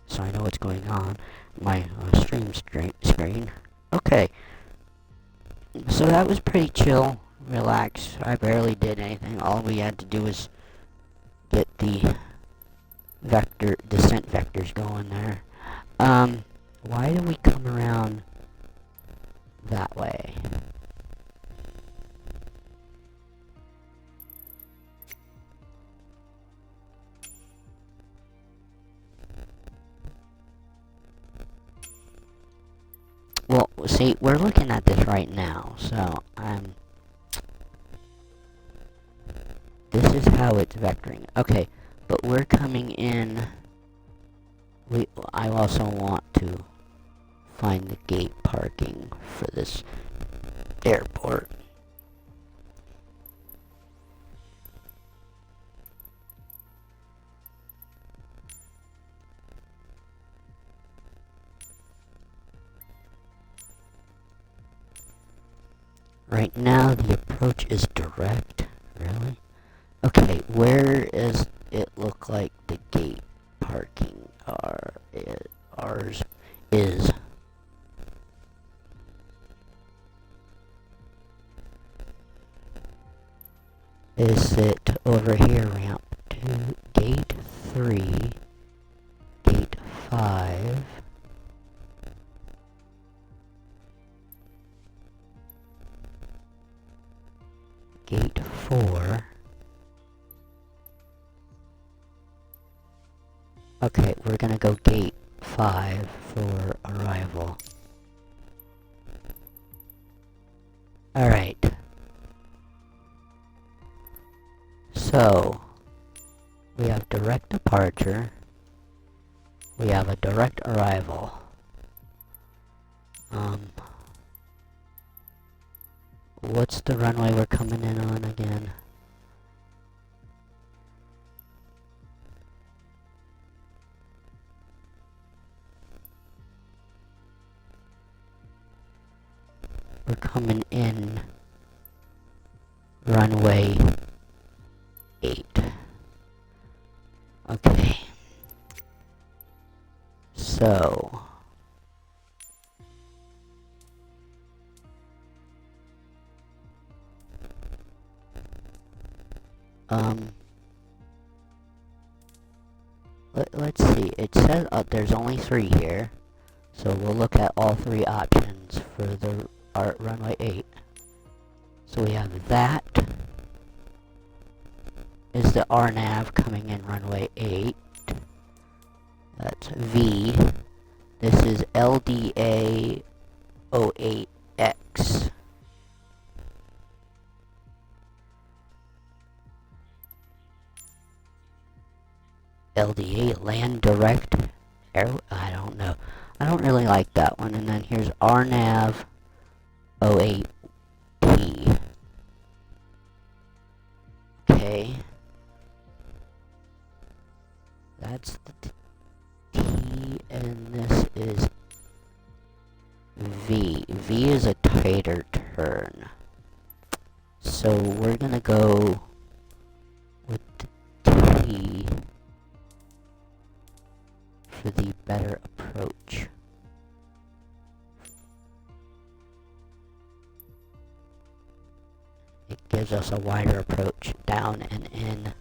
so I know what's going on. My stream screen. Okay. So that was pretty chill, relaxed. I barely did anything. All we had to do was get the descent vectors going there. Why do we come around that way? Well, see, we're looking at this right now, so, this is how it's vectoring. Okay, but we're coming in, I also want to find the gate parking for this airport. Right now, the approach is direct. Really? Okay, where does it look like the gate parking ours is? Is it over here, ramp 2, gate 3, gate 5, gate 4. Okay, we're gonna go gate 5 for arrival. Alright. So, we have direct departure. We have a direct arrival. What's the runway we're coming in on again? We're coming in runway 8. Okay. So, let's see. It says there's only 3 here, so we'll look at all 3 options for the runway 8. So we have that is the RNAV coming in runway 8. That's V. This is LDA 08X. LDA, land direct air, I don't know. I don't really like that one. And then here's RNAV 08P. Okay. That's the T, and this is V. V is a tighter turn. So we're gonna go with the T for the better approach. It gives us a wider approach down and in.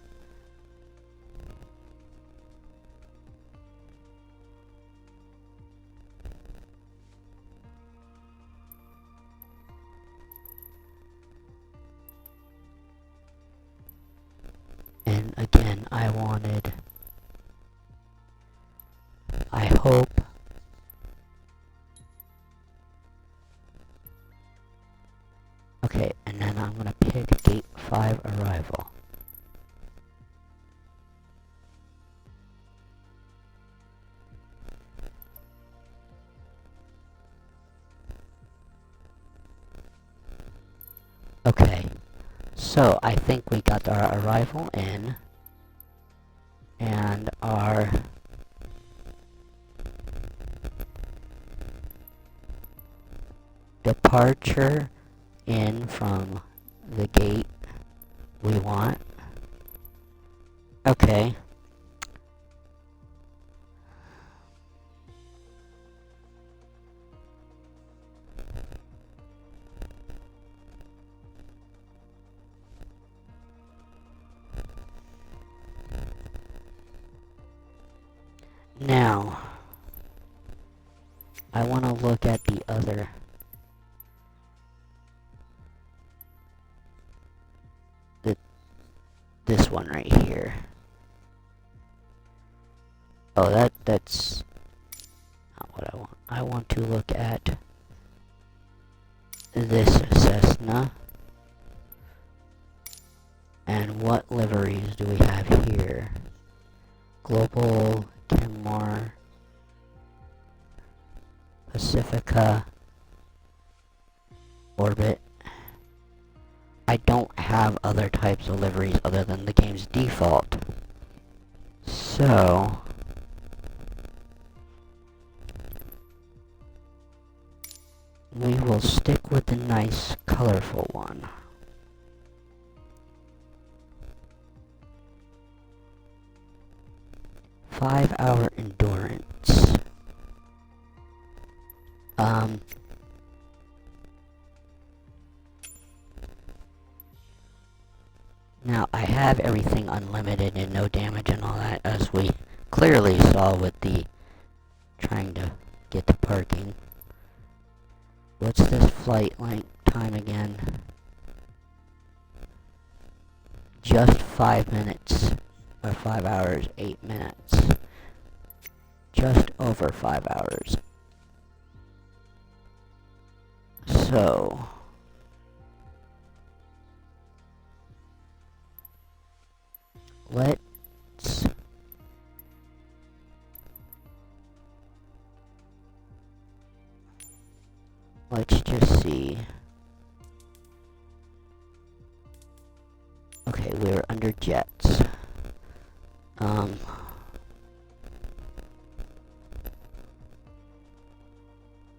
And again, I hope okay, and then I'm gonna pick gate 5 arrival. Okay, so I think we got our arrival in, and our departure in from the gate we want. Okay. Now, I want to look at the other. This one right here. Oh, that's not what I want. I want to look at this Cessna. And what liveries do we have here? Global, Kenmore, Pacifica, Orbit. I don't have other types of liveries other than the game's default. So, we will stick with the nice, colorful one. Five-hour endurance. Now, I have everything unlimited and no damage and all that, as we clearly saw with the trying to get to parking. What's this flight length time again? Just 5 minutes, or 5 hours, 8 minutes. Just over 5 hours. So, let's just see. Okay, we're under jets.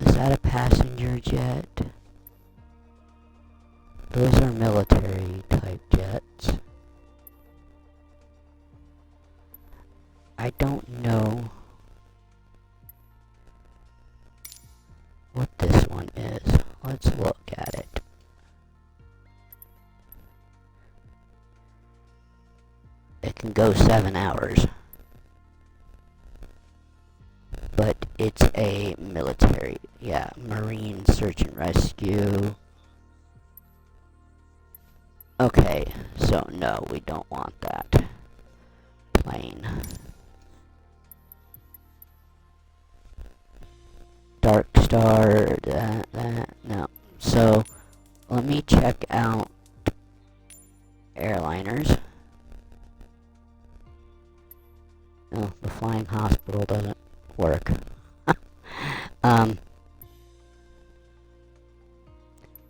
Is that a passenger jet? Those are military type jets. I don't know what this one is. Let's look at it. It can go 7 hours. But it's a military, yeah, Marine search and rescue. Okay, so no, we don't want that plane. Dark Star, no. So, let me check out airliners. No, the flying hospital doesn't work.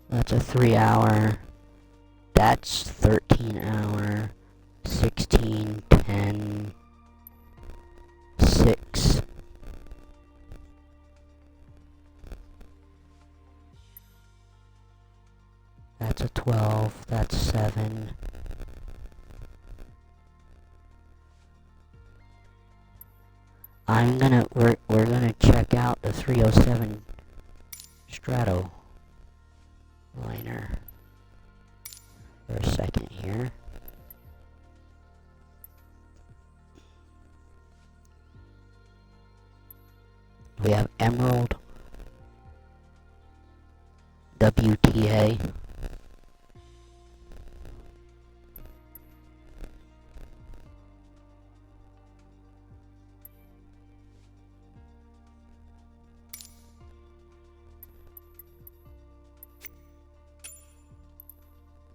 That's a 3-hour. That's 13-hour. 16, 10, 6. That's a 12. That's 7. We're gonna check out the 307 Strato liner for a second here. We have Emerald, WTA.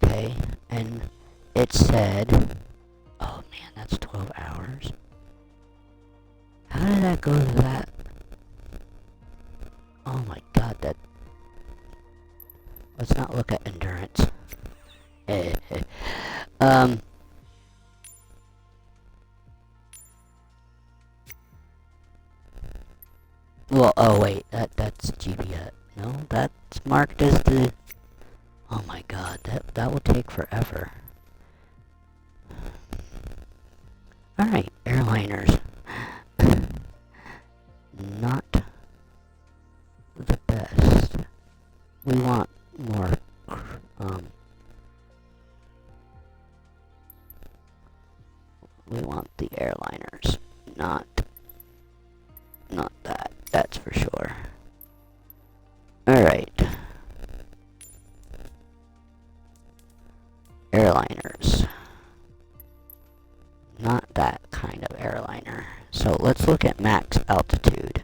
Okay, and it said, oh man, that's 12 hours. How did that go to that? Oh my god, that... Let's not look at endurance. Well, oh wait, that's GPS. No, that's marked as the... Oh my god, that will take forever. Alright, airliners. Not the best. We want more, we want the airliners, not that, that's for sure. Alright. Airliners. Not that kind of airliner. So let's look at max altitude.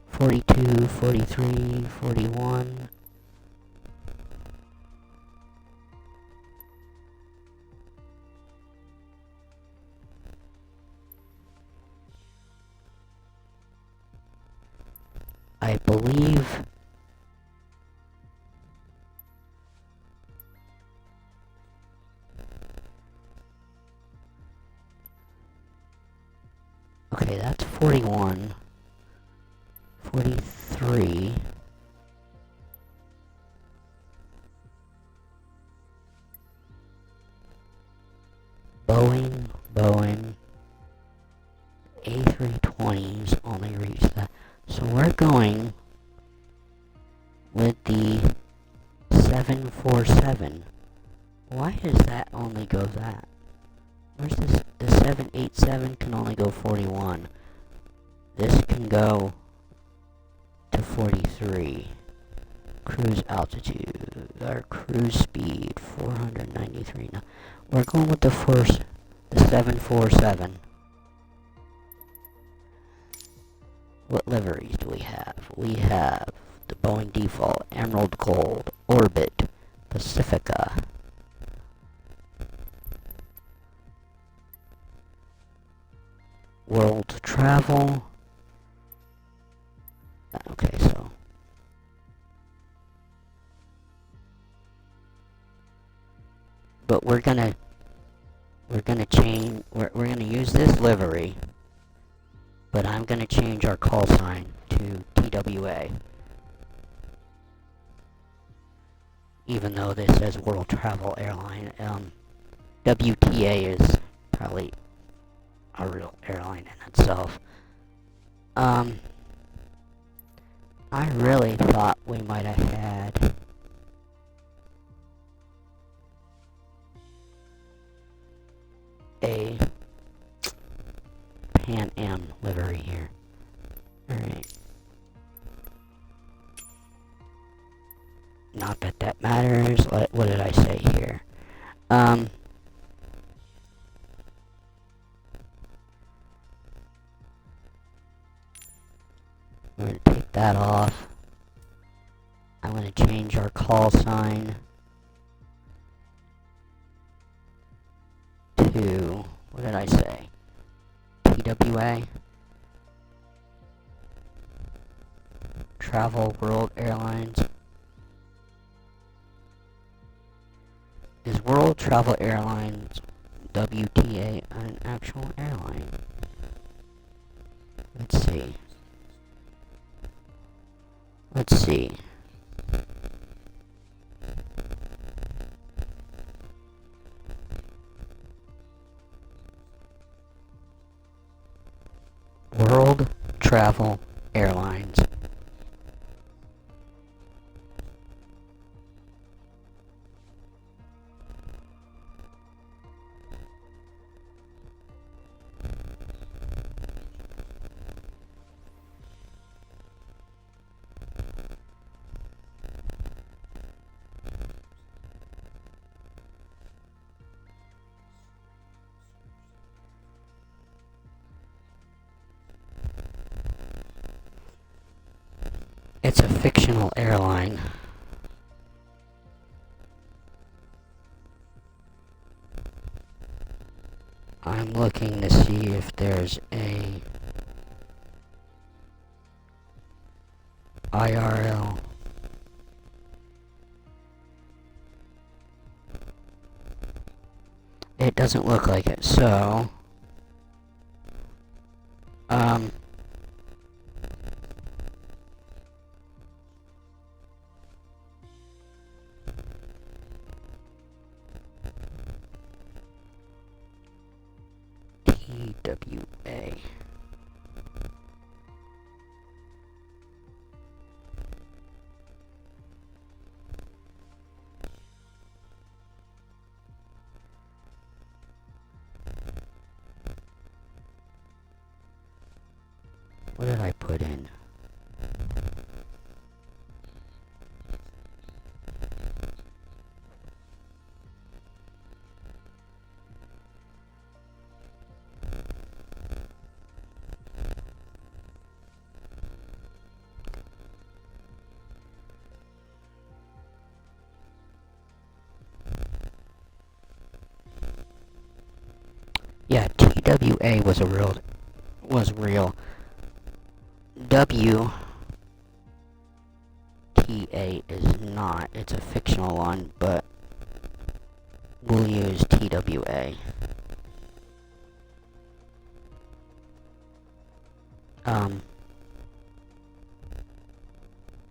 42, 43, 41. I believe okay, that's 41, 43, Boeing, A320s only reach that. So we're going with the 747. Why does that only go that? Where's this? The 787 can only go 41. This can go to 43. Cruise altitude, or cruise speed, 493. Now, we're going with the 747. What liveries do we have? We have the Boeing default, Emerald Gold, Orbit, Pacifica. World Travel. Okay, so but we're gonna change. We're gonna use this livery, but I'm gonna change our call sign to TWA, even though this says World Travel Airline. WTA is probably a real airline in itself. I really thought we might have had a Pan Am livery here. Alright. Not that that matters. What did I say here? We're going to take that off. I'm going to change our call sign to, what did I say? TWA? Travel World Airlines. Is World Travel Airlines WTA an actual airline? Let's see. Let's see. World Travel Airlines. It's a fictional airline. I'm looking to see if there's a IRL. It doesn't look like it, so TWA. What did I put in? Yeah, TWA was real. WTA is not. It's a fictional one, but we'll use TWA.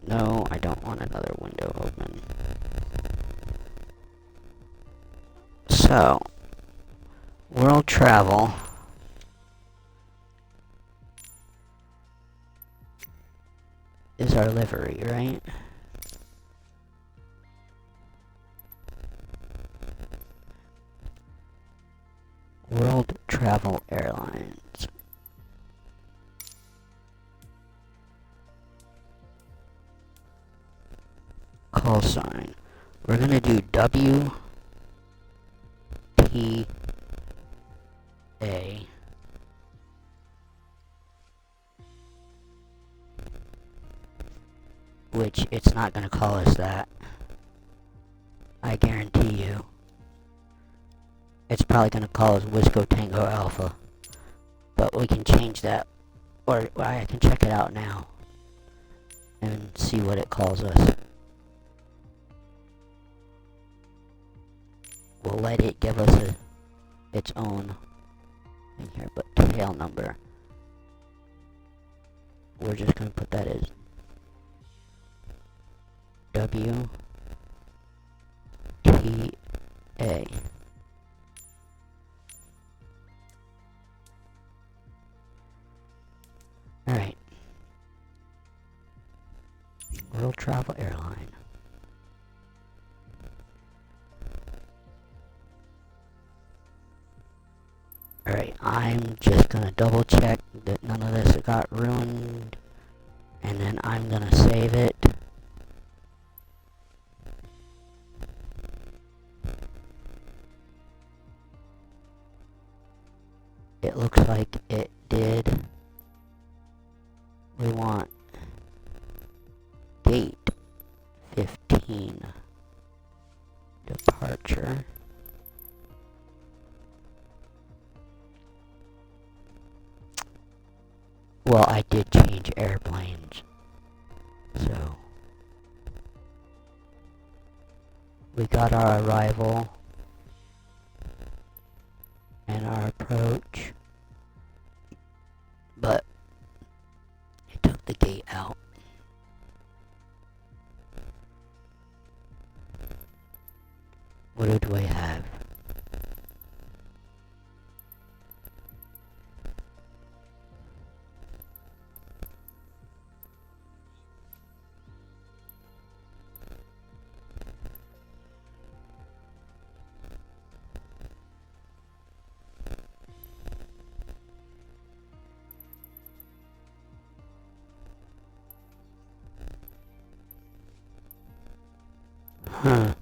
No, I don't want another window open. So, world travel is our livery, right? World Travel Airlines. Call sign. We're gonna do WTA, which it's not gonna call us that. I guarantee you. It's probably gonna call us Wisco Tango Alpha. But we can change that, or I can check it out now and see what it calls us. We'll let it give us its own thing here, but tail number. We're just gonna put that as WTA. Alright. World Travel Airline. Alright, I'm just gonna double check that none of this got ruined, and then I'm gonna save it. It looks like it did. We want gate 15 departure. Well, I did change airplanes, so we got our arrival and our approach, but it took the gate out. What do I have? Huh.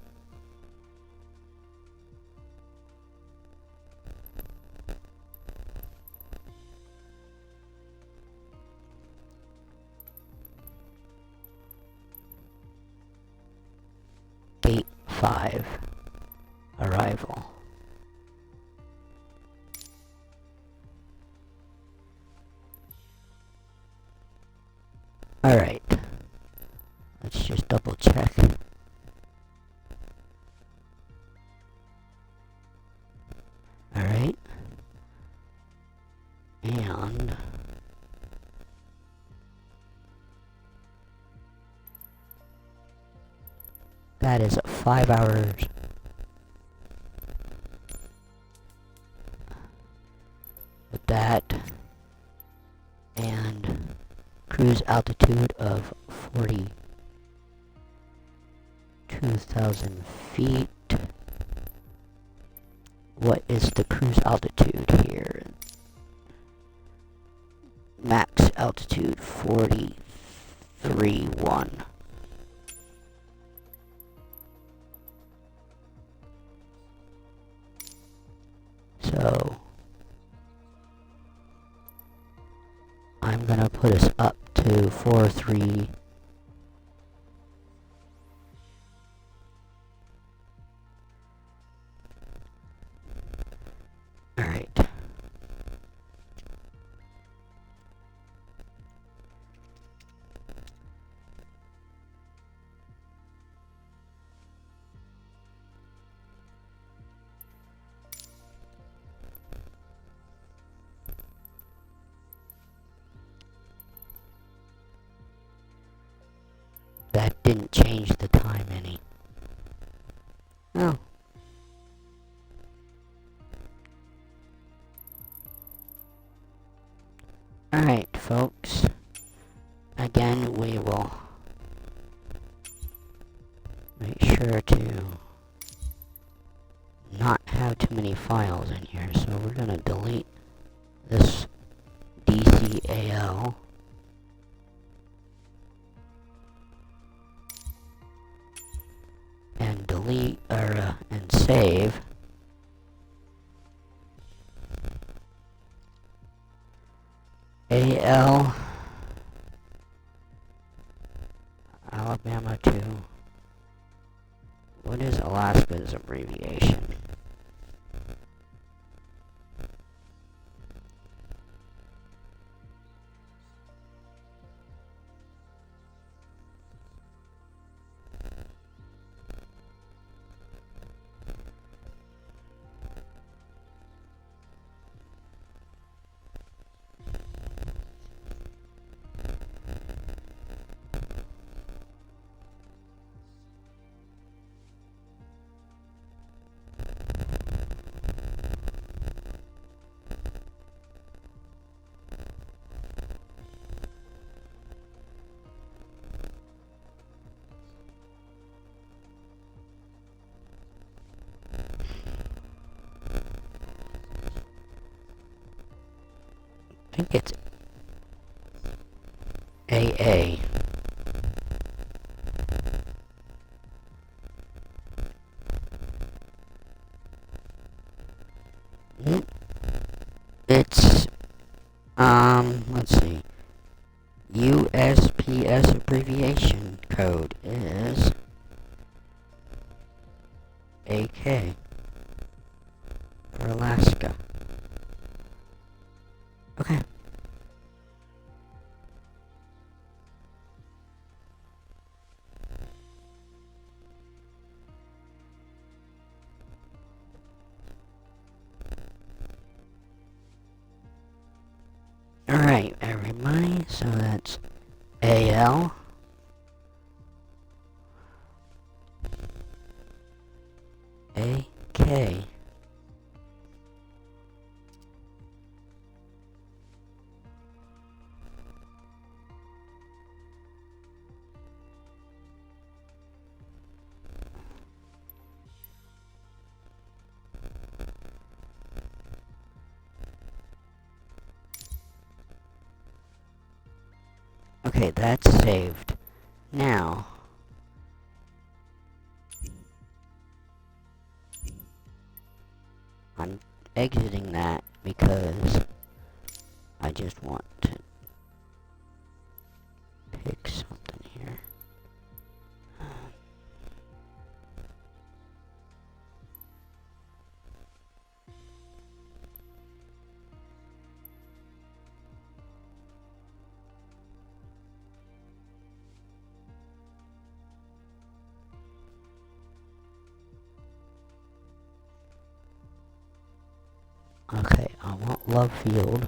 Gate 5. Arrival. Alright. Let's just double check. Alright. And that is 5 hours. With that, cruise altitude of 42,000 feet. What is the cruise altitude here? Max altitude 43.1. So I'm gonna put us up to 4.3. Alright. That didn't change the time any. Oh. Alright, folks. Again, we will make sure to not have too many files in here, so we're gonna delete this DCAL. And delete, and save. AL Alabama 2. What is Alaska's abbreviation? I think it's AA. It's, let's see. USPS abbreviation code is AK for Alaska. Okay. Alright, everybody, so that's AL. AK. Okay, that's saved. Now, I'm exiting that because I just want to pick something here. Okay, I want Love Field.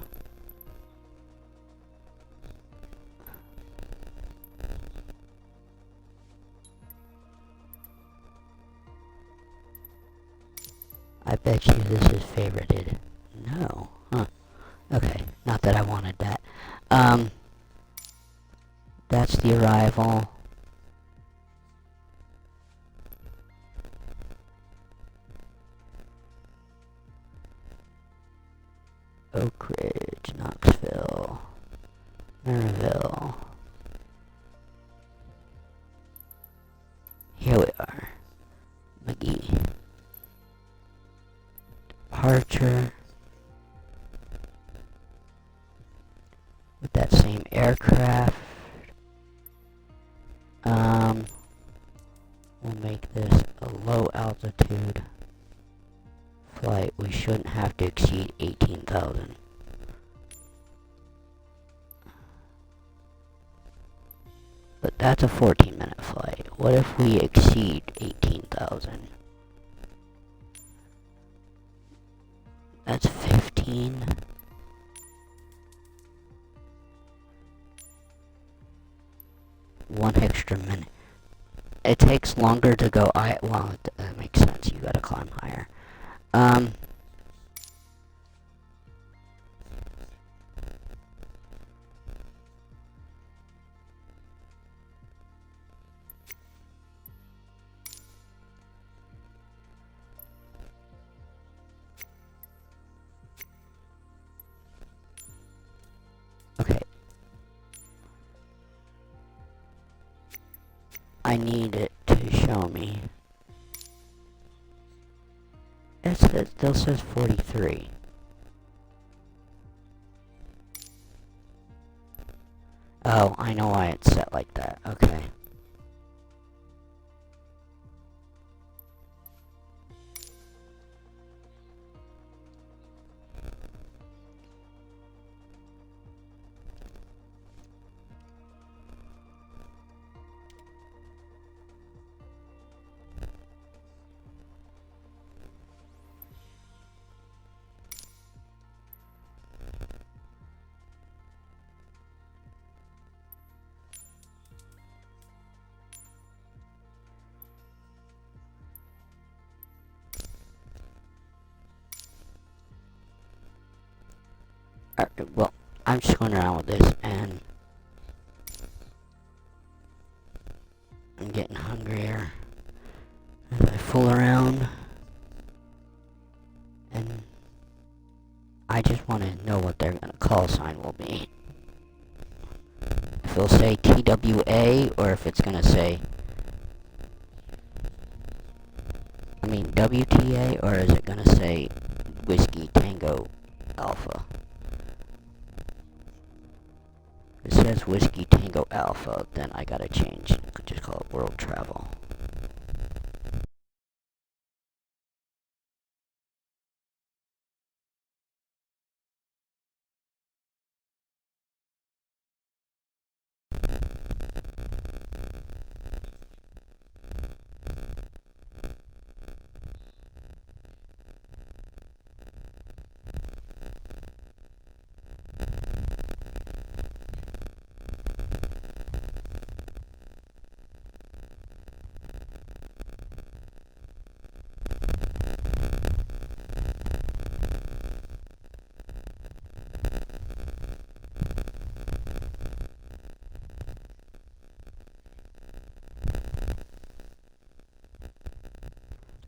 I bet you this is favorited. No. Huh. Okay, not that I wanted that. that's the arrival. Oak Ridge, Knoxville, Maryville. Here we are. McGee. Departure. With that same aircraft. We'll make this a low altitude flight. We shouldn't have to exceed 18,000. But that's a 14-minute flight. What if we exceed 18,000? That's 15. One extra minute. It takes longer to go. Well, that makes sense. You gotta climb higher. Okay. I need it to show me. It still says 43. Oh, I know why it's set like that. Okay. Well, I'm just going around with this, and I'm getting hungrier as I fool around, and I just want to know what their call sign will be. If it'll say TWA, or if it's going to say, WTA, or is it going to say Whiskey Tango Alpha? It says Whiskey Tango Alpha, then I gotta change. I could just call it World Travel.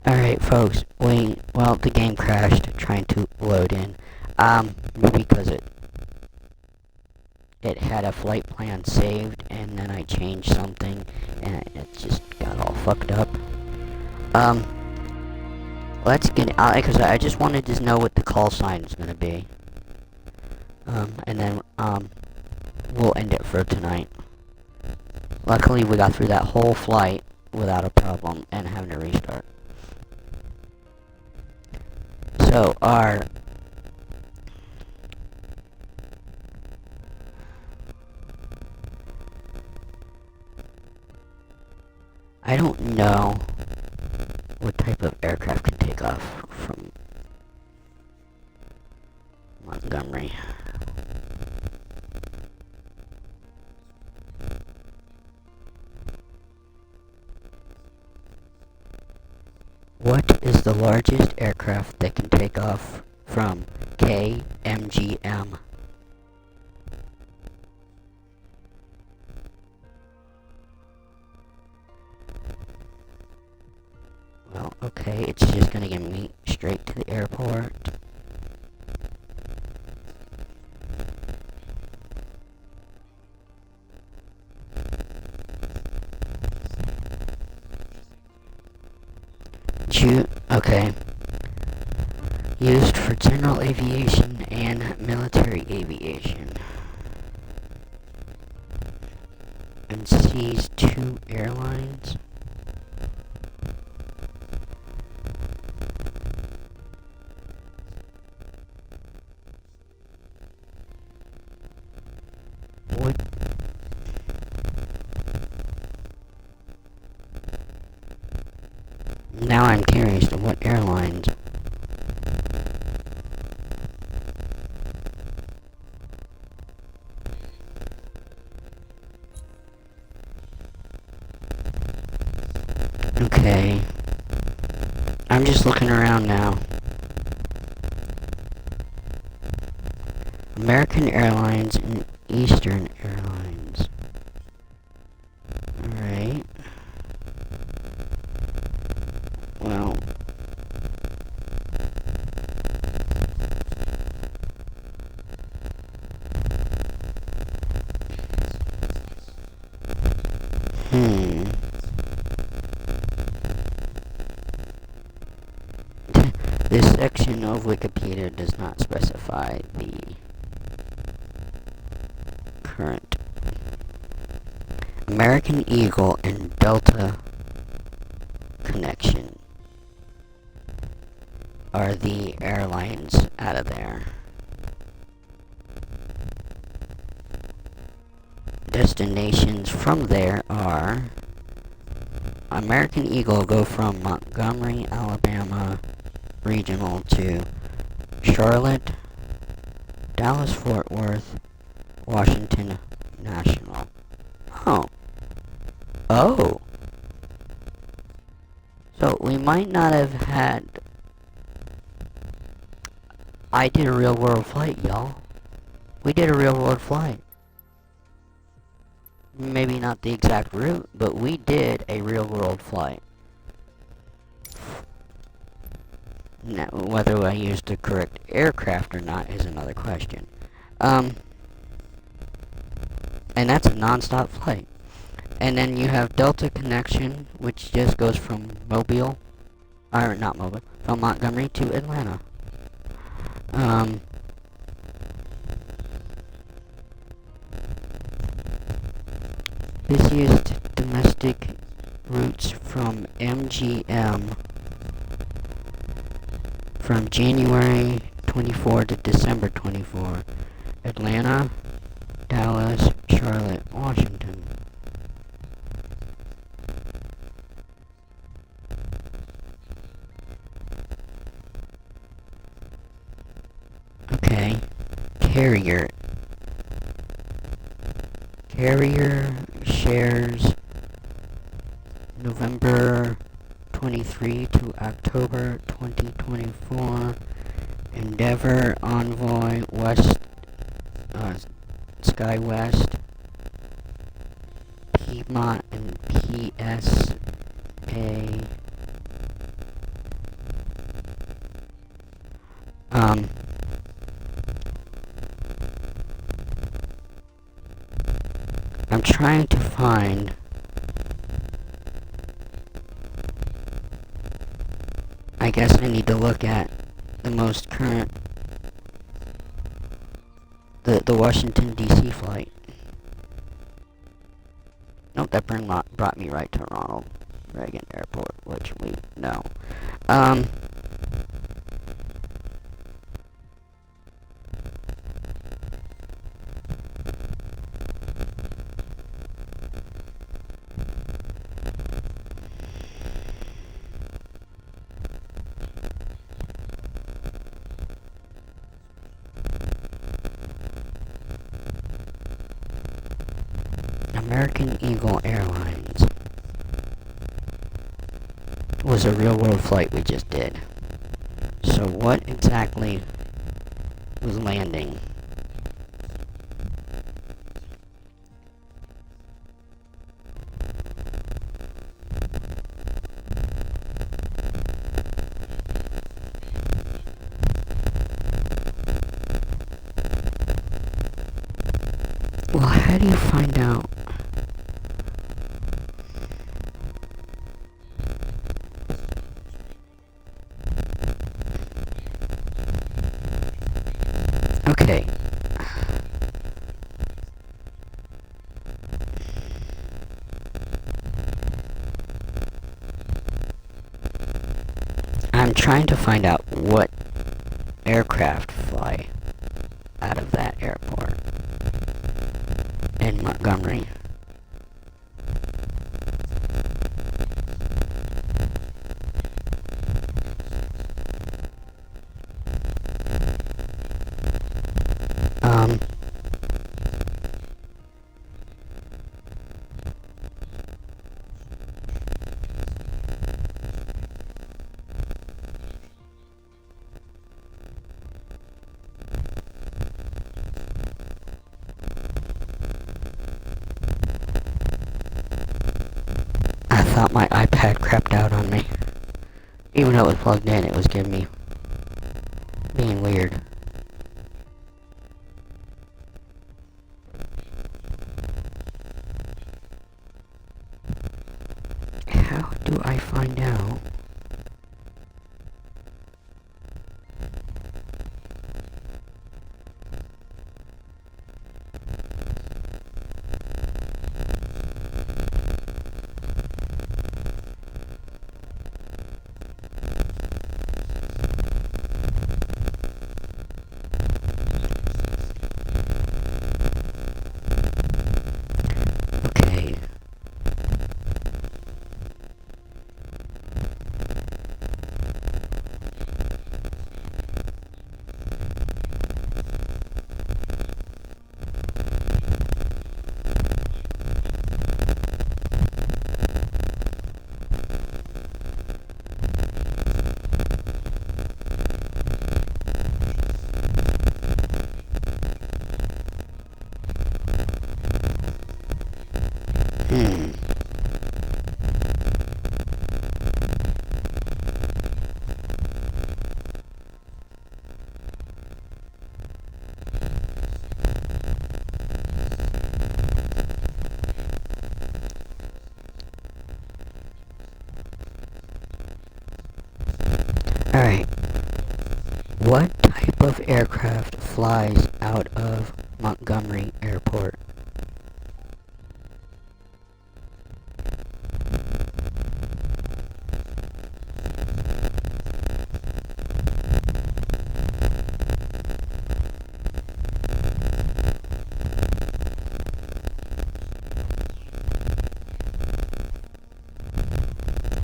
Alright folks, well the game crashed trying to load in. Because it had a flight plan saved and then I changed something and it just got all fucked up. Let's get because I just wanted to know what the call sign is gonna be. And then we'll end it for tonight. Luckily we got through that whole flight without a problem and having to restart. So I don't know what type of aircraft can take off from Montgomery. What is the largest aircraft that can take off from Kmgm? Okay, it's just gonna get me straight to the airport. Okay. Used for general aviation and military aviation. And sees 2 airlines. What? Now I'm curious to what airlines. Okay. I'm just looking around now. American Airlines and Eastern Airlines. Alright. Well. This section of Wikipedia does not specify the current. American Eagle and Delta Connection are the airlines out of there. Destinations from there are American Eagle go from Montgomery, Alabama Regional to Charlotte, Dallas Fort Worth, Washington National. Oh. So we might not have had... I did a real world flight, y'all. We did a real world flight. Maybe not the exact route, but we did a real world flight. Now, whether I used the correct aircraft or not is another question. And that's a non-stop flight. And then you have Delta Connection, which just goes from Mobile, or not Mobile, from Montgomery to Atlanta. Busiest domestic routes from MGM from January 24 to December 24. Atlanta, Dallas, Charlotte, Washington. Okay. Carrier shares November 23 to October 2024. Endeavor, Envoy, West, SkyWest, Piedmont, and PSA. I'm trying to find I guess I need to look at the most current the Washington DC flight. Nope, that brought me right to Ronald Reagan Airport, which we know. American Eagle Airlines was a real world flight we just did. So what exactly was landing? how do you find out? Okay. I'm trying to find out what aircraft fly out of that airport in Montgomery. Um, I thought my iPad crapped out on me. Even though it was plugged in, it was giving me being weird. How do I find out? Okay. Hmm. Alright. What type of aircraft flies out of Montgomery Airport?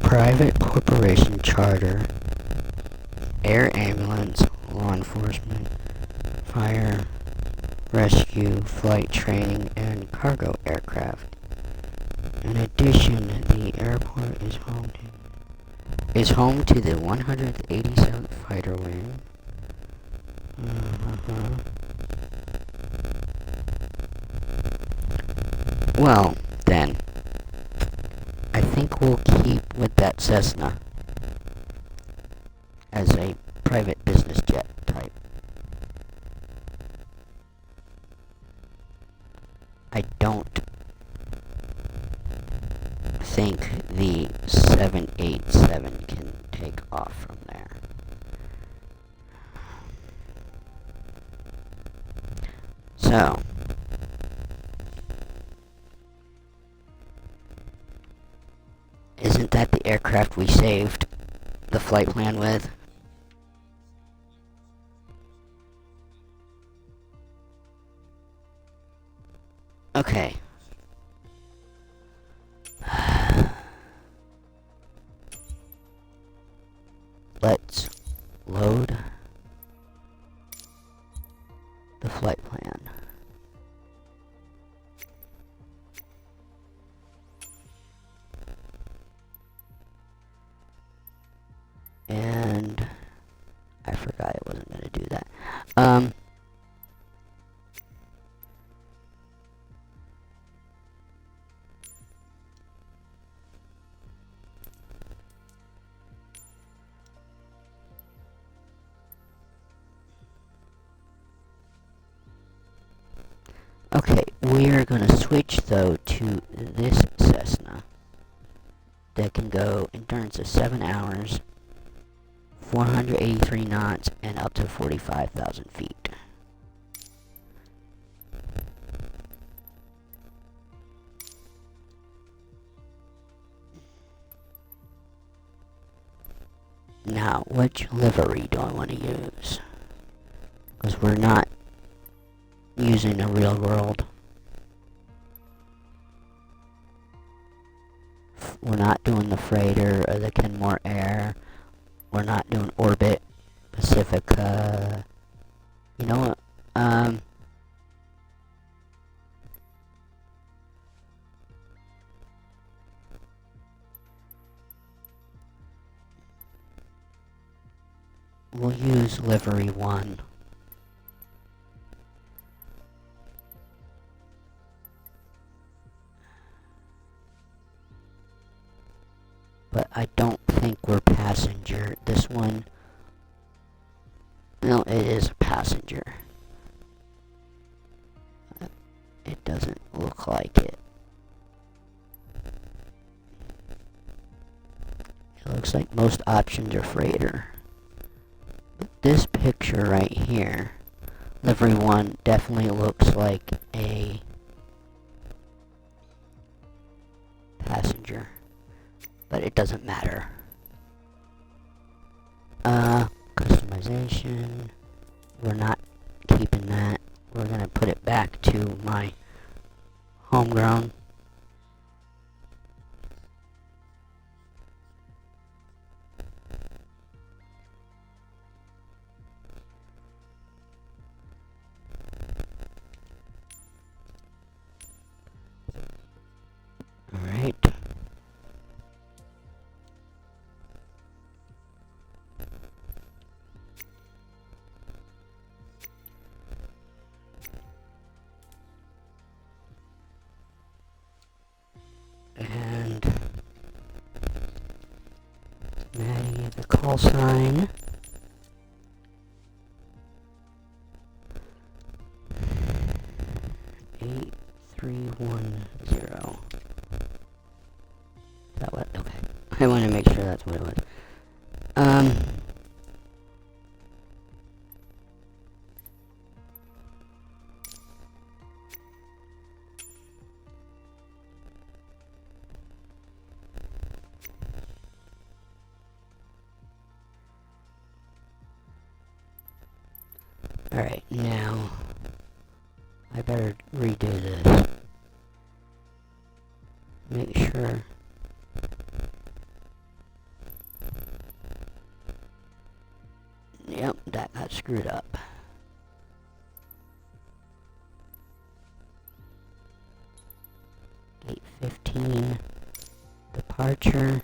Private corporation charter, air ambulance, law enforcement, fire, rescue, flight training, and cargo aircraft. In addition, the airport is home to the 187th Fighter Wing. Well, then, I think we'll keep with that Cessna as a private business jet type. I don't think the 787 can take off from there. So, isn't that the aircraft we saved the flight plan with? Okay. Let's load the flight plan. And I forgot it wasn't going to do that. Okay, we're gonna switch though to this Cessna that can go endurance of 7 hours, 483 knots, and up to 45,000 feet. Now, which livery do I want to use? Because we're not using a real world. We're not doing the freighter or the Kenmore Air. We're not doing Orbit, Pacifica. You know what? We'll use livery 1. But I don't think we're passenger. This one, no, it is a passenger. It doesn't look like it. It looks like most options are freighter. But this picture right here, livery 1, definitely looks like a passenger. But it doesn't matter. Customization. We're not keeping that. We're gonna put it back to my homegrown. Alright. And Maddie, the call sign. Eight 310. Is that what? Okay. I want to make sure that's what it was. Alright, now I better redo this. Make sure. Yep, that got screwed up. Gate 15. Departure.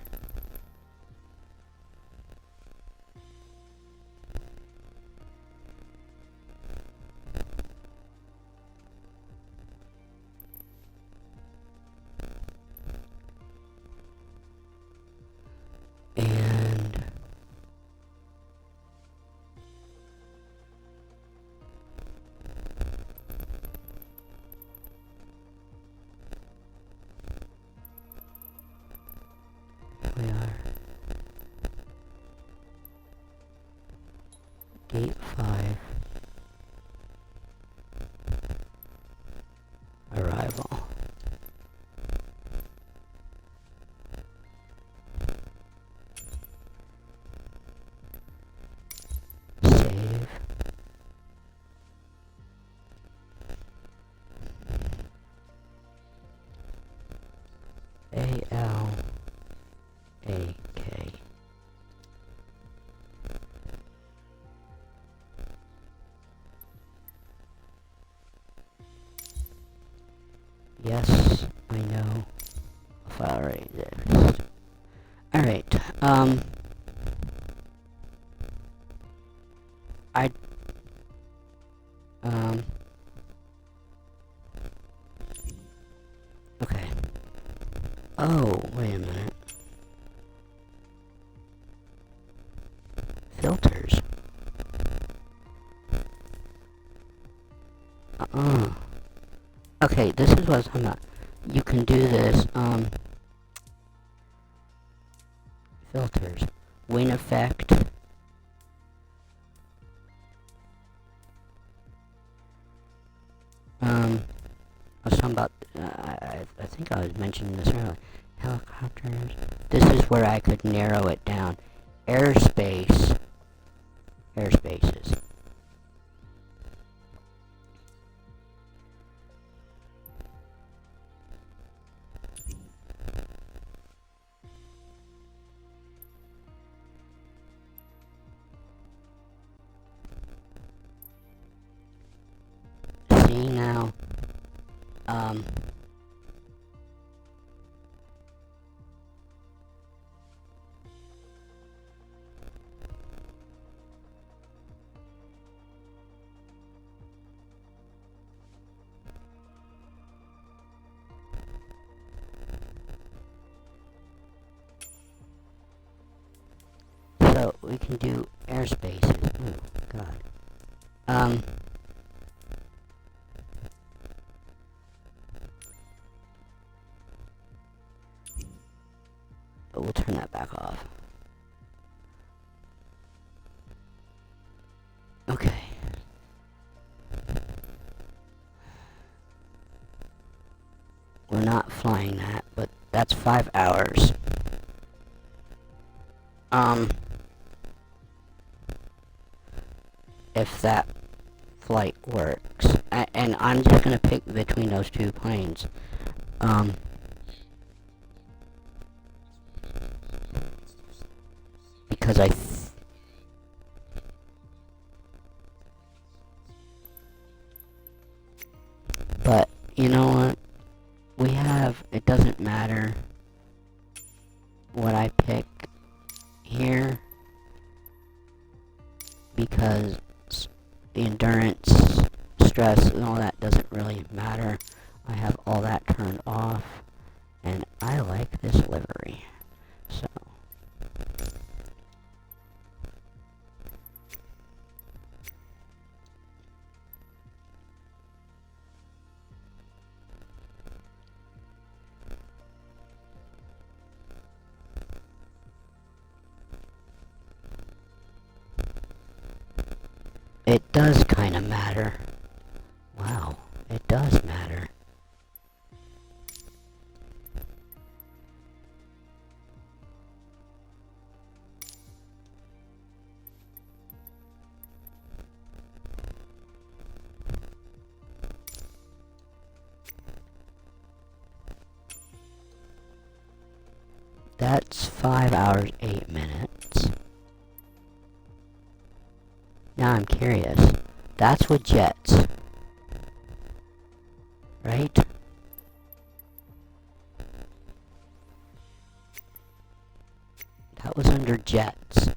And we are Gate 5. Arrival. Save. A-L-A-K. Yes, I know. A file right there. Alright, I, okay. Oh, wait a minute. Filters. okay, this is what I was talking about. You can do this, filters, wing effect, I was talking about, I think I was mentioning this earlier, helicopters, this is where I could narrow it down, airspaces, see now, so we can do airspaces, oh god, but we'll turn that back off. Okay. We're not flying that, but that's 5 hours. If that flight works. And I'm just gonna pick between those two planes. Because but, you know what? We have, it doesn't matter what I pick here, because the endurance, stress, and all that doesn't really matter. I have all that turned off, and I like this livery, so. It does kind of matter. Wow, it does matter. That's 5 hours, 8 minutes. Now I'm curious. That's with jets. Right? That was under jets.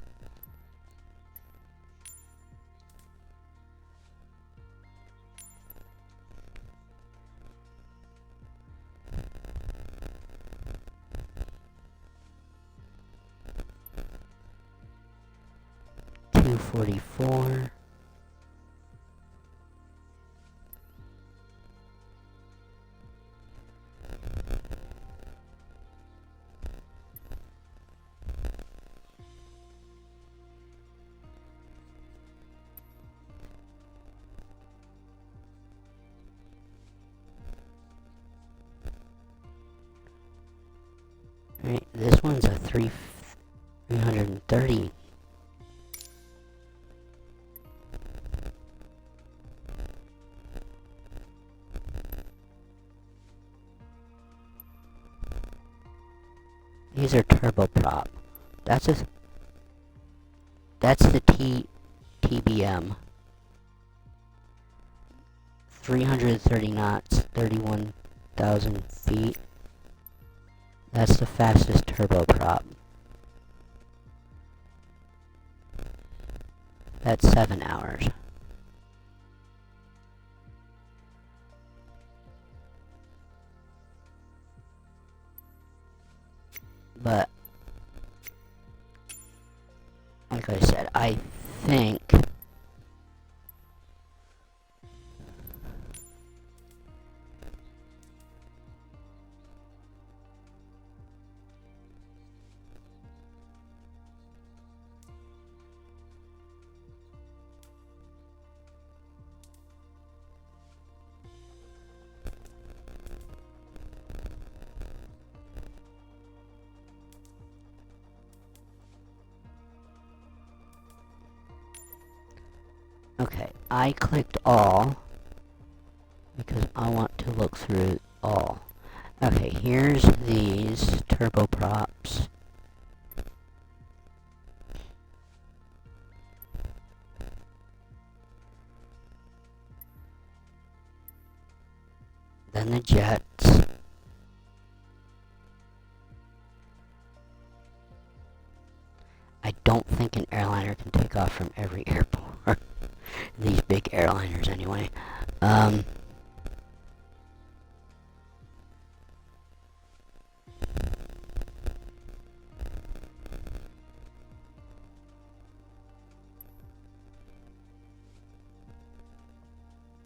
$244. Alright, this one's a 330. These are turboprop. That's the TBM. 330 knots, 31,000 feet. That's the fastest turboprop. That's 7 hours. But, like I said, I think I clicked all because I want to look through all. Okay, here's these turboprops. Then the jets. I don't think an airliner can take off from every airport. These big airliners, anyway. And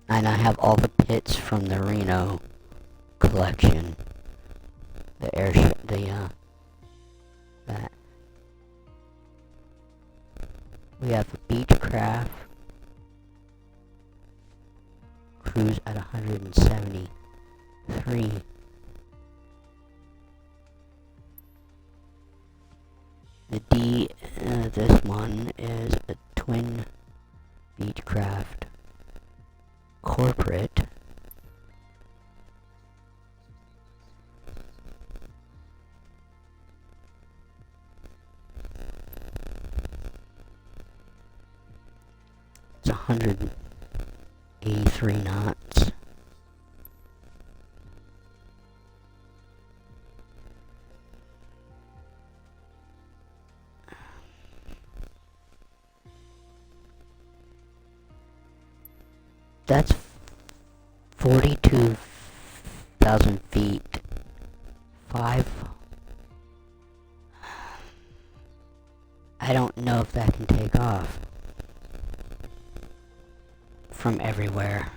I have all the pits from the Reno collection. The airship, that. We have a Beechcraft cruise at 173. This one is a twin Beechcraft corporate. It's 183 knots. That's 42,000 feet. 5. I don't know if that can take off from everywhere.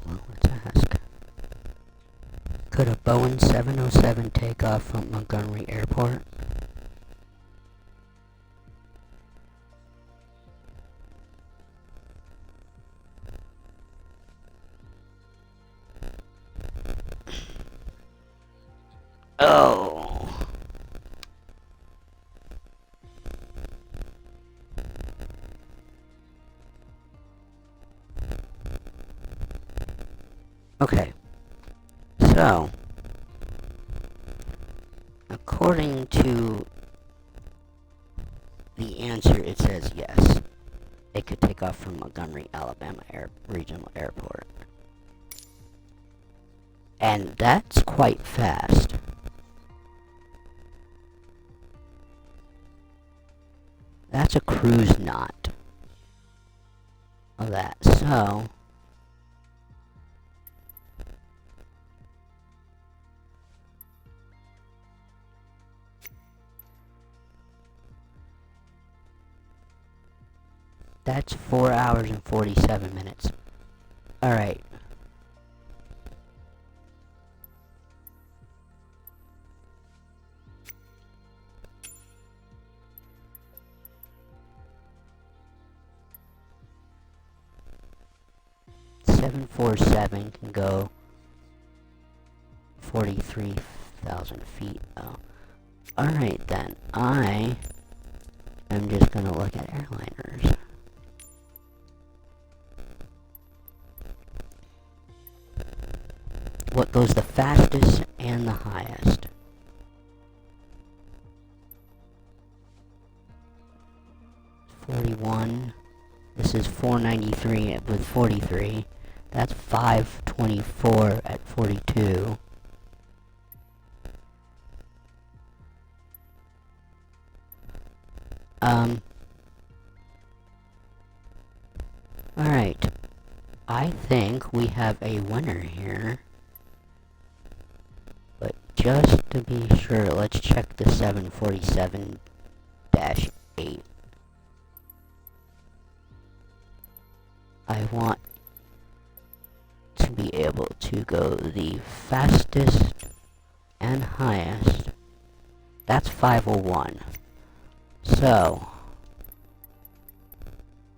Well, let's ask. Could a Boeing 707 take off from Montgomery Airport? Oh. Okay. So, according to the answer, it says yes. It could take off from Montgomery, Alabama Regional Airport. And that's quite fast. That's a cruise knot of that. So, that's 4 hours and 47 minutes. Alright. .747 can go 43,000 feet. Oh. Alright then, I am just gonna look at airliners. What goes the fastest and the highest? .41. This is 493 with 43. That's 524 at 42. Alright. I think we have a winner here. But just to be sure, let's check the 747-8. I want to be able to go the fastest and highest that's 501. So,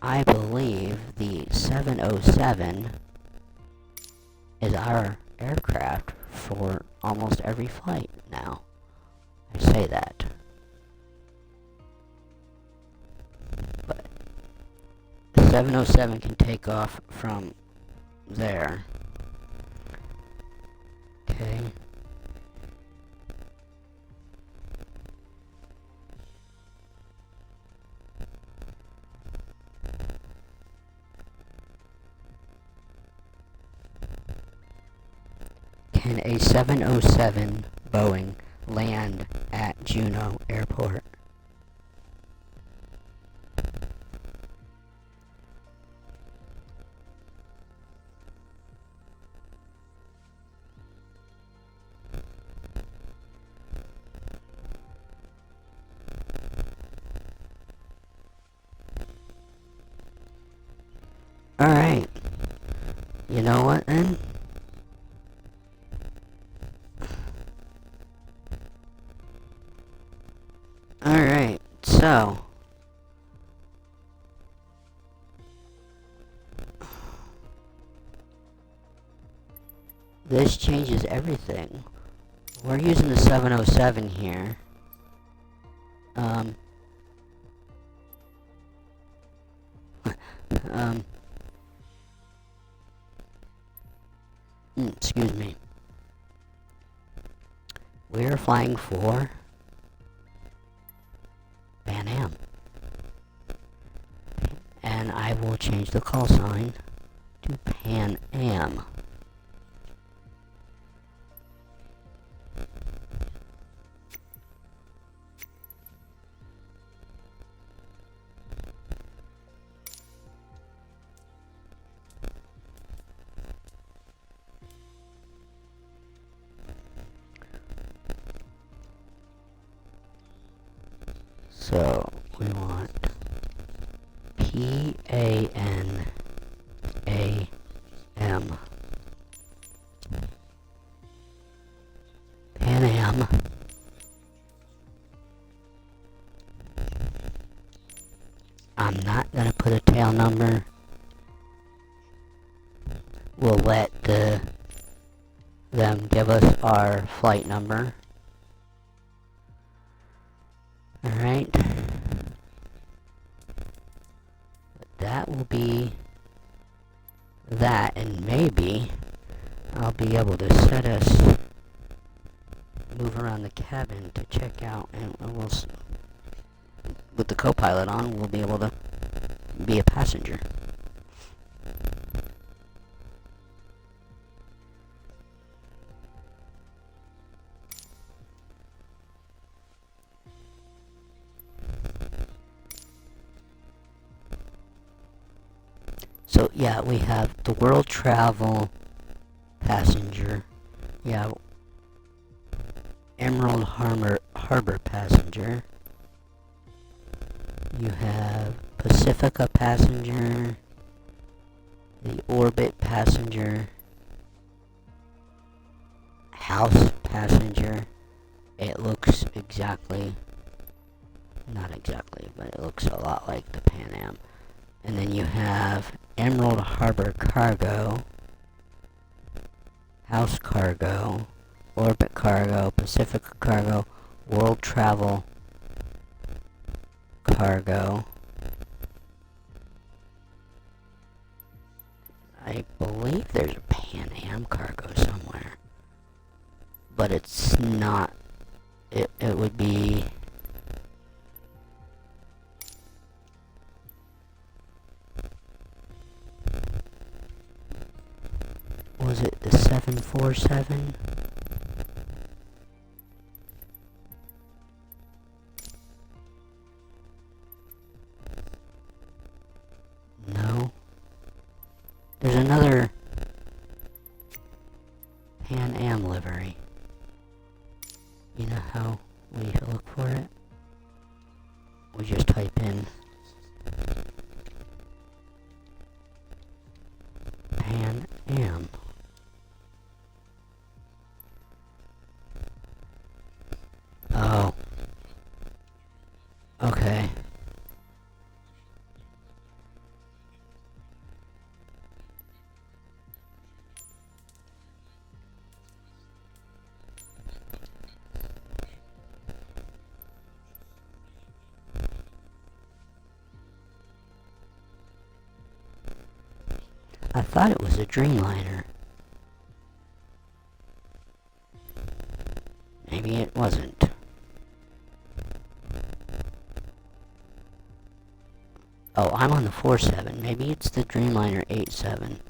I believe the 707 is our aircraft for almost every flight now. I say that. But the 707 can take off from there. Okay. Can a 707 Boeing land at Juneau Airport? Alright. You know what then? Alright, so this changes everything. We're using the 707 here. Excuse me. We're flying for Pan Am. And I will change the call sign to Pan Am. So, we want P-A-N-A-M. Pan Am. I'm not gonna put a tail number. We'll let them give us our flight number. Alright. That will be that, and maybe I'll be able to set us move around the cabin to check out, and we'll with the co-pilot on, we'll be able to be a passenger. So yeah, we have the world travel passenger. Yeah, Emerald Harbor passenger. You have Pacifica passenger, the Orbit passenger, House passenger. It looks exactly, not exactly, but it looks a lot like the Pan Am. And then you have Emerald Harbor Cargo, House Cargo, Orbit Cargo, Pacifica Cargo, World Travel Cargo. I believe there's a Pan Am Cargo somewhere, but it's not. It would be. Was it the 747? No. There's another Pan Am livery. You know how we look for it? We just type in Pan Am. Oh, I thought it was a Dreamliner. Maybe it wasn't. Oh, I'm on the 47. Maybe it's the Dreamliner 87.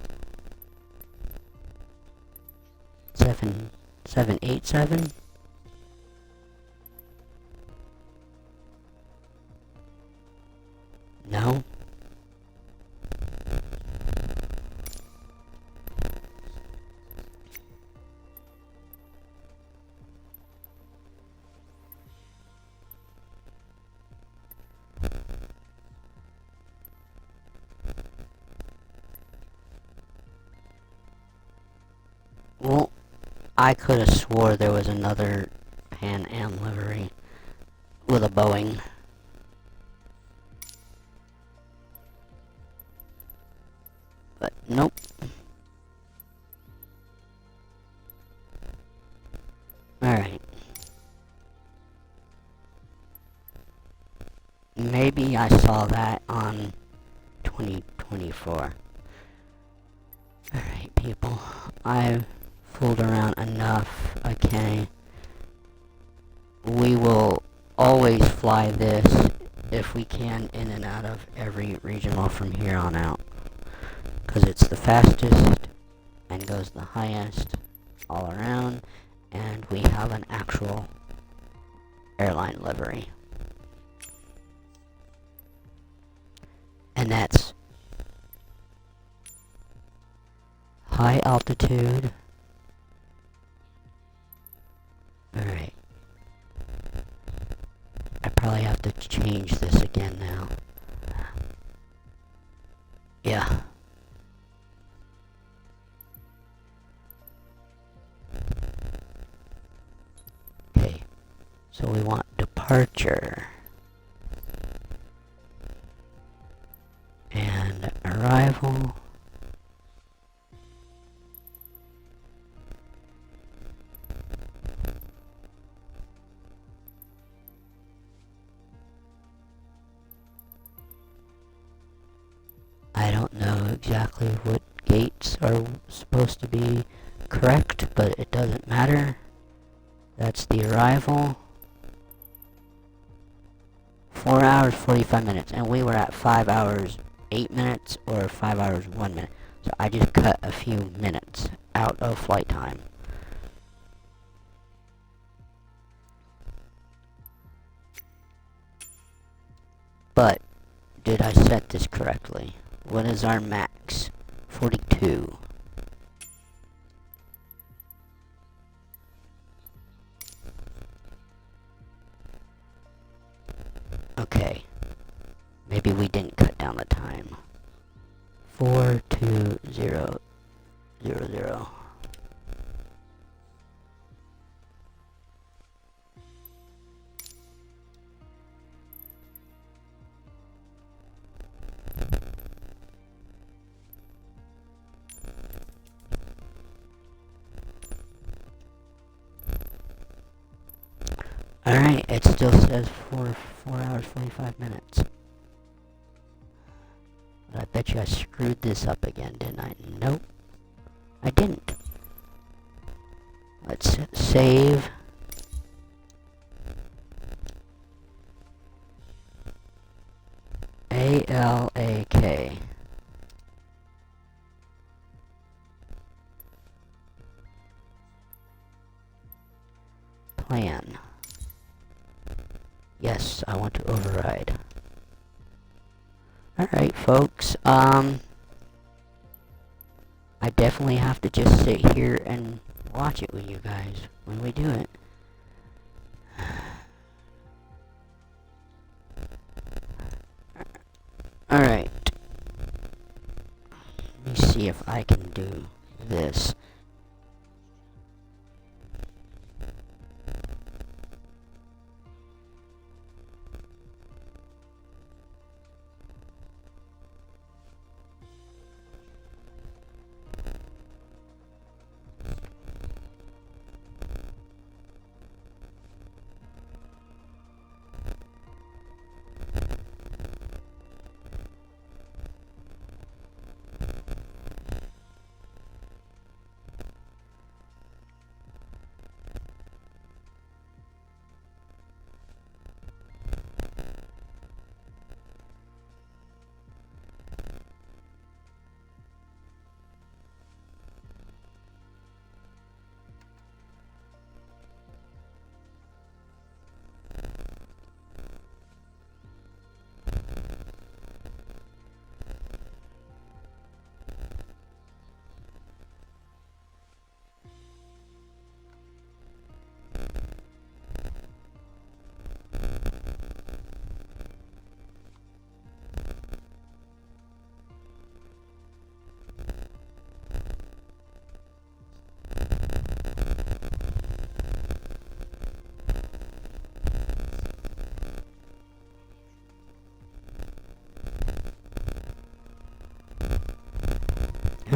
787? No? Well, I could have swore there was another Pan Am livery with a Boeing. But nope. Alright. Maybe I saw that on 2024. Alright, people. I've fooled around enough. Okay. We will always fly this if we can in and out of every regional from here on out. Because it's the fastest and goes the highest all around, and we have an actual airline livery. And that's high altitude. Alright. I probably have to change this again now. Yeah. Okay. So we want departure. And arrival. I don't know exactly what gates are supposed to be correct, but it doesn't matter. That's the arrival. 4 hours, 45 minutes, and we were at 5 hours, 8 minutes, or 5 hours, 1 minute. So I just cut a few minutes out of flight time. But, did I set this correctly? What is our max? 42. Okay. Maybe we didn't cut down the time. 42000. Alright, it still says 4 hours, 45 minutes. But I bet you I screwed this up again, didn't I? Nope. I didn't. Let's save. ALAK. Plan. Yes, I want to override. Alright, folks, I definitely have to just sit here and watch it with you guys when we do it. Alright. Let me see if I can do this.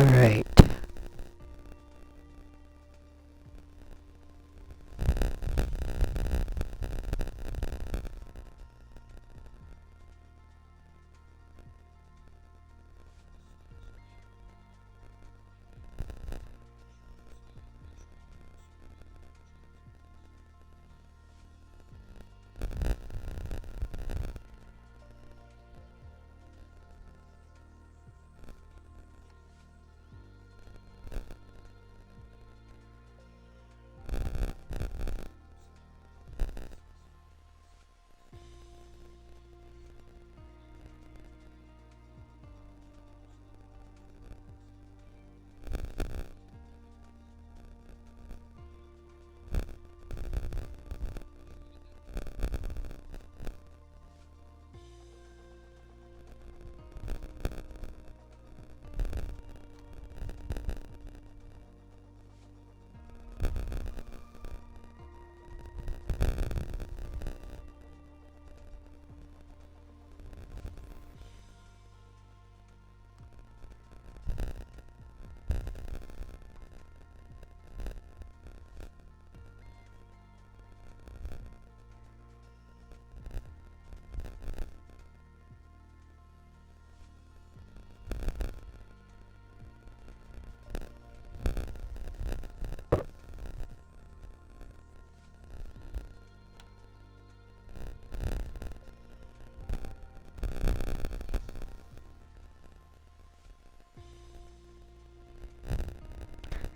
Alright.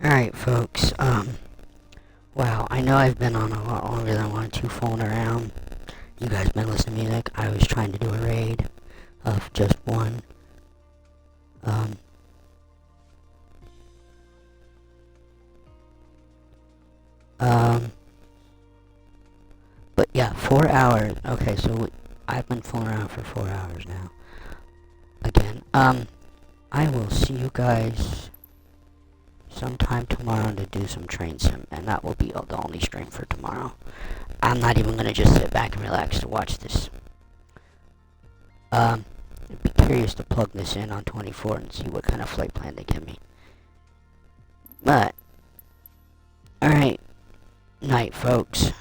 Alright, folks, wow, I know I've been on a lot longer than I wanted to fooling around. You guys been listening to music. I was trying to do a raid of just one. But yeah, 4 hours. Okay, so I've been fooling around for 4 hours now. Again, I will see you guys sometime tomorrow to do some train sim, and that will be the only stream for tomorrow. I'm not even gonna just sit back and relax to watch this. I'd be curious to plug this in on 24 and see what kind of flight plan they give me. But, alright, night folks.